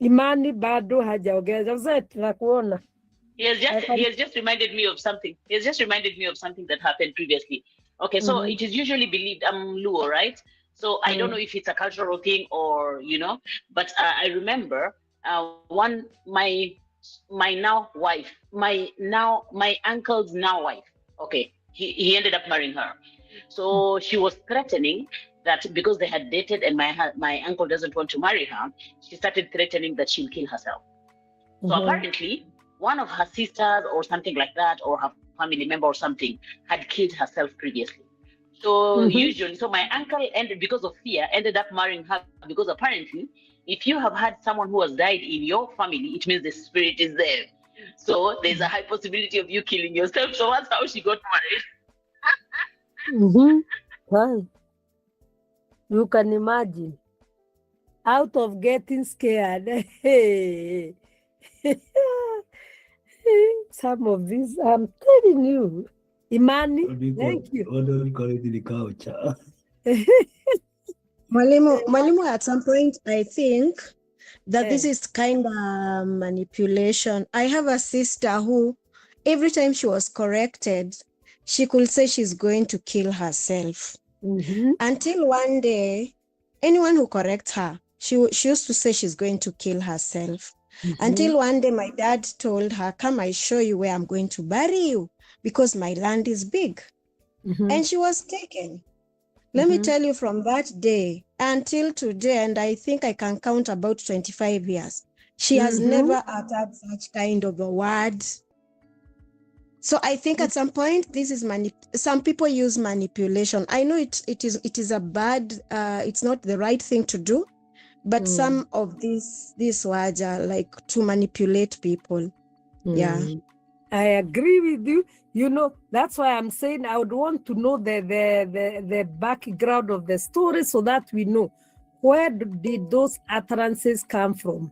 Imani bado hajaongea. Rosette, nakuona. He has just reminded me of something. He has just reminded me of something that happened previously. Okay, so it is usually believed, I'm Luo, right? So I don't know if it's a cultural thing or, but I remember my uncle's now wife. Okay, he ended up marrying her. So she was threatening that because they had dated and my uncle doesn't want to marry her, she started threatening that she'll kill herself. So apparently, one of her sisters or something like that, or her family member or something, had killed herself previously. So so my uncle because of fear, ended up marrying her because apparently, if you have had someone who has died in your family, it means the spirit is there. So there's a high possibility of you killing yourself. So that's how she got married. Right. You can imagine. Out of getting scared. Hey. Some of these, I'm telling you. Imani, thank you. What do we call it in the culture? Mwalimu, at some point, I think that this is kind of manipulation. I have a sister who, every time she was corrected, she could say she's going to kill herself. Until one day, anyone who corrects her, she used to say she's going to kill herself. Until one day, my dad told her, come, I show you where I'm going to bury you because my land is big. And she was taken. Let me tell you, from that day until today, and I think I can count about 25 years, she has never uttered such kind of a word. So I think at some point, this is some people use manipulation. I know it is a bad, it's not the right thing to do, but some of these words are like to manipulate people. Yeah. I agree with you. That's why I'm saying I would want to know the background of the story so that we know where did those utterances come from.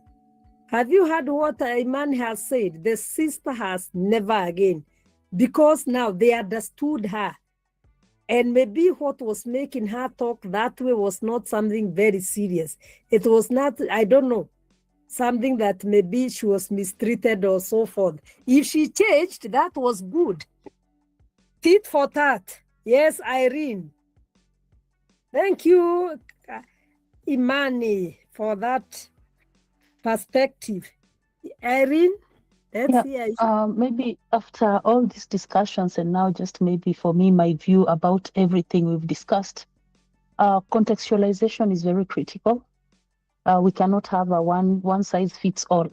Have you heard what Iman has said? The sister has never again, because now they understood her. And maybe what was making her talk that way was not something very serious. It was not, I don't know, something that maybe she was mistreated or so forth. If she changed, that was good. Tit for tat. Yes, Irene. Thank you, Imani, for that perspective. Irene, let's see. Maybe after all these discussions, and now just maybe for me, my view about everything we've discussed, contextualization is very critical. We cannot have a one size fits all.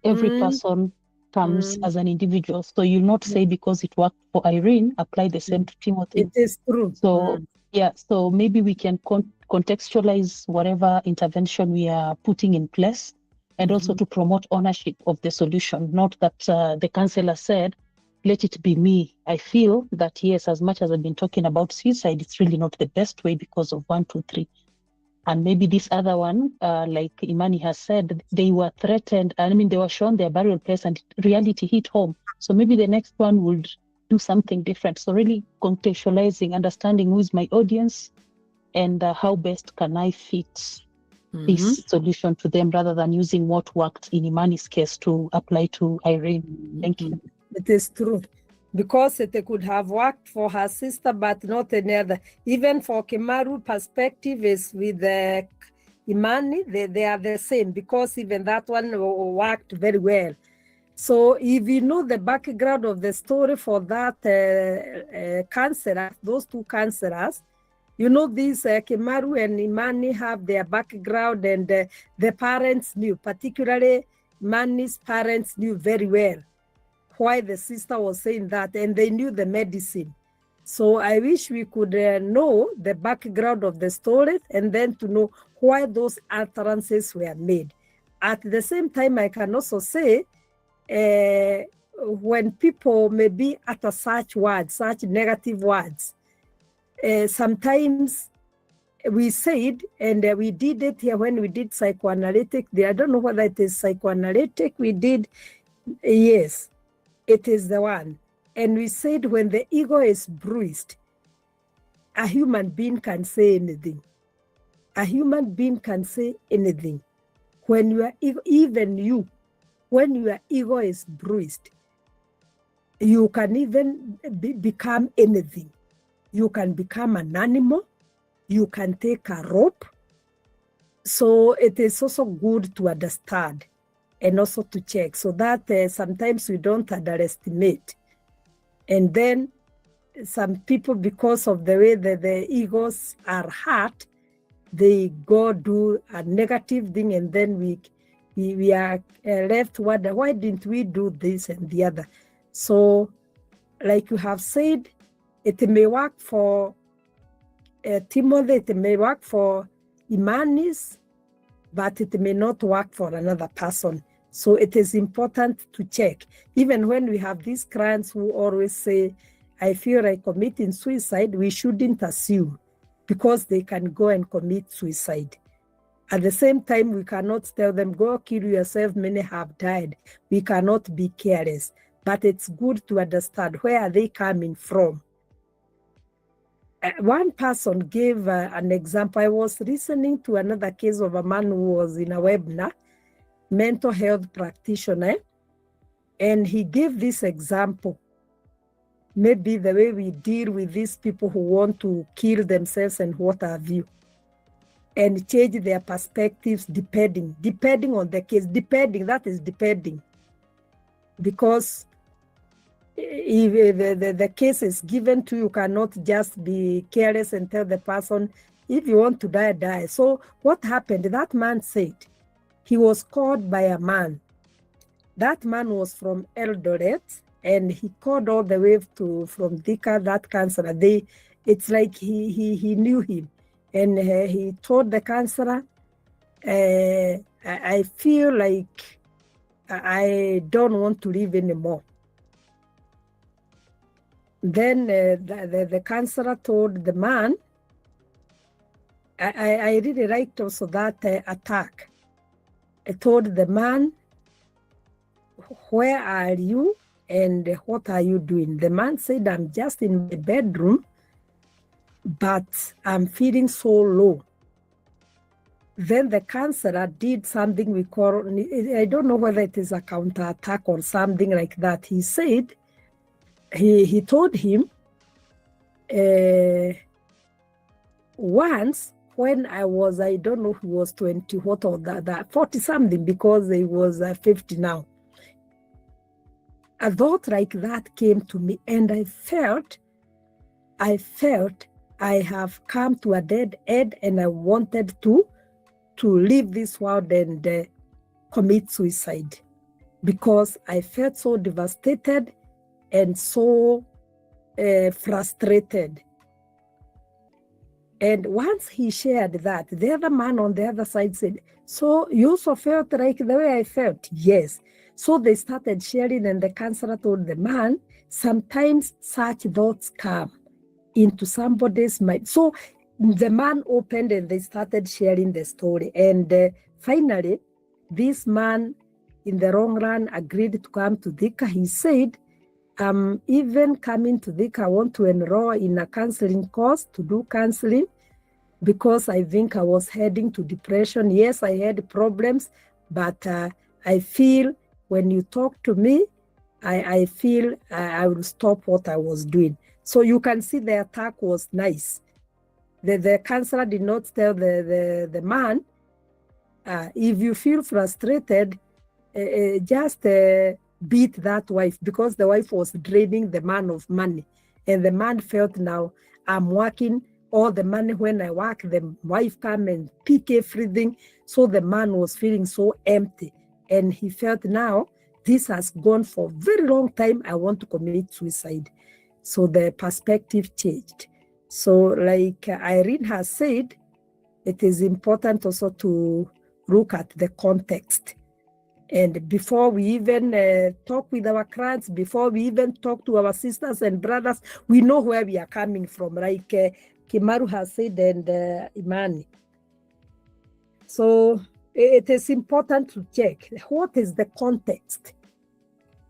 Every person comes as an individual. So you'll not say because it worked for Irene, apply the same to Timothy. It is true. So so maybe we can contextualize whatever intervention we are putting in place, and also to promote ownership of the solution. Not that the counselor said, let it be me. I feel that yes, as much as I've been talking about suicide, it's really not the best way because of 1, 2, 3. And maybe this other one, like Imani has said, they were threatened. They were shown their burial place and reality hit home. So maybe the next one would do something different. So really contextualizing, understanding who is my audience and how best can I fit this solution to them, rather than using what worked in Imani's case to apply to Irene. Thank you. It is true. Because it could have worked for her sister, but not another. Even for Kimaru perspective is with Imani, they are the same, because even that one worked very well. So if you know the background of the story for that counselor, those two counselors, these Kimaru and Imani have their background, and the parents knew, particularly Imani's parents knew very well why the sister was saying that, and they knew the medicine. So I wish we could know the background of the story, and then to know why those utterances were made. At the same time, I can also say, when people maybe utter such words, such negative words, sometimes we said, and we did it here when we did psychoanalytic, I don't know whether it is psychoanalytic, we did, yes. it is the one. And we said when the ego is bruised, a human being can say anything. A human being can say anything. When your ego, even you, when your ego is bruised, you can even become anything. You can become an animal. You can take a rope. So it is also good to understand and also to check, so that sometimes we don't underestimate. And then some people, because of the way that the egos are hurt, they go do a negative thing, and then we are left wonder, why didn't we do this and the other? So like you have said, it may work for Timothy, it may work for Imanis, but it may not work for another person. So it is important to check. Even when we have these clients who always say, I feel like committing suicide, we shouldn't assume, because they can go and commit suicide. At the same time, we cannot tell them, go kill yourself, many have died. We cannot be careless, but it's good to understand where are they coming from. One person gave an example. I was listening to another case of a man who was in a webinar, mental health practitioner, and he gave this example. Maybe the way we deal with these people who want to kill themselves and what have you, and change their perspectives depending on the case. That is depending. Because if the case is given to you, you cannot just be careless and tell the person, if you want to die, die. So what happened? That man said he was called by a man. That man was from Eldoret, and he called all the way from Thika, that counselor. It's like he knew him. And he told the counselor, I feel like I don't want to live anymore. Then the counselor told the man, I really liked also that attack. I told the man, where are you and what are you doing? The man said, I'm just in my bedroom, but I'm feeling so low. Then the counselor did something we call, I don't know whether it is a counterattack or something like that. He said, he told him, once when I was, I don't know who was 20, what or that 40 something, because he was 50 now. A thought like that came to me, and I felt I have come to a dead end, and I wanted to leave this world and commit suicide, because I felt so devastated and so frustrated. And once he shared that, the other man on the other side said, so you also felt like the way I felt? Yes. So they started sharing, and the counselor told the man, sometimes such thoughts come into somebody's mind. So the man opened and they started sharing the story. And finally, this man, in the long run, agreed to come to Thika. He said, even coming to Thika, I want to enroll in a counseling course to do counseling, because I think I was heading to depression. Yes, I had problems, but I feel when you talk to me, I feel I will stop what I was doing. So you can see the attack was nice. The counselor did not tell the man, if you feel frustrated, just beat that wife, because the wife was draining the man of money. And the man felt, now I'm working all the money. When I work, the wife come and pick everything. So the man was feeling so empty. And he felt, now this has gone for a very long time. I want to commit suicide. So the perspective changed. So like Irene has said, it is important also to look at the context. And before we even talk with our clients, before we even talk to our sisters and brothers, we know where we are coming from, like Kimaru has said, and Imani. So it is important to check what is the context.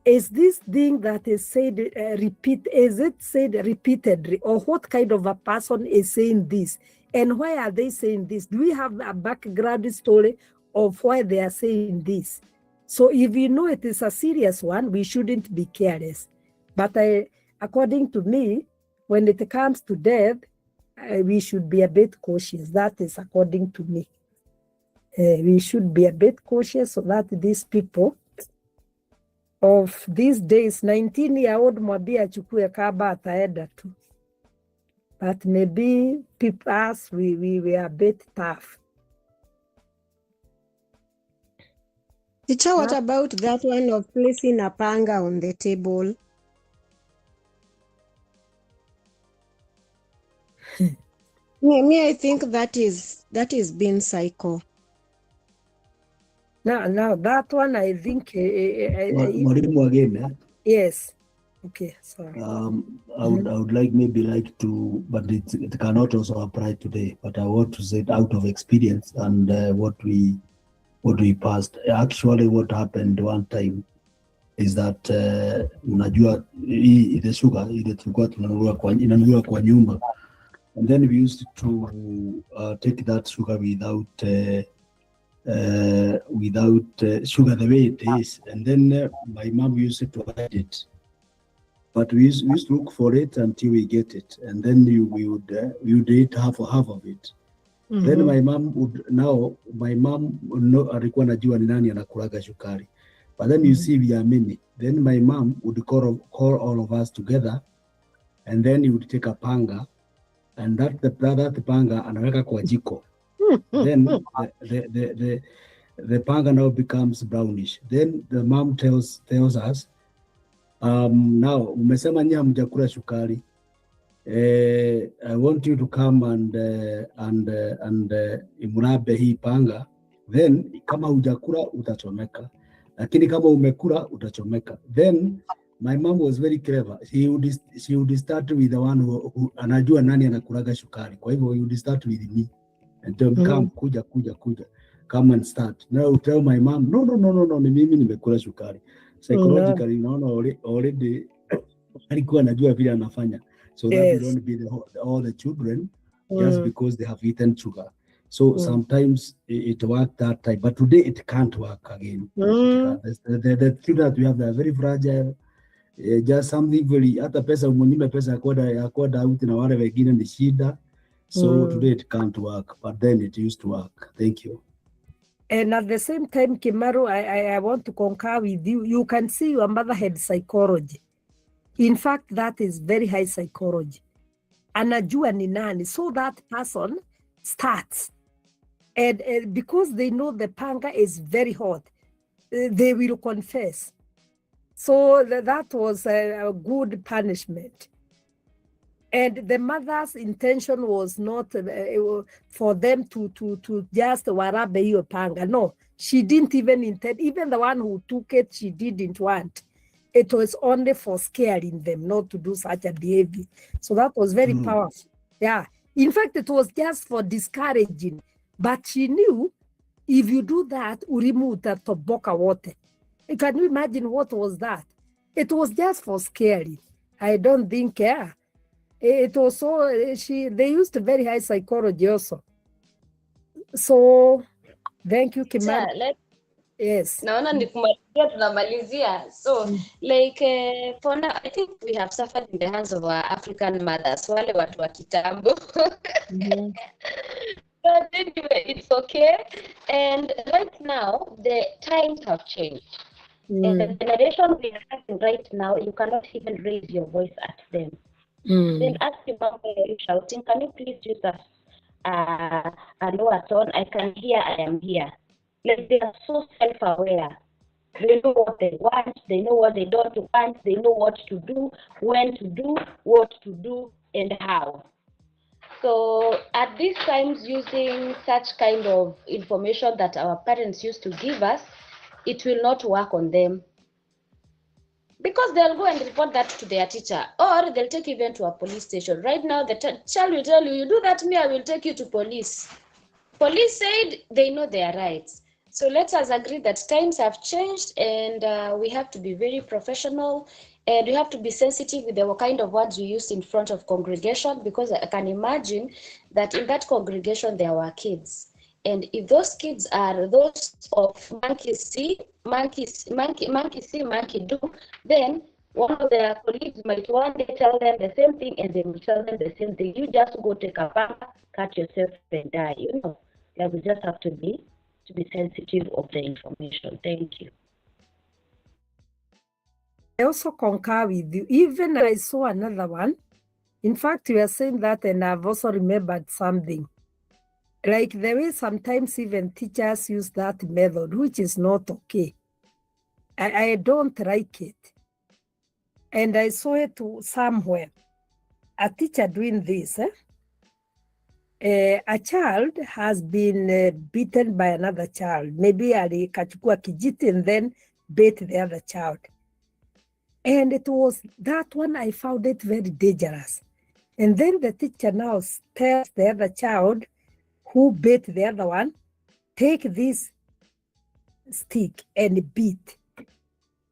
is this thing that is said is it said repeatedly, or what kind of a person is saying this, and why are they saying this? Do we have a background story of why they are saying this? So if you know it is a serious one, we shouldn't be careless. But according to me, when it comes to death, we should be a bit cautious. That is according to me. We should be a bit cautious so that these people of these days, 19-year-old mwambie achukue kaba ataenda tu. But maybe people, us, we were a bit tough. Teacher, what about that one of placing a panga on the table? Me, I think that is being psycho. Now that one, I think. Mwalimu again, Yes. Okay, sorry. I would like to, but it cannot also apply today. But I want to say it out of experience and what we passed. Actually, what happened one time is that unajua ile sugar ile tulikuwa inanunuliwa kwa nyumba, and then we used to take that sugar without sugar the way it is, and then my mom used to hide it. But we used to look for it until we get it, and then we would eat half of it. Then my mom alikuwa najua ni nani anakulaga sukari, but then you see we are many. Then my mom would call all of us together, and then he would take a panga, and that panga anaweka kwa jiko. Then the panga now becomes brownish. Then the mom tells us, now umesema nyinyi hamjakula sukari. I want you to come and imurabe hii panga. Then kama hujakula utachomeka, lakini kama umekula utachomeka. Then my mom was very clever. She would start with the one who anajua nani anakulaga sukari. Kwa hivyo he would start with me and tell me, come kuja, come and start. Now tell my mom, no, ni mimi nimekula sukari. Psychologically, already alikuwa anajua vile anafanya. So that you don't be all the children just because they have eaten sugar. So sometimes it worked that time, but today it can't work again. The children that we have, they are very fragile. Just something very, hata pesa umunyime pesa ya kwenda out na wale wengine ni shida. So today it can't work, but then it used to work. Thank you. And at the same time, Kimaru, I want to concur with you. You can see your mother had psychology. In fact, that is very high psychology. Anajua ni nani, so that person starts. And because they know the panga is very hot, they will confess. So that was a good punishment. And the mother's intention was not for them to just warabe hiyo panga. No, she didn't even intend. Even the one who took it, she didn't want. It was only for scaring them not to do such a behavior. So that was very powerful. Yeah. In fact, it was just for discouraging. But she knew if you do that, urimu utatoboka wote. Can you imagine what was that? It was just for scaring. I don't think, it was so, they used very high psychology also. So, thank you, Kimani. Yes. Naona ni kumalizia tunamalizia. So like for now I think we have suffered in the hands of our African mothers, wale watu wa kitambo. But anyway, it's okay. And right now the times have changed. And the generation we are having right now, you cannot even raise your voice at them. Then ask your mom, are you shouting? Can you please use a lower tone? I can hear, I am here. Like they are so self-aware. They know what they want, they know what they don't want, they know what to do, when to do, what to do, and how. So at these times, using such kind of information that our parents used to give us, it will not work on them. Because they'll go and report that to their teacher, or they'll take even to a police station. Right now, the child will tell you, you do that to me, I will take you to police. Police said they know their rights. So let us agree that times have changed, and we have to be very professional, and we have to be sensitive with the kind of words we use in front of congregation, because I can imagine that in that congregation there were kids. And if those kids are those of monkey see, monkey do, then one of their colleagues might one day tell them the same thing, and they will tell them the same thing. You just go take a pamper, cut yourself and die. Like we just have to be sensitive of the information. Thank you. I also concur with you. Even I saw another one. In fact, you are saying that, and I've also remembered something. Like the way sometimes even teachers use that method, which is not okay. I don't like it. And I saw it somewhere. A teacher doing this. A child has been beaten by another child. Maybe alikachukua kijiti and then beat the other child. And it was that one I found it very dangerous. And then the teacher now tells the other child who beat the other one, take this stick and beat.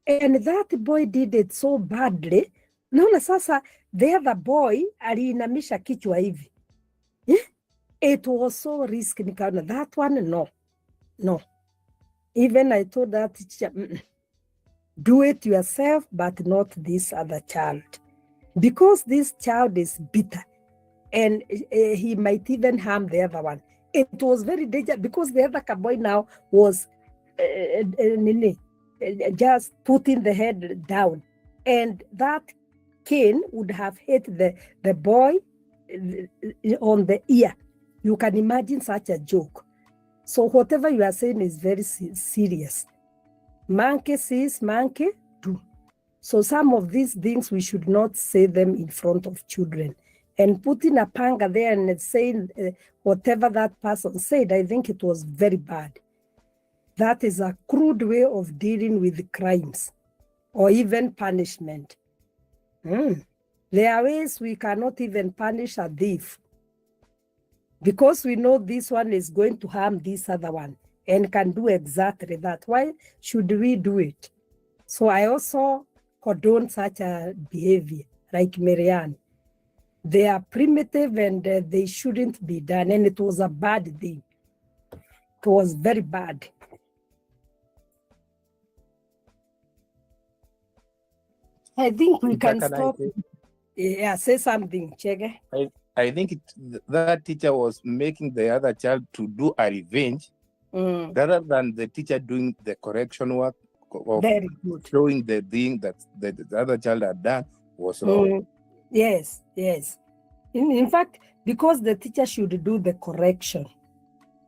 And that boy did it so badly. Naona sasa the other boy aliinamisha kichwa hivi. It was so risky. Nikaona that one, no. Even I told that teacher, do it yourself, but not this other child. Because this child is bitter and he might even harm the other one. It was very dangerous because the other boy now was just putting the head down. And that cane would have hit the boy on the ear. You can imagine such a joke. So whatever you are saying is very serious. Monkey sees, monkey do. So some of these things, we should not say them in front of children. And putting a panga there and saying whatever that person said, I think it was very bad. That is a crude way of dealing with crimes or even punishment. There are ways we cannot even punish a thief because we know this one is going to harm this other one and can do exactly that. Why should we do it? So I also condone such a behavior, like Marianne. They are primitive and they shouldn't be done. And it was a bad thing. It was very bad. I think we can stop. Yeah, say something, Chege. I think that teacher was making the other child to do a revenge rather than the teacher doing the correction work of very good. Showing the thing that the other child had done was wrong. Yes. In fact, because the teacher should do the correction,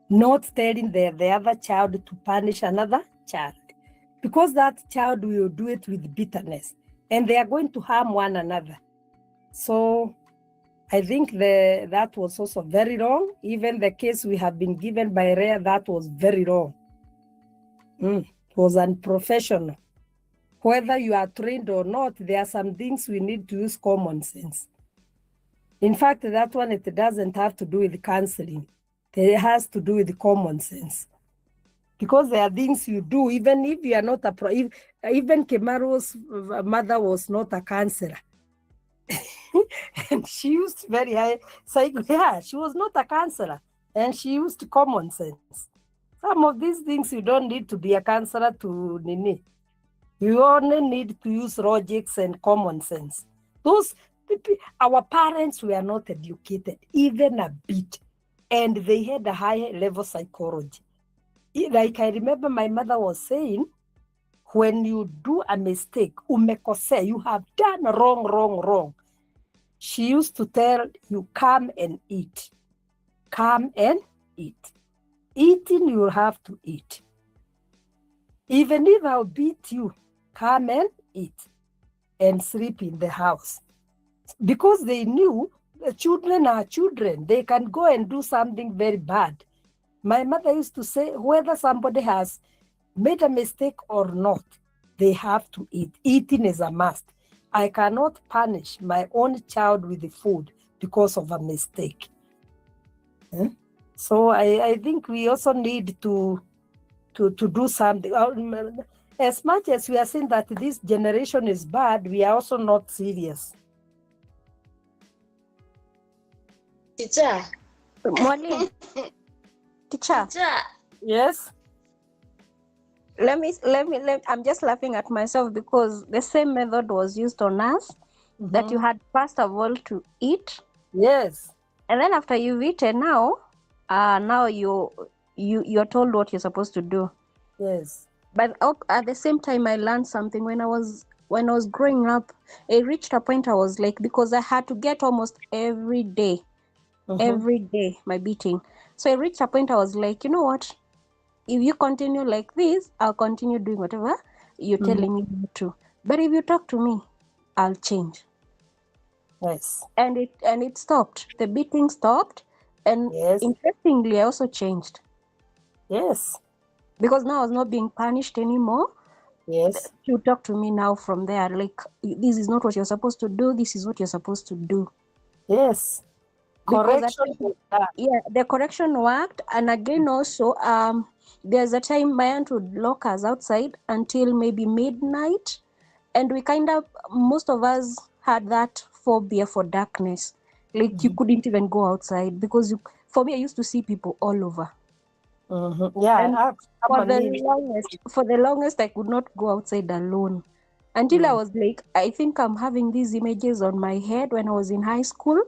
not telling the other child to punish another child, because that child will do it with bitterness and they are going to harm one another. So I think that was also very wrong. Even the case we have been given by Rhea, that was very wrong. It was unprofessional. Whether you are trained or not, there are some things we need to use common sense. In fact, that one, it doesn't have to do with counseling. It has to do with common sense. Because there are things you do, even if you are not even Kemaro's mother was not a counselor. And she used very high she was not a counselor and she used common sense. Some of these things you don't need to be a counselor to nini. You only need to use logics and common sense. Those people, our parents were not educated even a bit, and they had a high level psychology. Like I remember my mother was saying, when you do a mistake, umekosea, you have done wrong. She used to tell you, come and eat. Come and eat. Eating, you have to eat. Even if I'll beat you, come and eat and sleep in the house. Because they knew the children are children. They can go and do something very bad. My mother used to say, whether somebody has made a mistake or not, they have to eat. Eating is a must. I cannot punish my own child with the food because of a mistake. So I think we also need to do something. As much as we are saying that this generation is bad, we are also not serious. Teacher. Mwalimu. Teacher. Yes. I'm just laughing at myself because the same method was used on us, that you had first of all to eat. Yes. And then after you've eaten now you're told what you're supposed to do. Yes. But at the same time, I learned something when I was growing up. It reached a point I was like, because I had to get almost every day my beating. So it reached a point I was like, you know what? If you continue like this, I'll continue doing whatever you're telling me to. But if you talk to me, I'll change. Yes. And it stopped. The beating stopped. And interestingly, I also changed. Yes. Because now I was not being punished anymore. Yes. You talk to me now from there, like, this is not what you're supposed to do. This is what you're supposed to do. Yes. Correction. The correction worked. And again, also, there's a time my aunt would lock us outside until maybe midnight. And we most of us had that phobia for darkness. Like, you couldn't even go outside because for me, I used to see people all over. Yeah, for the longest, I could not go outside alone until I was like, I think I'm having these images on my head when I was in high school,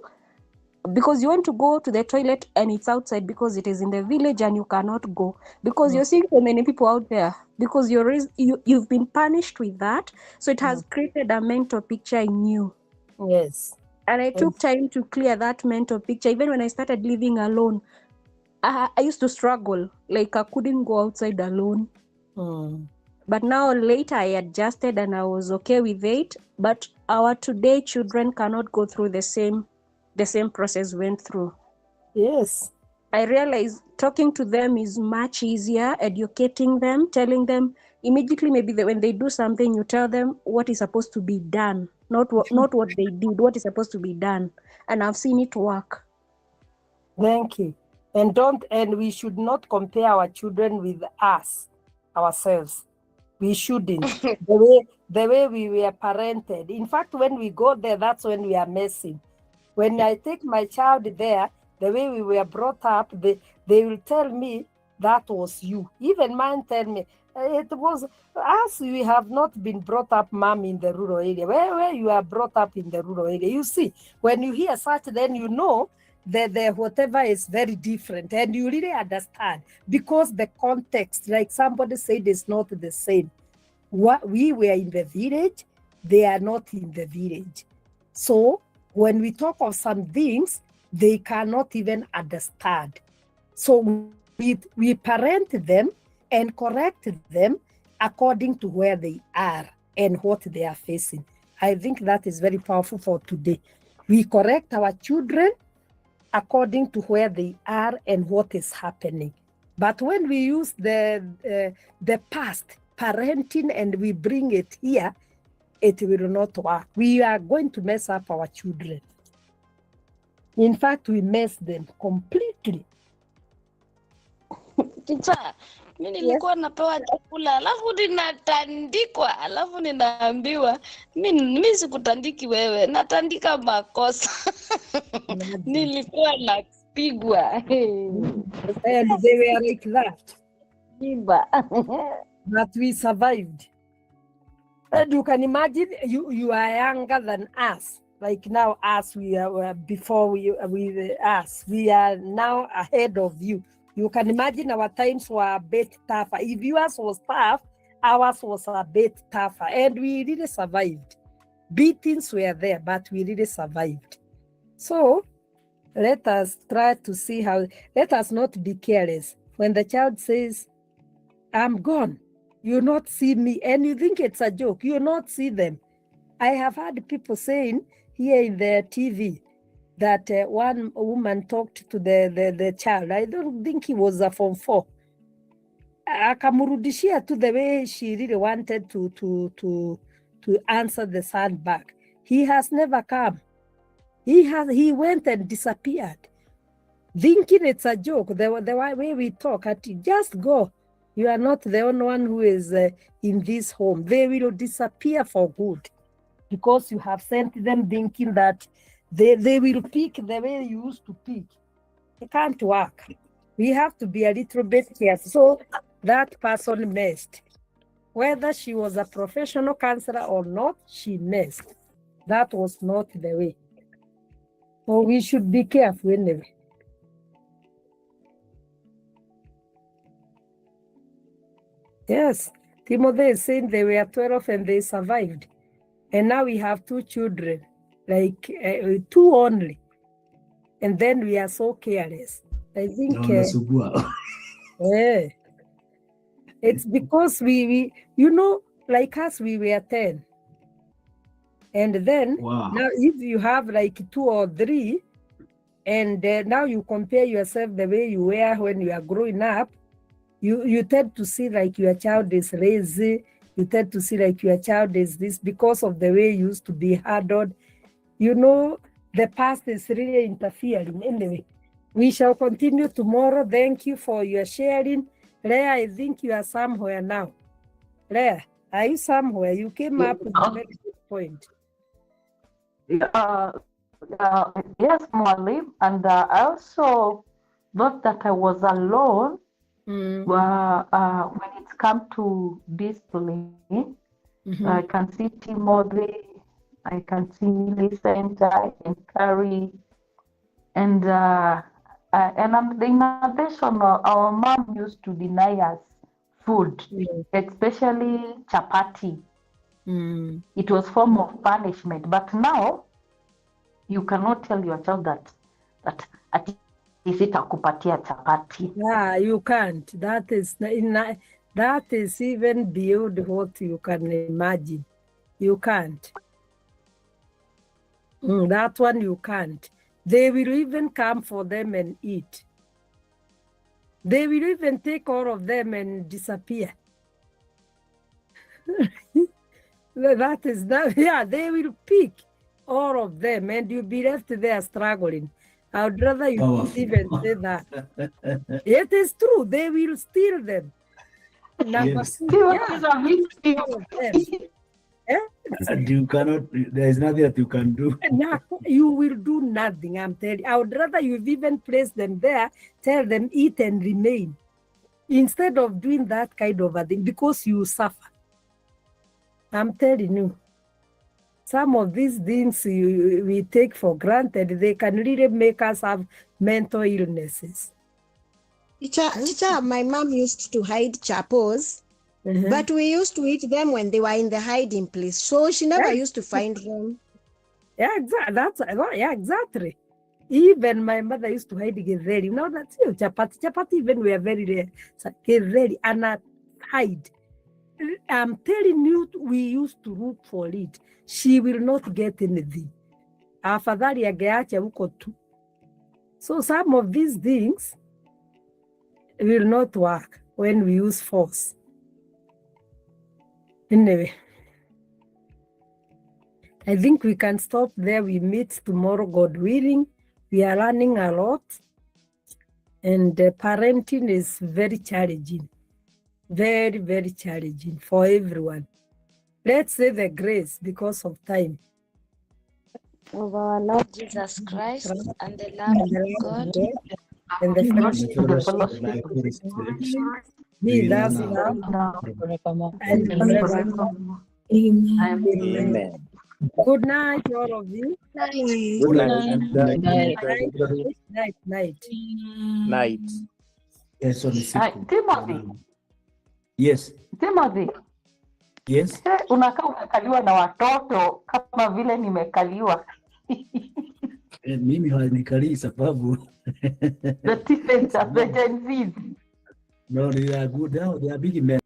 because you want to go to the toilet and it's outside because it is in the village and you cannot go because you're seeing so many people out there because you've been punished with that, so it has created a mental picture in you. Yes. And I took time to clear that mental picture. Even when I started living alone, I used to struggle. Like, I couldn't go outside alone. But now later I adjusted and I was okay with it. But our today children cannot go through the same process we went through. Yes. I realized talking to them is much easier, educating them, telling them immediately, maybe when they do something, you tell them what is supposed to be done, not what they did, what is supposed to be done. And I've seen it work. Thank you. And we should not compare our children with ourselves. We shouldn't. the way we were parented. In fact, when we go there, that's when we are messing. When I take my child there, the way we were brought up, they will tell me that was you. Even mine tell me, it was us. We have not been brought up, mom, in the rural area. Where you are brought up in the rural area, you see, when you hear such, then you know that the whatever is very different, and you really understand because the context, like somebody said, is not the same. What we were in the village, they are not in the village. So when we talk of some things, they cannot even understand. So we parent them and correct them according to where they are and what they are facing. I think that is very powerful for today. We correct our children according to where they are and what is happening. But when we use the past parenting and we bring it here, it will not work. We are going to mess up our children. In fact, we mess them completely. Teacher, mi nilikuwa napewa chakula alafu ninatandikwa, alafu ninaambiwa mi sikutandiki wewe, natandika makosa. Nilikuwa napigwa. And they were like that. But we survived. And you can imagine you are younger than us. Like now, us, we are before we us. We are now ahead of you. You can imagine our times were a bit tougher. If yours was tough, ours was a bit tougher. And we really survived. Beatings were there, but we really survived. So let us try to see let us not be careless. When the child says, I'm gone, you not see me, and you think it's a joke, you not see them. I have heard people saying here in the TV that one woman talked to the child. I don't think he was a Form 4. Akamurudishia to the way she really wanted to answer the son back. He has never come. He went and disappeared, thinking it's a joke. The way we talk, just go. You are not the only one who is in this home. They will disappear for good because you have sent them thinking that they will pick the way you used to pick. It can't work. We have to be a little bit careful. So that person messed. Whether she was a professional counselor or not, she messed. That was not the way. So we should be careful anyway. Yes, Timothy is saying they were 12 and they survived. And now we have 2 children, like 2 only. And then we are so careless. I think it's because we you know, like us, we were 10. And then now if you have like 2 or 3, and now you compare yourself the way you were when you are growing up, you tend to see like your child is lazy. You tend to see like your child is this because of the way you used to be handled. You know, the past is really interfering. Anyway, we shall continue tomorrow. Thank you for your sharing. Leah, I think you are somewhere now. Leah, are you somewhere? You came up with a very good point. Yes, Malim, and I also not that I was alone. When it comes to discipline, I can see Timothy, I can see Lisa, I can carry, and in addition, our mom used to deny us food, especially chapati. It was form of punishment, but now you cannot tell your child that at least itakupatia chapati. Yeah, you can't. That is even beyond what you can imagine. You can't. That one you can't. They will even come for them and eat. They will even take all of them and disappear. That is not, yeah, they will pick all of them and you'll be left there struggling. I would rather you don't even say that. It is true, they will steal them. Number Yes. 2, yeah, all of them. And you cannot, there is nothing that you can do. Now, you will do nothing, I'm telling you. I would rather you've even placed them there, tell them eat and remain, instead of doing that kind of a thing, because you suffer. I'm telling you, some of these things we take for granted, they can really make us have mental illnesses. Teacher, my mom used to hide chapos, but we used to eat them when they were in the hiding place. So she never used to find them. Yeah, exactly. Exactly. Even my mother used to hide githeri. Now that's chapati even we are very rare. So githeri and not hide. I'm telling you, we used to look for it. She will not get anything. Afadhali angeacha huko tu. So some of these things will not work when we use force. Anyway, I think we can stop there. We meet tomorrow, God willing. We are learning a lot. And parenting is very challenging. Very, very challenging for everyone. Let's say the grace because of time. Of our Lord Jesus Christ and the love of God and the fellowship of the fellowship of Holy the Holy Spirit Spirit be with us be now now and and forevermore. forevermore. Amen. Amen. Good night, all of you. Good night. Night. Night. Yes, on the Timothy. Yes. Timothy. Yes. Unakaa umekaliwa na watoto kama vile nimekaliwa. Mimi hawanikalii sababu The teenagers, the Gen Zs. no, they are good now. They are big men.